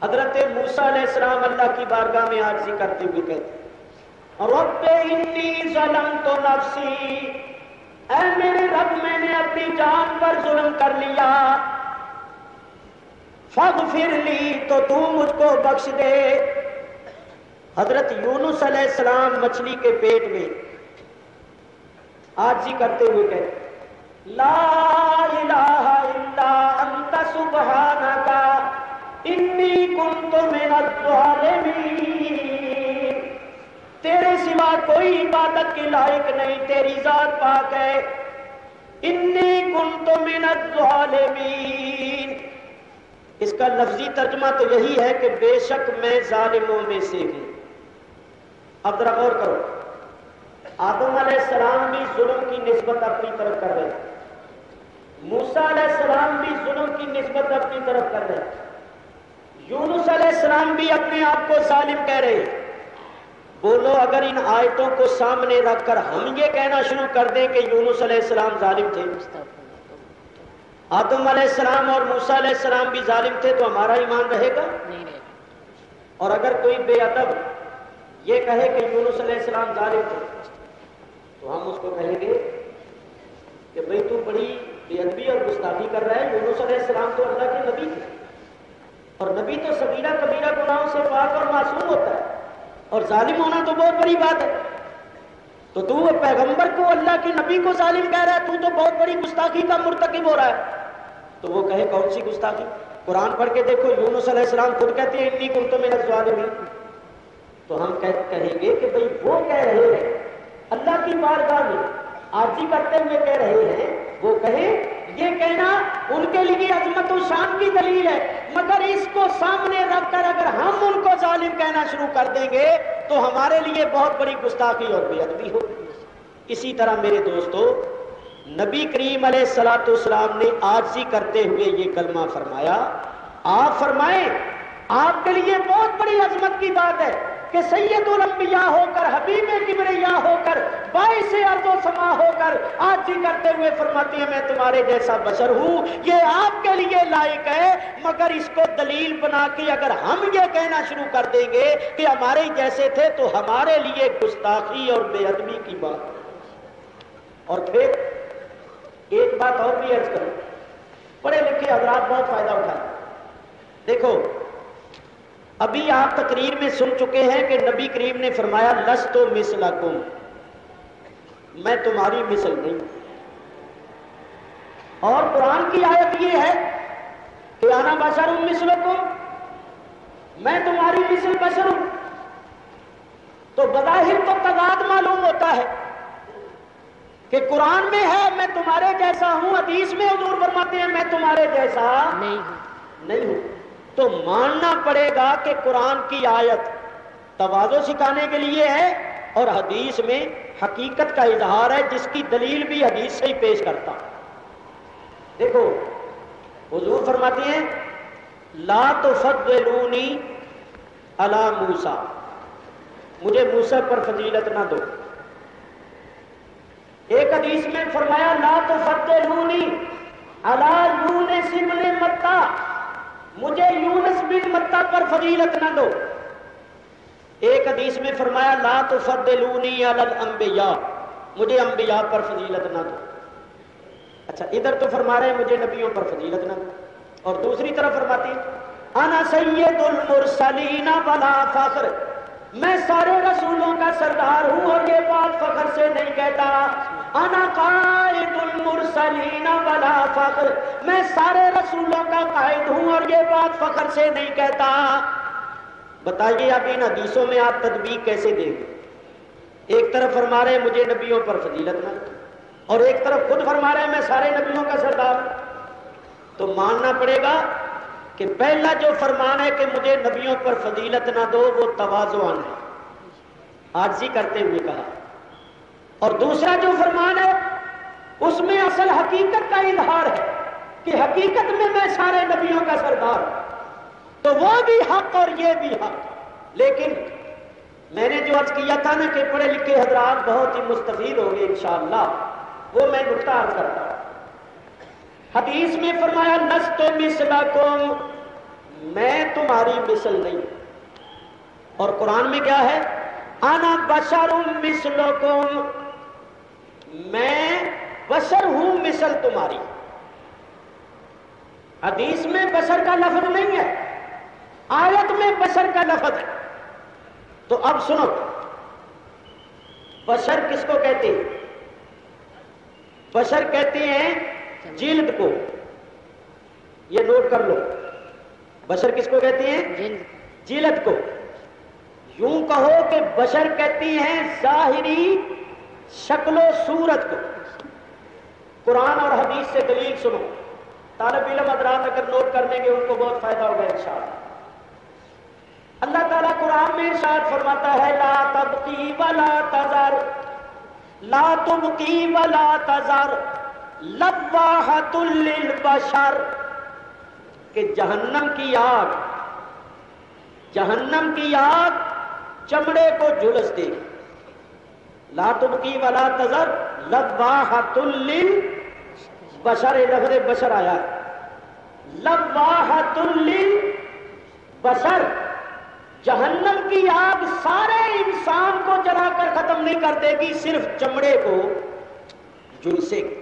حضرت موسیٰ علیہ السلام اللہ کی بارگاہ میں عاجزی کرتے ہوئے کہتے رب انی ظلمت نفسی، اے میرے رب میں نے اپنی جان پر ظلم کر لیا، فاغفر لی، تو تو مجھ کو بخش دے۔ حضرت یونس علیہ السلام مچھلی کے پیٹ میں عاجزی کرتے ہوئے کہتے لا الہ الا انت سبحانک انی کنت من الظالمین، تیرے سوا کوئی عبادت کے لائق نہیں، تیری ذات پاک ہے۔ انی کنت من الظالمین، اس کا لفظی ترجمہ تو یہی ہے کہ بے شک میں ظالموں میں سے ہوں۔ اب ذرا غور کرو، آدم علیہ السلام بھی ظلم کی نسبت اپنی طرف کر رہے ہیں، موسیٰ علیہ السلام بھی ظلم کی نسبت اپنی طرف کر رہے ہیں، یونس علیہ السلام بھی اپنے آپ کو ظالم کہہ رہے ہیں۔ بولو اگر ان آیتوں کو سامنے رکھ کر ہم یہ کہنا شروع کر دیں کہ یونس علیہ السلام ظالم تھے، آدم علیہ السلام اور موسیٰ علیہ السلام بھی ظالم تھے، تو ہمارا ایمان رہے گا؟ اور اگر کوئی بے ادب یہ کہے کہ یونس علیہ السلام ظالم تھے تو ہم اس کو کہیں گے کہ بھئی تو بڑی بے ادبی اور گستاخی کر رہا ہے، یونس علیہ السلام تو اللہ کے نبی تھے، اور نبی تو صغیرہ کبیرہ گناہوں سے پاک اور معصوم ہوتا ہے، اور ظالم ہونا تو بہت بڑی بات ہے۔ تو پیغمبر کو اللہ کے نبی کو ظالم کہہ رہا ہے، تو بہت بڑی گستاخی کا مرتکب ہو رہا ہے۔ تو وہ کہے کون سی گستاخی؟ قرآن پڑھ کے دیکھو، یونس علیہ السلام خود کہتے ہیں انی کنت من الظالمین، تو ہم کہیں گے کہ بھئی وہ کہہ رہے ہیں اللہ کی بارگاہ میں عاجزی کرتے ہوئے کہہ رہے ہیں، وہ کہیں یہ کہنا ان کے لیے عظمت و شان کی دلیل ہے، مگر اس کو سامنے رکھ کر اگر ہم ان کو ظالم کہنا شروع کر دیں گے تو ہمارے لیے بہت بڑی گستاخی اور بے ادبی ہوگی۔ اسی طرح میرے دوستو، نبی کریم علیہ الصلوۃ والسلام نے عاجزی کرتے ہوئے یہ کلمہ فرمایا۔ آپ فرمائیں آپ کے لیے بہت بڑی عظمت کی بات ہے کہ سید الانبیاء ہو کر، حبیب کبریا ہو کر، باعث ارض و سما ہو کر آج جی کرتے ہوئے فرماتی ہیں میں تمہارے جیسا بشر ہوں، یہ آپ کے لیے لائق ہے، مگر اس کو دلیل بنا کے اگر ہم یہ کہنا شروع کر دیں گے کہ ہمارے جیسے تھے تو ہمارے لیے گستاخی اور بے ادبی کی بات۔ اور پھر ایک بات اور بھی عرض کروں، پڑھے لکھے حضرات بہت فائدہ اٹھائیں۔ دیکھو ابھی آپ تقریر میں سن چکے ہیں کہ نبی کریم نے فرمایا لست مثلکم، میں تمہاری مثل نہیں۔ اور قرآن کی آیت یہ ہے کہ انا بشر مثلکم، میں تمہاری مثل بشر ہوں، تو بظاہر تو تضاد معلوم ہوتا ہے کہ قرآن میں ہے میں تمہارے جیسا ہوں، حدیث میں حضور فرماتے ہیں میں تمہارے جیسا نہیں ہوں، تو ماننا پڑے گا کہ قرآن کی آیت تواضع سکھانے کے لیے ہے اور حدیث میں حقیقت کا اظہار ہے، جس کی دلیل بھی حدیث سے ہی پیش کرتا۔ دیکھو حضور فرماتے ہیں لا تفضلونی علی موسیٰ، مجھے موسیٰ پر فضیلت نہ دو۔ ایک حدیث میں فرمایا لا تفضلونی علی یونس بن متیٰ، مجھے یونس بن متیٰ پر فضیلت نہ دو۔ ایک حدیث میں فرمایا لا تفضلونی علی الانبیاء، مجھے انبیاء پر فضیلت نہ دو۔ اچھا ادھر تو فرما رہے ہیں مجھے نبیوں پر فضیلت نہ دو، اور دوسری طرف فرماتی انا سید المرسلین ولا فخر، میں سارے رسولوں کا سردار ہوں اور یہ بات فخر سے نہیں کہتا۔ انا قائد المرسلین ولا فخر، میں سارے رسولوں کا قائد ہوں اور یہ بات فخر سے نہیں کہتا۔ بتائیے اب ان حدیثوں میں آپ تطبیق کیسے دیں گے؟ ایک طرف فرما رہے ہیں مجھے نبیوں پر فضیلت نہ دو، اور ایک طرف خود فرما رہے ہیں میں سارے نبیوں کا سردار ہوں۔ تو ماننا پڑے گا کہ پہلا جو فرمان ہے کہ مجھے نبیوں پر فضیلت نہ دو وہ تواضعاً ہے، عاجزی کرتے ہوئے کہا، اور دوسرا جو فرمان ہے اس میں اصل حقیقت کا اظہار ہے کہ حقیقت میں سارے نبیوں کا سردار ہوں، تو وہ بھی حق اور یہ بھی حق۔ لیکن میں نے جو عرض کیا تھا نا کہ پڑھے لکھے حضرات بہت ہی مستفید ہوں گے انشاءاللہ، وہ میں نکتہ عرض کرتا ہوں۔ حدیث میں فرمایا لست مثلکم، میں تمہاری مثل نہیں، اور قرآن میں کیا ہے انا بشر مثلکم، میں بشر ہوں مثل تمہاری۔ حدیث میں بشر کا لفظ نہیں ہے، آیت میں بشر کا لفظ ہے۔ تو اب سنو بشر کس کو کہتے ہیں؟ بشر کہتے ہیں جلد کو، یہ نوٹ کر لو، بشر کس کو کہتے ہیں؟ جلد کو۔ یوں کہو کہ بشر کہتی ہیں ظاہری شکل و صورت کو۔ قرآن اور حدیث سے دلیل سنو، طالب علم حضرات اگر نوٹ کر لیں گے ان کو بہت فائدہ ہوگا انشاءاللہ۔ اللہ تعالیٰ قرآن میں ارشاد فرماتا ہے لا تبقی ولا تذر، لا تبقی ولا تذر لواحۃ للبشر، کہ جہنم کی آگ، جہنم کی آگ چمڑے کو جھلس دے گی۔ لا تبقی ولا تذر لواحۃ للبشر، لفظ بشر آیا ہے، لواحۃ للبشر، جہنم کی آگ سارے انسان کو جلا کر ختم نہیں کر دے گی، صرف چمڑے کو جھلسے گی۔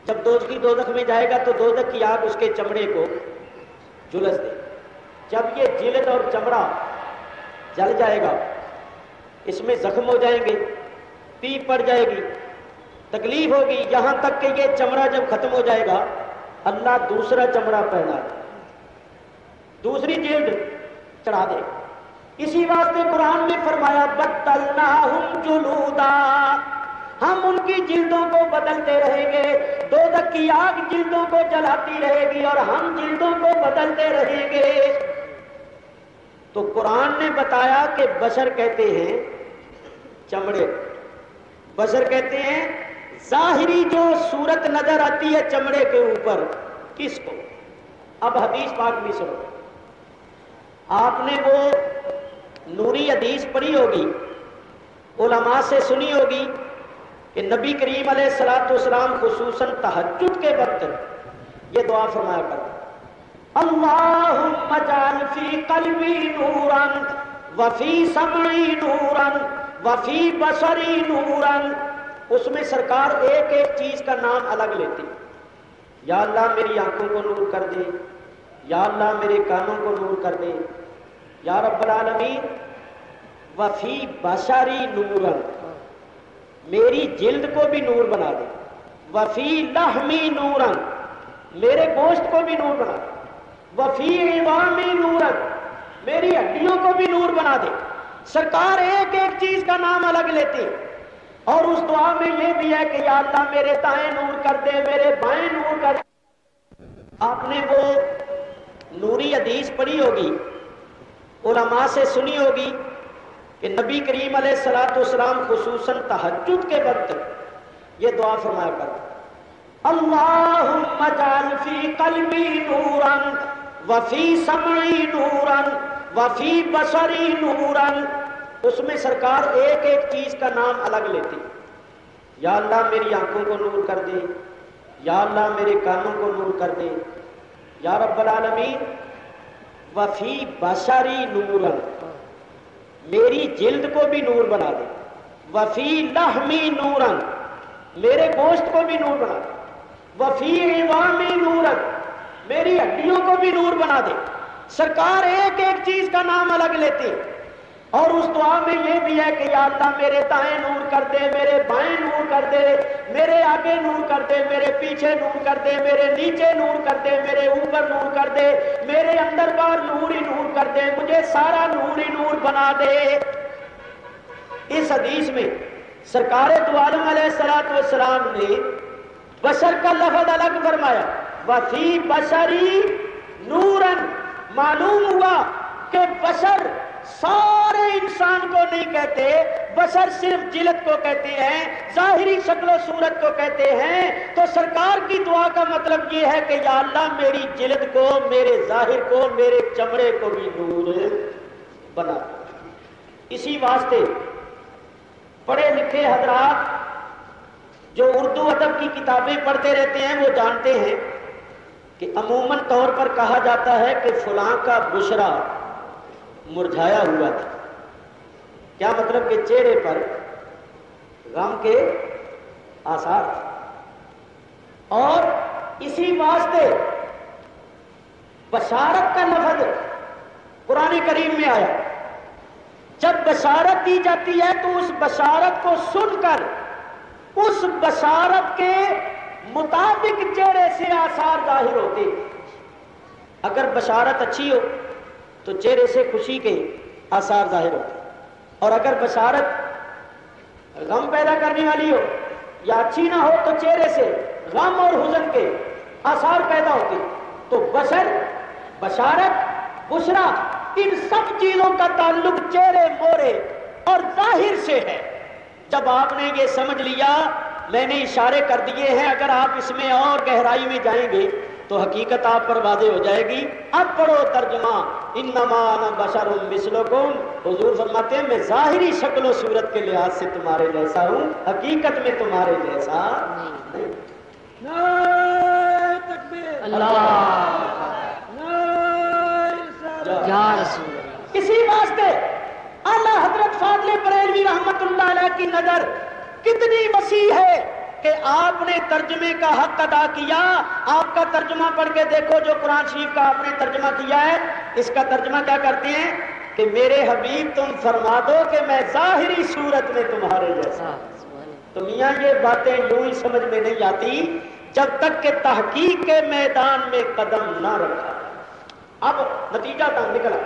جب دوزخی دوزخ میں جائے گا تو دوزخ کی آگ اس کے چمڑے کو جھلس دے، جب یہ جلد اور چمڑا جل جائے گا اس میں زخم ہو جائیں گے، پیپ پڑ جائے گی، تکلیف ہوگی، یہاں تک کہ یہ چمڑا جب ختم ہو جائے گا اللہ دوسرا چمڑا پہنا دے، دوسری جلد چڑھا دے۔ اسی واسطے قرآن میں فرمایا بدلناہم جلودا، ہم ان کی جلدوں کو بدلتے رہیں گے، دوزخ کی آگ جلدوں کو جلاتی رہے گی اور ہم جلدوں کو بدلتے رہیں گے۔ تو قرآن نے بتایا کہ بشر کہتے ہیں چمڑے، بشر کہتے ہیں ظاہری جو صورت نظر آتی ہے چمڑے کے اوپر، کس کو؟ اب حدیث پاک بھی سنو، آپ نے وہ نوری حدیث پڑھی ہوگی، علماء سے سنی ہوگی کہ نبی کریم علیہ الصلوۃ والسلام خصوصاً تہجد کے وقت یہ دعا فرمایا کرتے، اللہم اجعل فی قلبی نورا وفی سمعی نورا وفی بصری نورا۔ اس میں سرکار ایک ایک چیز کا نام الگ لیتے، یا اللہ میری آنکھوں کو نور کر دے، یا اللہ میرے کانوں کو نور کر دے، یا رب العالمین وفی بصری نورا، میری جلد کو بھی نور بنا دے، وفی لحمی نورا، میرے گوشت کو بھی نور بنا دے، وفی عظامی نورا، میری ہڈیوں کو بھی نور بنا دے۔ سرکار ایک ایک چیز کا نام الگ لیتے ہیں، اور اس دعا میں یہ بھی ہے کہ یا اللہ میرے دائیں نور کر دے، میرے بائیں نور کر دے۔ آپ نے وہ نوری حدیث پڑھی ہوگی، علماء سے سنی ہوگی کہ نبی کریم علیہ الصلوۃ والسلام خصوصاً تہجد کے وقت یہ دعا فرمایا کرتے، اللہم اجعل فی قلبی نورا وفی سمعی نورا وفی بصری نورا۔ اس میں سرکار ایک ایک چیز کا نام الگ لیتے، یا اللہ میری آنکھوں کو نور کر دے، یا اللہ میرے کانوں کو نور کر دے، یا رب العالمین وفی بصری نورا، میری جلد کو بھی نور بنا دے، وفی لحمی نورا، میرے گوشت کو بھی نور بنا دے، وفی عظامی نورا، میری ہڈیوں کو بھی نور بنا دے۔ سرکار ایک ایک چیز کا نام الگ لیتے، اور اس دعا میں یہ بھی ہے کہ یا اللہ میرے دائیں نور کر دے، میرے بائیں نور کر دے، میرے آگے نور کر دے، میرے پیچھے نور کر دے، میرے نیچے نور کر دے، میرے اوپر نور کر دے، میرے اندر باہر نور ہی نور کر دے، مجھے سارا نور ہی نور بنا دے۔ اس حدیث میں سرکار دو عالم علیہ الصلوۃ والسلام نے بشر کا لفظ الگ فرمایا، وفی بصری نورن۔ معلوم ہوا کہ بشر سارے انسان کو نہیں کہتے، بشر صرف جلد کو کہتے ہیں، ظاہری شکل و صورت کو کہتے ہیں۔ تو سرکار کی دعا کا مطلب یہ ہے کہ یا اللہ میری جلد کو، میرے ظاہر کو، میرے چمڑے کو بھی نور بنا۔ اسی واسطے پڑھے لکھے حضرات جو اردو ادب کی کتابیں پڑھتے رہتے ہیں وہ جانتے ہیں کہ عموماً طور پر کہا جاتا ہے کہ فلاں کا بشرا مرجھایا ہوا تھا۔ کیا مطلب کہ چہرے پر غم کے آثار تھے، اور اسی واسطے بشارت کا لفظ قرآن کریم میں آیا۔ جب بشارت دی جاتی ہے تو اس بشارت کو سن کر اس بشارت کے مطابق چہرے سے آثار ظاہر ہوتے ہیں۔ اگر بشارت اچھی ہو تو چہرے سے خوشی کے آثار ظاہر ہوتے ہیں، اور اگر بشارت غم پیدا کرنے والی ہو یا اچھی نہ ہو تو چہرے سے غم اور حزن کے آثار پیدا ہوتے ہیں۔ تو بشر، بشارت، بشرا، ان سب چیزوں کا تعلق چہرے، مورے اور ظاہر سے ہے۔ جب آپ نے یہ سمجھ لیا، میں نے اشارے کر دیے ہیں، اگر آپ اس میں اور گہرائی میں جائیں گے تو حقیقت آپ پر واضح ہو جائے گی۔ اب پڑھو ترجمہ، انما انا بشر مثلکم۔ حضور فرماتے ہیں میں ظاہری شکل و صورت کے لحاظ سے تمہارے جیسا ہوں، حقیقت میں تمہارے جیسا نہیں۔ نعرہ تکبیر، اللہ یا نعرہ رسول اللہ۔ اسی واسطے اعلیٰ حضرت فاضل بریلوی رحمت اللہ علیہ کی نظر کتنی وسیع ہے کہ آپ نے ترجمے کا حق ادا کیا۔ آپ کا ترجمہ پڑھ کے دیکھو جو قرآن شریف کا آپ نے ترجمہ کیا ہے، اس کا ترجمہ کیا کرتے ہیں کہ میرے حبیب تم فرما دو کہ میں ظاہری صورت میں تمہارے جیسا۔ تو میاں یہ باتیں یوں ہی سمجھ میں نہیں آتی جب تک کہ تحقیق کے میدان میں قدم نہ رکھا۔ اب نتیجہ نکلا،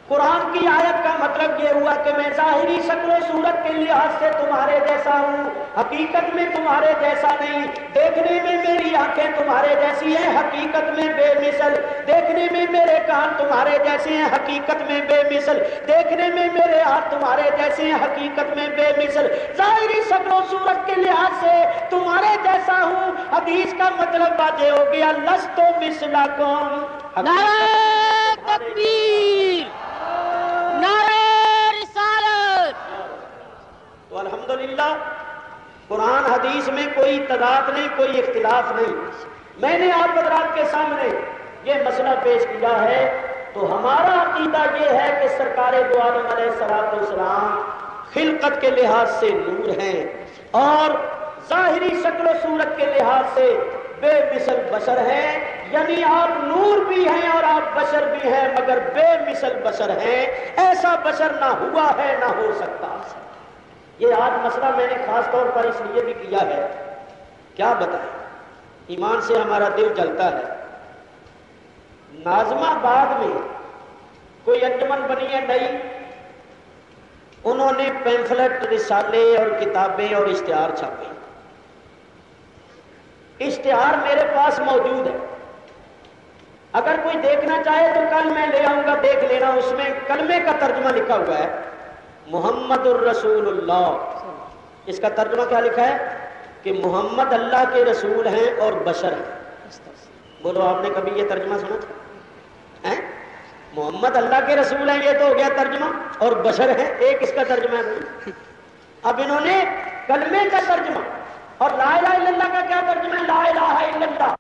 قرآن کی آیت کا مطلب یہ ہوا کہ میں ظاہری شکل و صورت کے لحاظ سے تمہارے جیسا ہوں، حقیقت میں تمہارے جیسا نہیں۔ دیکھنے میں میری آنکھیں تمہارے جیسی ہیں، حقیقت میں بے مثل۔ دیکھنے میں میرے کان تمہارے جیسے ہیں، حقیقت میں بے مثل۔ دیکھنے میں میرے ہاتھ تمہارے جیسے ہیں، حقیقت میں بے مثل۔ ظاہری شکل و صورت کے لحاظ سے تمہارے جیسا ہوں، حدیث کا مطلب واضح ہو گیا، لست مثلکم۔ نعرہ تکبیر، نعرہ الحمدللہ قرآن حدیث میں کوئی تضاد نہیں، کوئی اختلاف نہیں۔ میں نے آپ حضرات کے سامنے یہ مسئلہ پیش کیا ہے تو ہمارا عقیدہ یہ ہے کہ سرکار دو عالم علیہ الصلوۃ والسلام خلقت کے لحاظ سے نور ہیں اور ظاہری شکل و صورت کے لحاظ سے بے مثل بشر ہیں، یعنی آپ نور بھی ہیں اور آپ بشر بھی ہیں مگر بے مثل بشر ہیں، ایسا بشر نہ ہوا ہے نہ ہو سکتا۔ یہ آج مسئلہ میں نے خاص طور پر اس لیے بھی کیا ہے، کیا بتائیں، ایمان سے ہمارا دل جلتا ہے۔ ناظم آباد میں کوئی انجمن بنی ہے نئی، انہوں نے پینفلٹ، رسالے اور کتابیں اور اشتہار چھاپے۔ اشتہار میرے پاس موجود ہے، اگر کوئی دیکھنا چاہے تو کل میں لے آؤں گا، دیکھ لینا۔ اس میں کلمے کا ترجمہ لکھا ہوا ہے محمد الرسول اللہ۔ اس کا ترجمہ کیا لکھا ہے کہ محمد اللہ کے رسول ہیں اور بشر ہیں۔ بولو آپ نے کبھی یہ ترجمہ سنا ہے؟ محمد اللہ کے رسول ہیں، یہ تو ہو گیا ترجمہ، اور بشر ہیں، ایک اس کا ترجمہ ہے۔ اب انہوں نے کلمے کا ترجمہ اور لا الہ الا اللہ کا کیا ترجمہ ہے؟ لا الہ الا اللہ۔